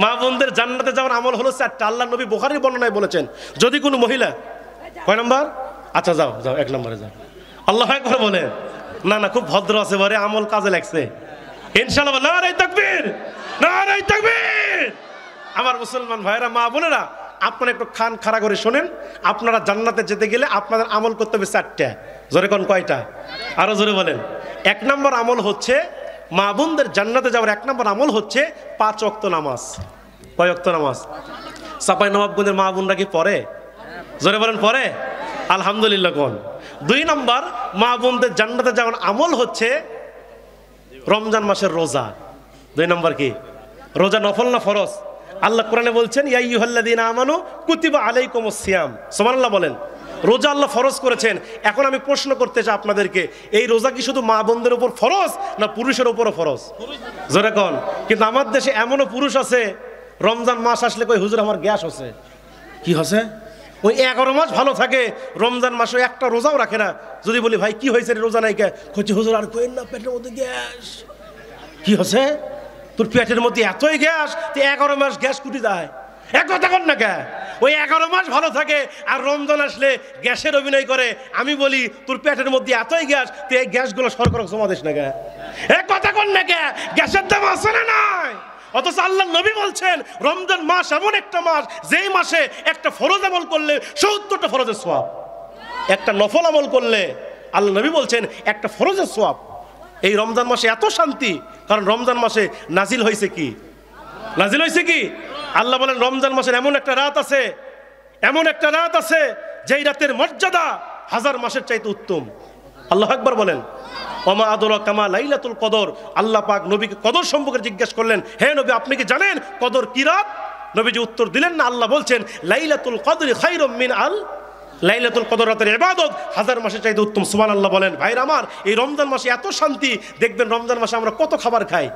মা বোনদের জান্নাতে যাওয়ার আমল হলো 4টা। আল্লাহ নবী বুখারীর বর্ণনায় বলেছেন, যদি কোনো মহিলা, কয় নম্বর? আচ্ছা যাও 1 নম্বরে যাও। আল্লাহু আকবার বলেন। না খুব ভদ্র আছে, বলে আমল কাজে লাগছে ইনশাআল্লাহ। নারায়ে তাকবীর, নারায়ে তাকবীর। আমার মুসলমান ভাইরা, মা বোনেরা, আপনারা একটু খান খাড়া করে শোনেন। আপনারা জান্নাতে যেতে গেলে আপনাদের আমল করতে হবে 4টা। জোরে কোন কয়টা? আরো জোরে বলেন। 1 নম্বর আমল হচ্ছে, মা বোনদের জান্নাতে যাওয়ার 1 নম্বর আমল হচ্ছে 5 ওয়াক্ত নামাজ। কয় ওয়াক্ত নামাজ? চাপাই নবাবগঞ্জের মা বোনরা কি পড়ে? জোরে বলেন পড়ে? আলহামদুলিল্লাহ কোন। 2 নম্বর মা বোনদের জান্নাতে যাওয়ার আমল হচ্ছে রমজান মাসের রোজা। 2 নম্বর কি? রোজা নফল না ফরজ? আল্লাহ কোরআনে বলছেন ইয়া আইয়ুহাল্লাযীনা আমানু কুতিবা আলাইকুমুস সিয়াম। সুবহানাল্লাহ বলেন। রোজা আল্লাহ ফরজ করেছেন। এখন আমি প্রশ্ন করতে চাই আপনাদেরকে, এই রোজা কি শুধু মা বোনদের উপর ফরজ না পুরুষের উপরও ফরজ? জোরে কোন। কিন্তু আমার দেশে এমনও পুরুষ আছে, রমজান মাস আসলে কই হুজুর আমার গ্যাস হচ্ছে। কি হচ্ছে? ওই 11 মাস ভালো থাকে, রমজান মাসে একটা রোজাও রাখে না। যদি বলি ভাই কি হয়েছে রোজা নাই কে? কইছে হুজুর আর কইেন না, পেটের মধ্যে গ্যাস। কি হচ্ছে? তোর পেটের মধ্যে এতই গ্যাস, তুই 11 মাস গ্যাস কুটি যায়। এক কথা কর না কে? ওই 11 মাস ভালো থাকে আর রমজান আসলে গ্যাসের অভিনয় করে। আমি বলি তোর পেটের মধ্যে এতই গ্যাস, তুই এই গ্যাসগুলো সরকার জমা দিস না কে? এক কথা কর না কে? গ্যাসের দাম আছে না নাই? অথচ আল্লাহ নবী বলছেন রমজান মাস এমন একটা মাস, যেই মাসে একটা ফরজ আমল করলে 70টা ফরজের সওয়াব। একটা নফল আমল করলে আল্লাহ নবী বলছেন একটা ফরজের সওয়াব। এই রমজান মাসে এত শান্তি, কারণ রমজান মাসে নাজিল হয়েছে কি? নাজিল হয়েছে কি? আল্লাহ বলেন রমজান মাসের এমন একটা রাত আছে, এমন একটা রাত আছে যেই রাতের মর্যাদা হাজার মাসের চাইতে উত্তম। আল্লাহু আকবার বলেন। ওমা আদরাকা মা লাইলাতুল কদর। আল্লাহ পাক নবীকে কদর সম্পর্কে জিজ্ঞেস করলেন, হে নবী আপনি কি জানেন কদর কি রাত? নবীজি উত্তর দিলেন না। আল্লাহ বলছেন লাইলাতুল কদরি খায়রুম মিন লাইলাতুল কদর রাতের ইবাদত হাজার মাসের চাইতে উত্তম। সুবহানাল্লাহ বলেন। ভাইরা আমার, এই রমজান মাসে এত শান্তি। দেখবেন রমজান মাসে আমরা কত খাবার খাই,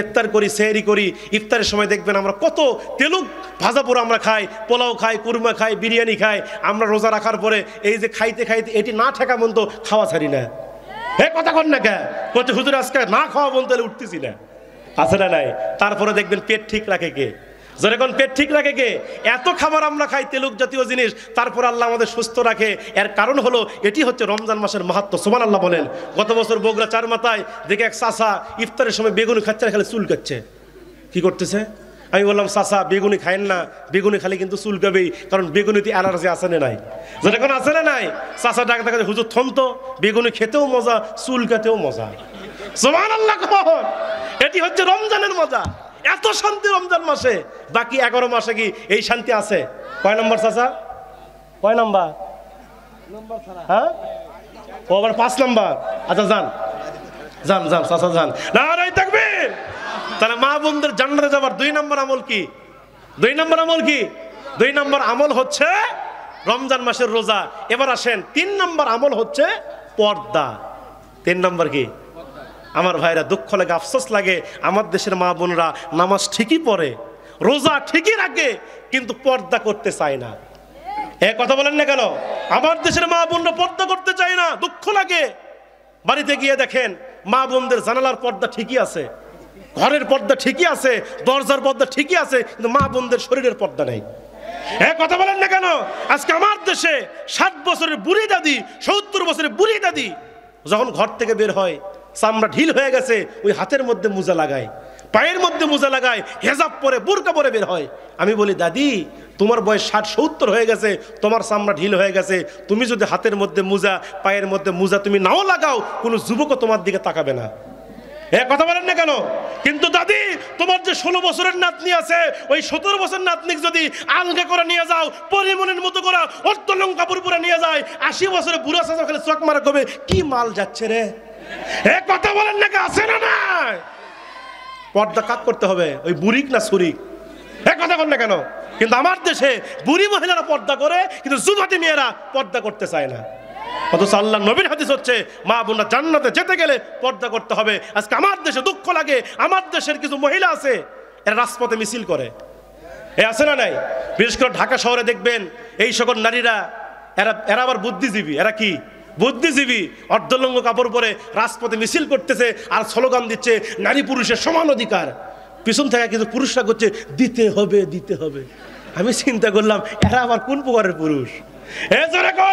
ইফতার করি, সেহরি করি। ইফতারের সময় দেখবেন আমরা কত তেলুক ভাজা পোড়া আমরা খাই, পোলাও খাই, কুরমা খাই, বিরিয়ানি খাই। আমরা রোজা রাখার পরে এই যে খাইতে খাইতে এটি না ঠেকা মন তো খাওয়া ছাড়ি না। হে কথা কন না কে বলছে হুজুর আজকে না খাওয়া বন্ধ হলে উঠতেছি না, আছে না নাই? তারপরে দেখবেন পেট ঠিক রাখে কে? যখন পেট ঠিক রাখে কে? এত খাবার আমরা খাই তেলুক জাতীয় জিনিস, তারপর আল্লাহ আমাদের সুস্থ রাখে। এর কারণ হলো এটি হচ্ছে রমজান মাসের মাহাত্ম্য। সুবহানাল্লাহ বলেন। গত বছর বগুড়া চার মাথায় দেখে এক চাচা ইফতারের সময় বেগুনি খাচ্ছে, খালি চুল কাচ্ছে। কি করতেছে? আমি বললাম চাচা বেগুনি খায়েন না, বেগুনি খালি কিন্তু চুলকাবেই, কারণ বেগুনিতে অ্যালার্জি আছে না নাই? যখন আছে না নাই, চাচা ডাক দেখা হুজুর থমতো, বেগুনি খেতেও মজা, চুলকাতেও মজা। সুবহানাল্লাহ কখন? এটি হচ্ছে রমজানের মজা। এত শান্তি রমজান মাসে। বাকি 11 মাসে কি এই শান্তি আছে? কয় নম্বর চাচা? কয় নম্বর? হ্যাঁ, ও আবার 5 নম্বর। আচ্ছা যান যান যান চাচা যান। নারায়ে তাকবীর। তাহলে মা বোনদের জান্নাতে যাবার 2 নম্বর আমল কি? 2 নম্বর আমল কি? 2 নম্বর আমল হচ্ছে রমজান মাসের রোজা। এবার আসেন 3 নম্বর আমল হচ্ছে পর্দা। 3 নম্বর কি? আমার ভাইরা দুঃখ লাগে, আফসোস লাগে, আমার দেশের মা বোনরা নামাজ ঠিকই পড়ে, রোজা ঠিকই রাখে, কিন্তু পর্দা করতে চায় না। কথা বলেন না কেন? আমার দেশের মা বোনরা পর্দা করতে চায় না, দুঃখ লাগে। বাড়িতে গিয়ে দেখেন মা বোনদের জানালার পর্দা ঠিকই আছে, ঘরের পর্দা ঠিকই আছে, দরজার পর্দা ঠিকই আছে, কিন্তু মা বোনদের শরীরের পর্দা নেই। কথা বলেন না কেন? আজকে আমার দেশে 60 বছরের বুড়ি দাদি, 70 বছরের বুড়ি দাদি যখন ঘর থেকে বের হয়, চামড়া ঢিল হয়ে গেছে, ওই হাতের মধ্যে মোজা লাগায়, পায়ের মধ্যে মোজা লাগায়, হেজাব পরে বুরকা পরে বের হয়। আমি বলি দাদি তোমার বয়স 60-70 হয়ে গেছে, তোমার চামড়া ঢিল হয়ে গেছে, তুমি যদি হাতের মধ্যে মোজা, পায়ের মধ্যে মোজা তুমি নাও লাগাও, কোনো যুবকও তোমার দিকে তাকাবে না। কথা বলেন না কেন? কিন্তু দাদি তোমার যে 16 বছরের নাতনি আছে, ওই 17 বছরের নাতনিক যদি আলগা করে নিয়ে যাও, পরিমণের মতো করে অর্ধলং কাপড় পরে নিয়ে যায়, 80 বছরের বুড়া চাচা খালি চোখ মারা কবে কি মাল যাচ্ছে রে। কথা বলেন না, আছে না না? পর্দা কাক করতে হবে, ওই বুড়িক না ছুরিক? কথা বলেন না কেন? কিন্তু আমার দেশে বুড়ি মহিলারা পর্দা করে, কিন্তু যুবতী মেয়েরা পর্দা করতে চায় না। অথচ আল্লাহ নবীর হাদিস হচ্ছে মা বোনরা জান্নাতে যেতে গেলে পর্দা করতে হবে। আজকে আমার দেশে দুঃখ লাগে, আমার দেশের কিছু মহিলা আছে এরা রাজপথে মিছিল করে, আছে না নাই? বিশেষ করে ঢাকা শহরে দেখবেন এই সকল নারীরা, এরা আবার বুদ্ধিজীবী। এরা কি বুদ্ধিজীবী? অর্ধলঙ্গ কাপড় পরে রাজপথে মিছিল করতেছে আর স্লোগান দিচ্ছে নারী পুরুষের সমান অধিকার। পিছন থেকে কিন্তু পুরুষরা করছে দিতে হবে দিতে হবে। আমি চিন্তা করলাম এরা আবার কোন প্রকারের পুরুষ?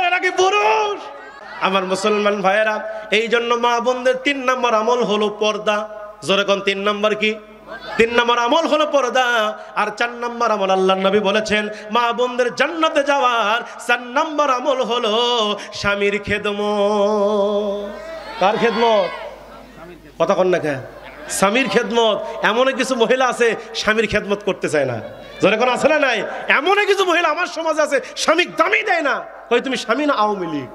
এরা কি পুরুষ? আমার মুসলমান ভাইয়েরা, এই জন্য মা বোনদের 3 নম্বর আমল হলো পর্দা। জোরে কোন 3 নম্বর কি? 3 নম্বর আমল হলো পর্দা। আর 4 নম্বর আমল আল্লাহর নবী বলেছেন মা বোনদের জান্নাতে যাওয়ার 4 নম্বর আমল হলো স্বামীর খেদমত। কার খেদমত? কথা কন না কেন? স্বামীর খেদমত। এমন কিছু মহিলা আছে স্বামীর খেদমত করতে চায় না। জোরে কোন আছে না নাই? এমন কিছু মহিলা আমার সমাজে আছে স্বামীর দামই দেয় না, কই তুমি স্বামী না আওয়ামী লীগ?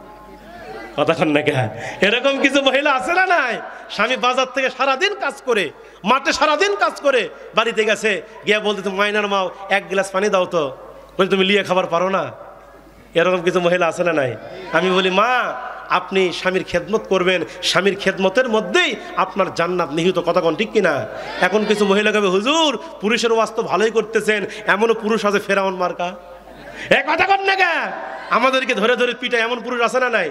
কথা কন না কেন? এরকম কিছু মহিলা আছে না নাই? স্বামী বাজার থেকে সারাদিন কাজ করে, মাঠে সারাদিন কাজ করে, বাড়িতে গেছে গিয়া বলতে তুমি মাইনার মাও 1 গ্লাস পানি দাও তো, বলি তুমি লিয়ে খাবার পারো না। এরকম কিছু মহিলা আছে না নাই? আমি বলি মা আপনি স্বামীর খেদমত করবেন, স্বামীর খেদমতের মধ্যেই আপনার জান্নাত নিহিত। কথা কোন ঠিক কিনা? এখন কিছু মহিলা কবে হুজুর পুরুষের ওয়াজ তো ভালোই করতেছেন, এমনও পুরুষ আছে ফেরাউন মার্কা। কথা কোন না কেন? আমাদেরকে ধরে ধরে পিটায় এমন পুরুষ আছে না নাই?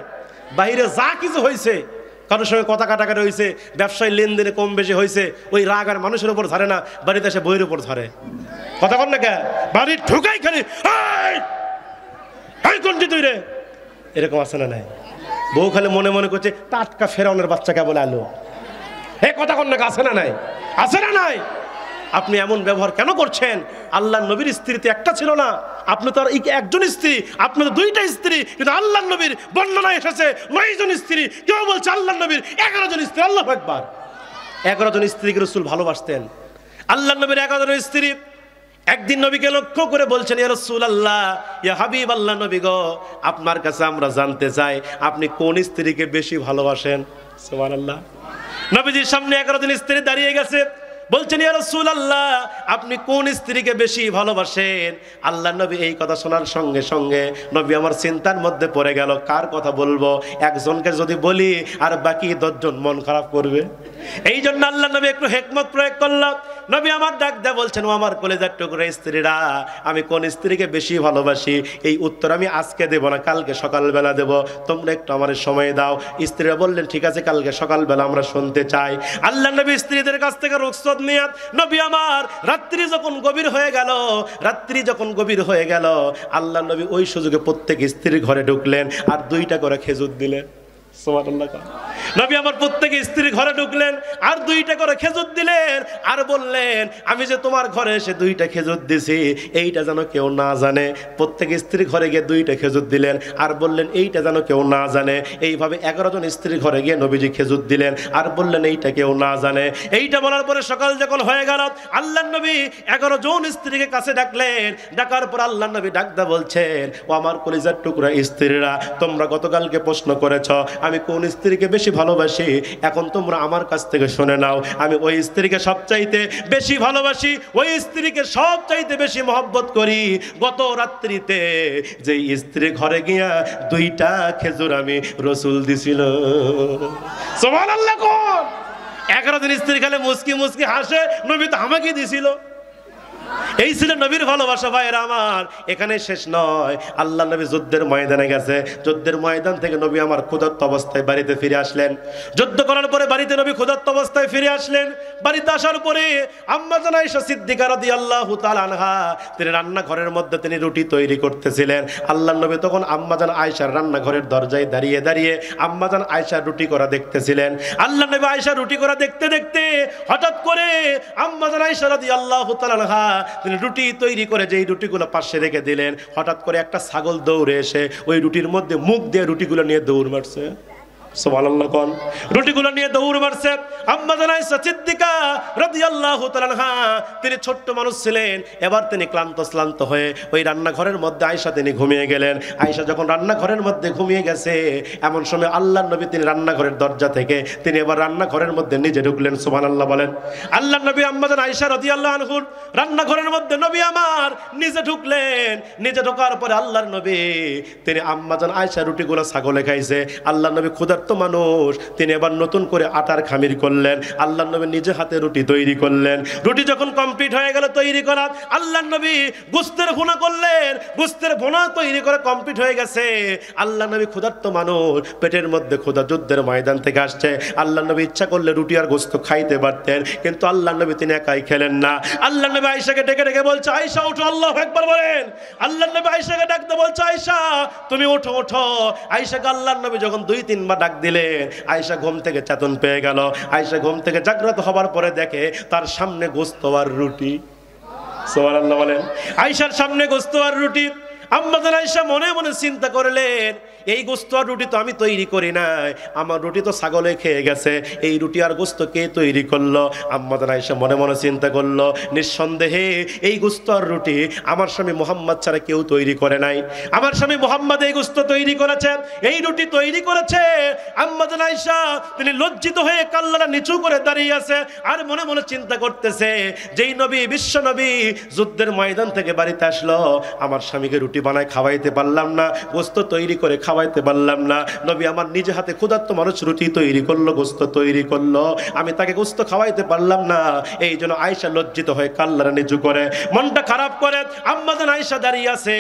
বাইরে যা কিছু হয়েছে, কারোর সঙ্গে কথা কাটাকাটি হয়েছে, ব্যবসায় লেনদেনে কম বেশি হয়েছে, ওই রাগ আর মানুষের উপর ধরে না, বাড়িতে এসে বইয়ের উপর ধরে। কথা কোন না কেন? বাড়ির ঢুকাই খালি কোনটি তুই রে, এরকম আছে না নাই? বউ খালি মনে মনে করছে টাটকা ফেরাউনের বাচ্চা কেবল আলো। কথা কোন না আছে না নাই? আছে না নাই? আপনি এমন ব্যবহার কেন করছেন? আল্লাহ নবীর স্ত্রী তো একটা ছিল না, আপনি তো আর একজন স্ত্রী, আপনি তো দুইটা স্ত্রী, কিন্তু আল্লাহ নবীর বর্ণনায় এসেছে 9 জন স্ত্রী, কেউ বলছে আল্লাহ নবীর 11 জন স্ত্রী। আল্লাহু আকবার। 11 জন স্ত্রীকে রাসূল ভালোবাসতেন। আল্লাহ নবীর 11 জন স্ত্রী একদিন নবীকে লক্ষ্য করে বলছেন, ইয়া রাসূলুল্লাহ, ইয়া হাবিবাল্লাহ, নবী গো, আপনার কাছে আমরা জানতে চাই আপনি কোন স্ত্রীকে বেশি ভালোবাসেন? সুবহানাল্লাহ। নবীজির সামনে 11 জন স্ত্রী দাঁড়িয়ে গেছে, বলছেন, ইয়া রাসূলুল্লাহ, আপনি কোন স্ত্রীকে বেশি ভালোবাসেন? আল্লাহ নবী এই কথা শোনার সঙ্গে সঙ্গে নবী আমার চিন্তার মধ্যে পড়ে গেল, কার কথা বলবো? একজনকে যদি বলি আর বাকি 10 জন মন খারাপ করবে। এই জন্য আল্লাহ নবী একটু হিকমত প্রয়োগ করল। নবী আমার ডাক দেয়া বলছেন, ও আমার কলেজার টুকরা স্ত্রীরা, আমি কোন স্ত্রীকে বেশি ভালোবাসি এই উত্তর আমি আজকে দেব না, কালকে সকালবেলা দেব, তোমরা একটু আমার সময় দাও। স্ত্রীরা বললেন, ঠিক আছে, কালকে সকালবেলা আমরা শুনতে চাই। আল্লাহ নবী স্ত্রীদের কাছ থেকে রুখসত নিয়ে নবী আমার রাত্রি যখন গভীর হয়ে গেল আল্লাহ নবী ওই সুযোগে প্রত্যেক স্ত্রীর ঘরে ঢুকলেন আর 2টা করে খেজুর দিলেন। সুবহানাল্লাহ। নবী আমার প্রত্যেক স্ত্রী ঘরে ঢুকলেন আর 2টা করে খেজুর দিলেন আর বললেন, আমি যে তোমার ঘরে এসে 2টা খেজুর দিছি এইটা যেন কেউ না জানে। প্রত্যেক স্ত্রী ঘরে গিয়ে 2টা খেজুর দিলেন আর বললেন, এইটা যেন কেউ না জানে। এইভাবে 11 জন স্ত্রী ঘরে গিয়ে নবীজি খেজুর দিলেন আর বললেন, এইটা কেউ না জানে। এইটা বলার পরে সকাল যখন হয়ে গেল আল্লাহ নবী 11 জন স্ত্রীকে কাছে ডাকলেন। ডাকার পর আল্লাহ নবী ডাকদা বলছেন, ও আমার কলিজার টুকরা স্ত্রীরা, তোমরা গতকালকে প্রশ্ন করেছ আমি কোন স্ত্রীকে বেশি ভালোবাসি, এখন তোমরা আমার কাছ থেকে শুনে নাও। আমি ওই স্ত্রীকে সবচাইতে বেশি ভালোবাসি, ওই স্ত্রীকে সবচাইতে বেশি মহব্বত করি। গত রাত্রিতে যে স্ত্রী ঘরে গিয়া 2টা খেজুর আমি রাসূল দিছিল। সুবহানাল্লাহ। কোন 11 জন স্ত্রী খালে মুস্কি মুস্কি হাসে, নবী তো আমাকে দিছিল। এই ছিল নবীর ভালোবাসা। ভাইয়েরা আমার, এখানে শেষ নয়। আল্লাহ নবী যুদ্ধের ময়দানে গেছে, যুদ্ধের ময়দান থেকে নবী আমার ক্ষুধার্ত অবস্থায় বাড়িতে ফিরে আসলেন। যুদ্ধ করার পরে বাড়িতে নবী ক্ষুধার্ত অবস্থায় ফিরে আসলেন। বাড়িতে আসার পরে আম্মা জান আয়েশা সিদ্দিকা রাদিয়াল্লাহু তাআলা আনহা তিনি রান্নাঘরের মধ্যে তিনি রুটি তৈরি করতেছিলেন। আল্লাহ নবী তখন আম্মা জান আয়েশার রান্নাঘরের দরজায় দাঁড়িয়ে দাঁড়িয়ে আম্মা জান আয়েশা রুটি করা দেখতেছিলেন। আল্লাহ নবী আয়েশা রুটি করা দেখতে দেখতে হঠাৎ করে আম্মা জান আয়েশা রাদিয়াল্লাহু তাআলা আনহা তিনি রুটি তৈরি করে যেই রুটিগুলো পাশে রেখে দিলেন, হঠাৎ করে একটা ছাগল দৌড়ে এসে ওই রুটির মধ্যে মুখ দিয়ে রুটিগুলো নিয়ে দৌড় মারছে। সুবহানাল্লাহ। কোন রুটিগুলো নিয়ে দৌড় মারছে। আম্মা জান আয়েশা সিদ্দিকা রাদিয়াল্লাহু তাআলা আনহা তিনি ছোট্ট মানুষ ছিলেন, এবার তিনি ক্লান্ত হয়ে ওই রান্নাঘরের মধ্যে আয়েশা তিনি ঘুমিয়ে গেলেন। আয়েশা যখন রান্নাঘরের মধ্যে ঘুমিয়ে গেছে, এমন সময় আল্লাহর নবী তিনি রান্নাঘরের দরজা থেকে তিনি এবার রান্নাঘরের মধ্যে নিজে ঢুকলেন। সুবহানাল্লাহ বলেন। আল্লাহর নবী আম্মা জান আয়েশা রাদিয়াল্লাহু আনহু রান্নাঘরের মধ্যে নবী আমার নিজে ঢুকলেন। নিজে ঢোকার পরে আল্লাহর নবী তিনি আম্মা জান আয়েশা রুটিগুলো ছাগলে খাইছে। আল্লাহর নবী ক্ষুধার্ত মানুষ, তিনি এবার নতুন করে আটার খামির করলেন। আল্লাহর নবী নিজে হাতে রুটি তৈরি করলেন। রুটি যখন কমপ্লিট হয়ে গেল তৈরি করা, আল্লাহর নবী গোস্তের ভুনা করলেন। গোস্তের ভুনা তৈরি করে কমপ্লিট হয়ে গেছে। আল্লাহর নবী ক্ষুধার্ত মানুষ, পেটের মধ্যে ক্ষুধা, যুদ্ধের ময়দান থেকে আসছে। আল্লাহর নবী ইচ্ছা করলে রুটি আর গোস্ত খাইতে পারতেন, কিন্তু আল্লাহর নবী তিনি একাই খেলেন না। আল্লাহর নবী আয়েশাকে ডেকে ডেকে বলছে, আয়েশা ওঠো, আল্লাহু আকবার বলেন। আল্লাহর নবী আয়েশাকে ডাকতে বলছে, আয়েশা তুমি ওঠো ওঠো। আয়েশাকে আল্লাহর নবী যখন 2-3 বার ডাক দিলেন, আয়েশা ঘুম থেকে চেতন পেয়ে গেল। আয়েশা ঘুম থেকে জাগ্রত হবার পরে দেখে তার সামনে গোস্ত আর রুটি। সুবহানাল্লাহ বলেন। আয়েশার সামনে গোস্ত আর রুটি। আম্মা জান আয়েশা মনে মনে চিন্তা করলেন, এই গোস্ত আর রুটি তো আমি তৈরি করি নাই, আমার রুটি তো ছাগলে খেয়ে গেছে, এই রুটি আর গোস্ত কে তৈরি করলো? আম্মা জান আয়েশা মনে মনে চিন্তা করলো, নিঃসন্দেহে এই গোস্ত আর রুটি আমার স্বামী মুহাম্মদ ছাড়া কেউ তৈরি করে নাই। আমার স্বামী মুহাম্মদ এই গোস্ত তৈরি করেছেন, এই রুটি তৈরি করেছে। আম্মা জান আয়েশা তিনি লজ্জিত হয়ে কাল্লাটা নিচু করে দাঁড়িয়ে আছে আর মনে মনে চিন্তা করতেছে, যেই নবী, বিশ্ব নবী যুদ্ধের ময়দান থেকে বাড়িতে আসলো, আমার স্বামীকে রুটি বানায় খাওয়াইতে পারলাম না, গোস্ত তৈরি করে খাওয়াইতে পারলাম না। নবী আমার নিজে হাতে ক্ষুধার্ত মানুষ রুটি তৈরি করলো, গোস্ত তৈরি করলো, আমি তাকে গোস্ত খাওয়াইতে পারলাম না। এই জন্য আয়েশা লজ্জিত হয়ে কাল্লারা নিচু করে মনটা খারাপ করে আম্মা জান আয়েশা দাঁড়িয়ে আছে।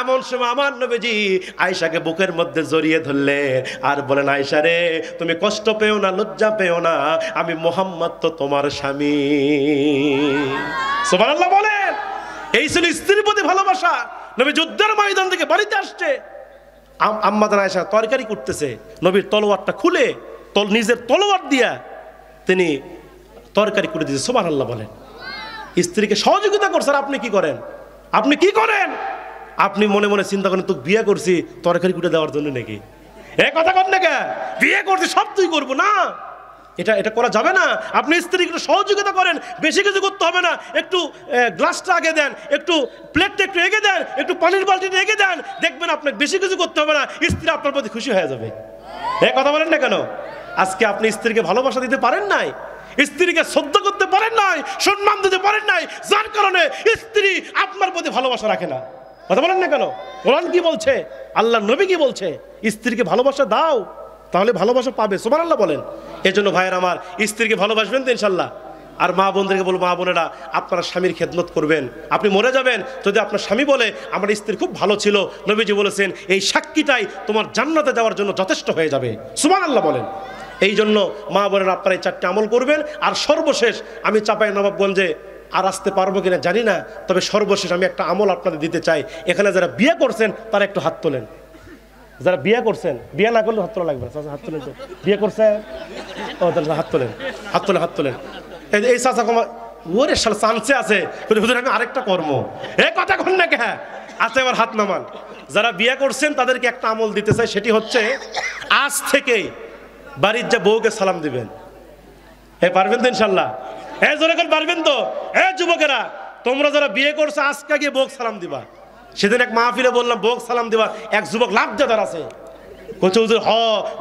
এমন সময় আমার নবীজি আয়েশাকে বুকের মধ্যে জড়িয়ে ধরলেন আর বলেন, আয়েশা রে তুমি কষ্ট পেও না, লজ্জা পেও না, আমি মুহাম্মদ তো তোমার স্বামী। সুবহানাল্লাহ বলেন। এই ছিল স্ত্রীর প্রতি ভালোবাসা। নবী যুদ্ধের ময়দান থেকে বাড়িতে আসছে, আম্মা জান আয়েশা তরকারি করতেছে, নবীর তলোয়ারটা খুলে নিজের তলোয়ার দিয়া তিনি তরকারি করে দিয়েছে। সুবহানাল্লাহ বলেন। স্ত্রীকে সহযোগিতা করছে, আর আপনি কি করেন? আপনি কি করেন? আপনি মনে মনে চিন্তা করেন, তোকে বিয়ে করছি তরকারি কুটে দেওয়ার জন্য নাকি? এ কথা কর না, বিয়ে করছি সব তুই করবো না, এটা করা যাবে না। আপনি স্ত্রীকে সহযোগিতা করেন, বেশি কিছু করতে হবে না। একটু গ্লাসটা আগে দেন, একটু প্লেটটা একটু এগিয়ে দেন, একটু পানির বালতিটা এগিয়ে দেন, দেখবেন আপনাকে বেশি কিছু করতে হবে না, স্ত্রী আপনার প্রতি খুশি হয়ে যাবে। এ কথা বলেন না কেন? আজকে আপনি স্ত্রীকে ভালোবাসা দিতে পারেন নাই, স্ত্রীকে শ্রদ্ধা করতে পারেন নাই, সম্মান দিতে পারেন নাই, যার কারণে স্ত্রী আপনার প্রতি ভালোবাসা রাখে না। কথা বলেন না কেন? কোরআন কি বলছে, আল্লাহ নবী কি বলছে? স্ত্রীকে ভালোবাসা দাও, তাহলে ভালোবাসা পাবে। সুবহানাল্লাহ বলেন। এই জন্য ভাইয়ের আমার, স্ত্রীকে ভালোবাসবেন তো ইনশাল্লাহ। আর মা বোনদেরকে বলবো, মা বোনেরা আপনারা স্বামীর খেদমত করবেন। আপনি মরে যাবেন যদি আপনার স্বামী বলে আমার স্ত্রী খুব ভালো ছিল, নবীজি বলেছেন এই সাক্ষীটাই তোমার জান্নাতে যাওয়ার জন্য যথেষ্ট হয়ে যাবে। সুবহানাল্লাহ বলেন। এই জন্য মা বোনেরা আপনারা এই 4টি আমল করবেন। আর সর্বশেষ, আমি চাঁপাইনবাবগঞ্জে আর আসতে পারবো কিনা জানি না, তবে সর্বশেষ আমি একটা আমল আপনাদের দিতে চাই। এখানে যারা বিয়ে করছেন তারা একটু হাত তোলেন। যারা বিয়ে করছেন, বিয়ে না করলে হাত তোলা লাগবে না, হাত তোলেন। তো বিয়ে করছেন, ও তাহলে হাত তোলেন, হাত তোলেন, হাত তোলেন। এই চাচা কমা ওরে শালা চান্সে আছে, আমি আরেকটা কর্ম, এ কথা কন না কে? আচ্ছা এবার হাত নামান। যারা বিয়ে করছেন তাদেরকে একটা আমল দিতে চাই, সেটি হচ্ছে আজ থেকেই বাড়ির যা বউকে সালাম দিবেন। পারবেন তো ইনশাল্লাহ? জোরে করে পারবেন তো? যুবকেরা, তোমরা যারা বিয়ে করছো আজকে গিয়ে বউকে সালাম দিবা। সেদিন এক মাহফিলে বললাম বউকে সালাম দিবা, এক যুবক লাভ দেদার আছে, কোচে হুজুর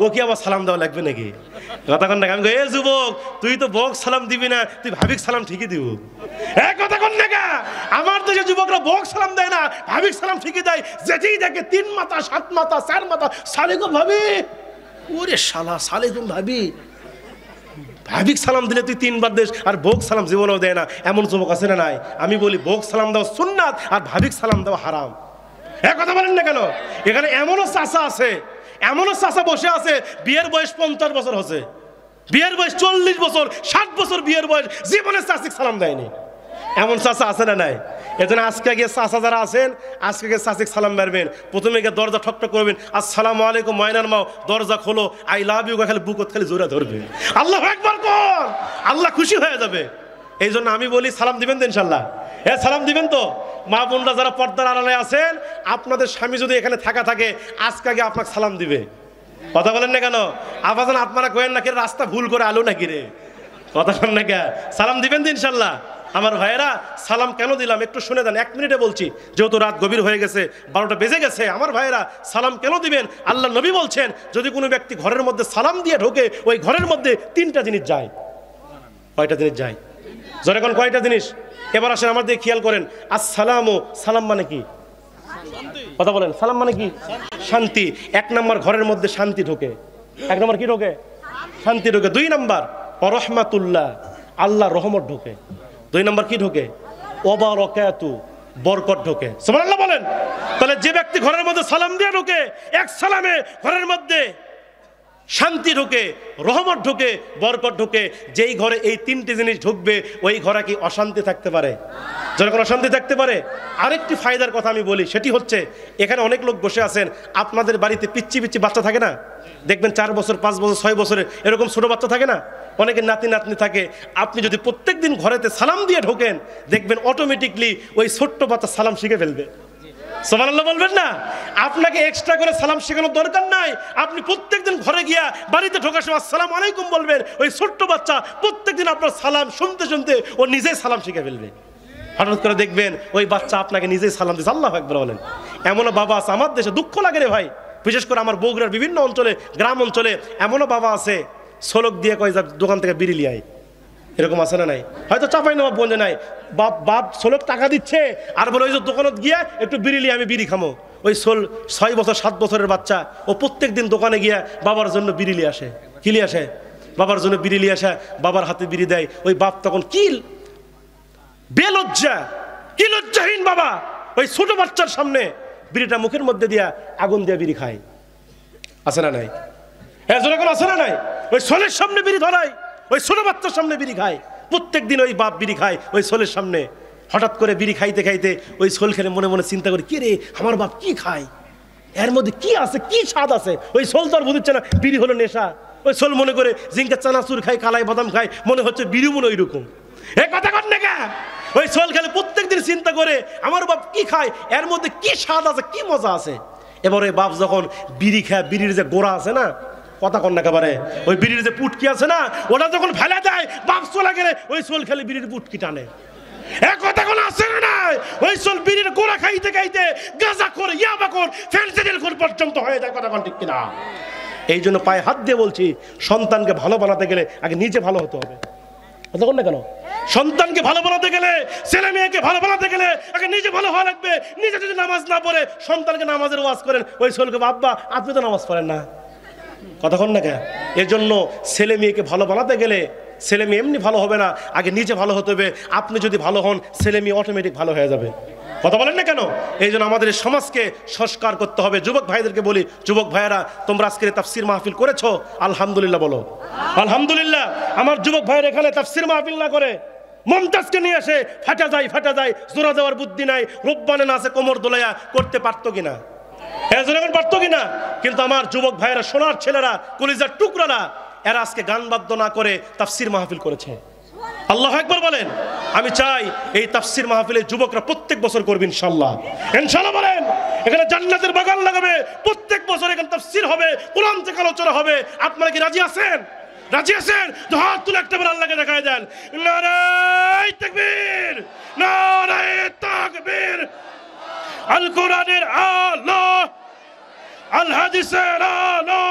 ও কি আবার সালাম দেওয়া লাগবে নাকি? কথা কন না। আমি এ যুবক, তুই তো বউকে সালাম দিবি না, তুই ভাবিক সালাম ঠিকই দিব। কথা কন না। আমার দেশে যুবকরা বউকে সালাম দেয় না, ভাবিক সালাম ঠিকই দেয়। যেতেই দেখে 3 মাথা 7 মাথা 4 মাথা, সালেকুম ভাবি, ওরে শালা সালেকুম ভাবি। ভাবিক সালাম দিলে তুই 3 বার দেশ, আর বউক সালাম জীবনেও দেয় না, এমন যুবক আছে না নাই? আমি বলি বউক সালাম দাও সুন্নাত, আর ভাবিক সালাম দাও হারাম। কথা বলেন না কেন? এখানে এমনও চাচা আছে, এমনও চাচা বসে আছে, বিয়ের বয়স 50 বছর হচ্ছে, বিয়ের বয়স 40 বছর 60 বছর বিয়ের বয়স, জীবনে চাচিক সালাম দেয়নি। এমন চাচা আছে না নাই? এজন্য আজকে গিয়ে চাচা যারা আছেন, আজকে গিয়ে চাচিক সালাম মারবেন। প্রথমে গিয়ে দরজা ঠকঠক করবেন, আসসালামু আলাইকুম ময়নার মাও, দরজা খোলো, আই লাভ ইউ, খালি বুকত খালি জোরে ধরবে, আল্লাহু আকবার কোন, আল্লাহ খুশি হয়ে যাবে। এই জন্য আমি বলি সালাম দিবেন তো ইনশাল্লাহ? সালাম দিবেন তো? মা বোনরা যারা পর্দার আড়ালে আছেন, আপনাদের স্বামী যদি এখানে থাকে আজকে আগে আপনাকে সালাম দিবে। কথা বলেন না কেন? আবাজান আপনারা কয়েন নাকি রাস্তা ভুল করে আলো নাকি রে? কথা বলেন না কে? সালাম দিবেন তো ইনশাল্লাহ? আমার ভাইয়েরা, সালাম কেন দিলাম একটু শুনে দেন, 1 মিনিটে বলছি, যেহেতু রাত গভীর হয়ে গেছে, 12টা বেজে গেছে। আমার ভাইয়েরা, সালাম কেন দিবেন? আল্লাহ নবী বলছেন, যদি কোনো ব্যক্তি ঘরের মধ্যে সালাম দিয়ে ঢোকে, ওই ঘরের মধ্যে 3টা জিনিস যায়। কয়টা জিনিস যায়? জোরে কোন কয়টা জিনিস? এবার আসেন আমার দিকে খেয়াল করেন। আসসালামু, সালাম মানে কি? কথা বলেন, সালাম মানে কি? শান্তি। 1 নম্বর, ঘরের মধ্যে শান্তি ঢোকে। 1 নম্বর কি ঢোকে? শান্তি ঢোকে। 2 নম্বর, রহমাতুল্লাহ, আল্লাহ রহমত ঢোকে। 2 নম্বর কি ঢোকে? ওয়াবারাকাতু, বরকত ঢোকে। সুবহানাল্লাহ বলেন। তাহলে যে ব্যক্তি ঘরের মধ্যে সালাম দিয়ে ঢোকে, এক সালামে ঘরের মধ্যে শান্তি ঢোকে, রহমত ঢোকে, বরকত ঢোকে। যেই ঘরে এই 3টে জিনিস ঢুকবে, ওই ঘরে কি অশান্তি থাকতে পারে? যখন অশান্তি থাকতে পারে। আরেকটি ফায়দার কথা আমি বলি, সেটি হচ্ছে, এখানে অনেক লোক বসে আছেন, আপনাদের বাড়িতে পিচ্ছি পিচ্ছি বাচ্চা থাকে না? দেখবেন 4 বছর 5 বছর 6 বছরের এরকম ছোট বাচ্চা থাকে না? অনেকের নাতি নাতনি থাকে। আপনি যদি প্রত্যেক দিন ঘরেতে সালাম দিয়ে ঢোকেন, দেখবেন অটোমেটিকলি ওই ছোট্ট বাচ্চা সালাম শিখে ফেলবে। সুবহানাল্লাহ বলবেন না? আপনাকে এক্সট্রা করে সালাম শেখানোর দরকার নাই। আপনি প্রত্যেকদিন ঘরে গিয়া বাড়িতে ঢোকার সময় আসসালামু আলাইকুম বলবেন, ওই ছোট্ট বাচ্চা প্রত্যেকদিন আপনার সালাম শুনতে শুনতে ও নিজেই সালাম শিখে ফেলবে। হঠাৎ করে দেখবেন ওই বাচ্চা আপনাকে নিজেই সালাম দিচ্ছে। আল্লাহু আকবার বলেন। এমনও বাবা আছে আমার দেশে, দুঃখ লাগে রে ভাই, বিশেষ করে আমার বগুড়ার বিভিন্ন অঞ্চলে, গ্রাম অঞ্চলে এমনও বাবা আছে, সোলক দিয়ে কয় দোকান থেকে বিড়ি লিয়ায়। এরকম আছে না নাই? হয়তো চাঁপাইনবাবগঞ্জে নাই, বাপ সোলক টাকা দিচ্ছে আর বলে ওই যে দোকানত গিয়া একটু বিড়ি লিয়ে আমি বিড়ি খামো। ওই 6 বছর 7 বছরের বাচ্চা, ও প্রত্যেক দিন দোকানে গিয়া বাবার জন্য বিড়ি লিয়ে আসে। কি লিয়ে আসে? বাবার জন্য বিড়ি লিয়ে আসে, বাবার হাতে বিড়ি দেয়। ওই বাপ তখন কি বেলজ্জা, কি লজ্জাহীন বাবা, ওই ছোট বাচ্চার সামনে বিড়িটা মুখের মধ্যে দিয়া আগুন দিয়ে বিড়ি খায়। আছে না নাই? যখন আছে না নাই? ওই সোলের সামনে বিড়ি ধরায়, ওই ছোট বাচ্চার সামনে বিড়ি খায়। প্রত্যেক দিন ওই বাপ বিড়ি খায় ওই সোলের সামনে। হঠাৎ করে বিড়ি খাইতে খাইতে ওই সোল খেলে মনে মনে চিন্তা করে, কে রে আমার বাপ কি খায়, এর মধ্যে কি আছে, কি স্বাদ আছে। ওই সোল তো আর বুঝছে না বিড়ি হলো নেশা। ওই সোল মনে করে জিঙ্কা চানাচুর খায়, কালাই বাদাম খায়, মনে হচ্ছে বিড়ি মনে ওই রকম। কথা কর না কে? ওই সোহেল খালি প্রত্যেকদিন চিন্তা করে আমার বাপ কি খায়, এর মধ্যে কি স্বাদ আছে, কি মজা আছে। এবার ওই বাপ যখন বিড়ি খায়, বিড়ির যে গোড়া আছে না, কথা কন না একেবারে, ওই বিড়ির যে পুটকি আছে না, ওটা যখন ফেলে দেয়, বাপ চলে গেলে ওই সোহেল খালি বিড়ির পুটকি টানে। এক কথা কোন আছে না, ওই সোহেল বিড়ির গোড়া খাইতে খাইতে গাঁজা করে, ইয়াবা করে, ফেন্সিডিল করে পর্যন্ত হয়ে যায়। কথা কোন ঠিক কিনা? এই জন্য পায়ে হাত দিয়ে বলছি, সন্তানকে ভালো বানাতে গেলে আগে নিজে ভালো হতে হবে। কথা বল না কেন? সন্তানকে ভালো বানাতে গেলে, ছেলে মেয়েকে ভালো বানাতে গেলে আগে নিজে ভালো হওয়া লাগবে। নিজে যদি নামাজ না পড়ে সন্তানকে নামাজের ওয়াজ করেন, ওই ছেলেকে বাবা আপনি তো নামাজ পড়েন না, কথা কন না কেন? এর জন্য ছেলে মেয়েকে ভালো বানাতে গেলে ছেলে মেয়ে এমনি ভালো হবে না, আগে নিজে ভালো হতে হবে। আপনি যদি ভালো হন, ছেলে মেয়ে অটোমেটিক ভালো হয়ে যাবে। কথা বলেন না কেন? এই জন্য আমাদের এই সমাজকে সংস্কার করতে হবে। যুবক ভাইদেরকে বলি, যুবক ভাইয়েরা তোমরা আজকে তাফসির মাহফিল করেছো, আলহামদুলিল্লাহ বলো আলহামদুলিল্লাহ। আমার যুবক ভাইয়ের এখানে তাফসির মাহফিল না করে মমতাজকে নিয়ে আসে, ফাটা যায়, জোড়া দেওয়ার বুদ্ধি নাই, রূপবানে না আছে কোমর দোলাইয়া করতে পারতো কিনা? এখন পারতো কিনা? কিন্তু আমার যুবক ভাইয়েরা, সোনার ছেলেরা, কলিজার টুকরারা, এরা আজকে গান বাদ্য না করে তাফসির মাহফিল করেছে। আল্লাহু আকবার বলেন। আমি চাই এই তাফসির মাহফিলে যুবকরা প্রত্যেক বছর করবে ইনশাআল্লাহ। ইনশাআল্লাহ বলেন। এখানে জান্নাতের বাগান লাগাবে, প্রত্যেক বছর এখানে তাফসির হবে, কোরআন থেকে আলোচনা হবে। আপনারা কি রাজি আছেন? রাজি আছেন? তো হাত তুলে একটাবার আল্লাহকে দেখায় দেন। নারায়ে তাকবীর, নারায়ে তাকবীর। আল কোরআনের আলো, আল হাদিসের আলো,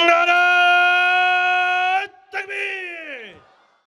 নারায়ে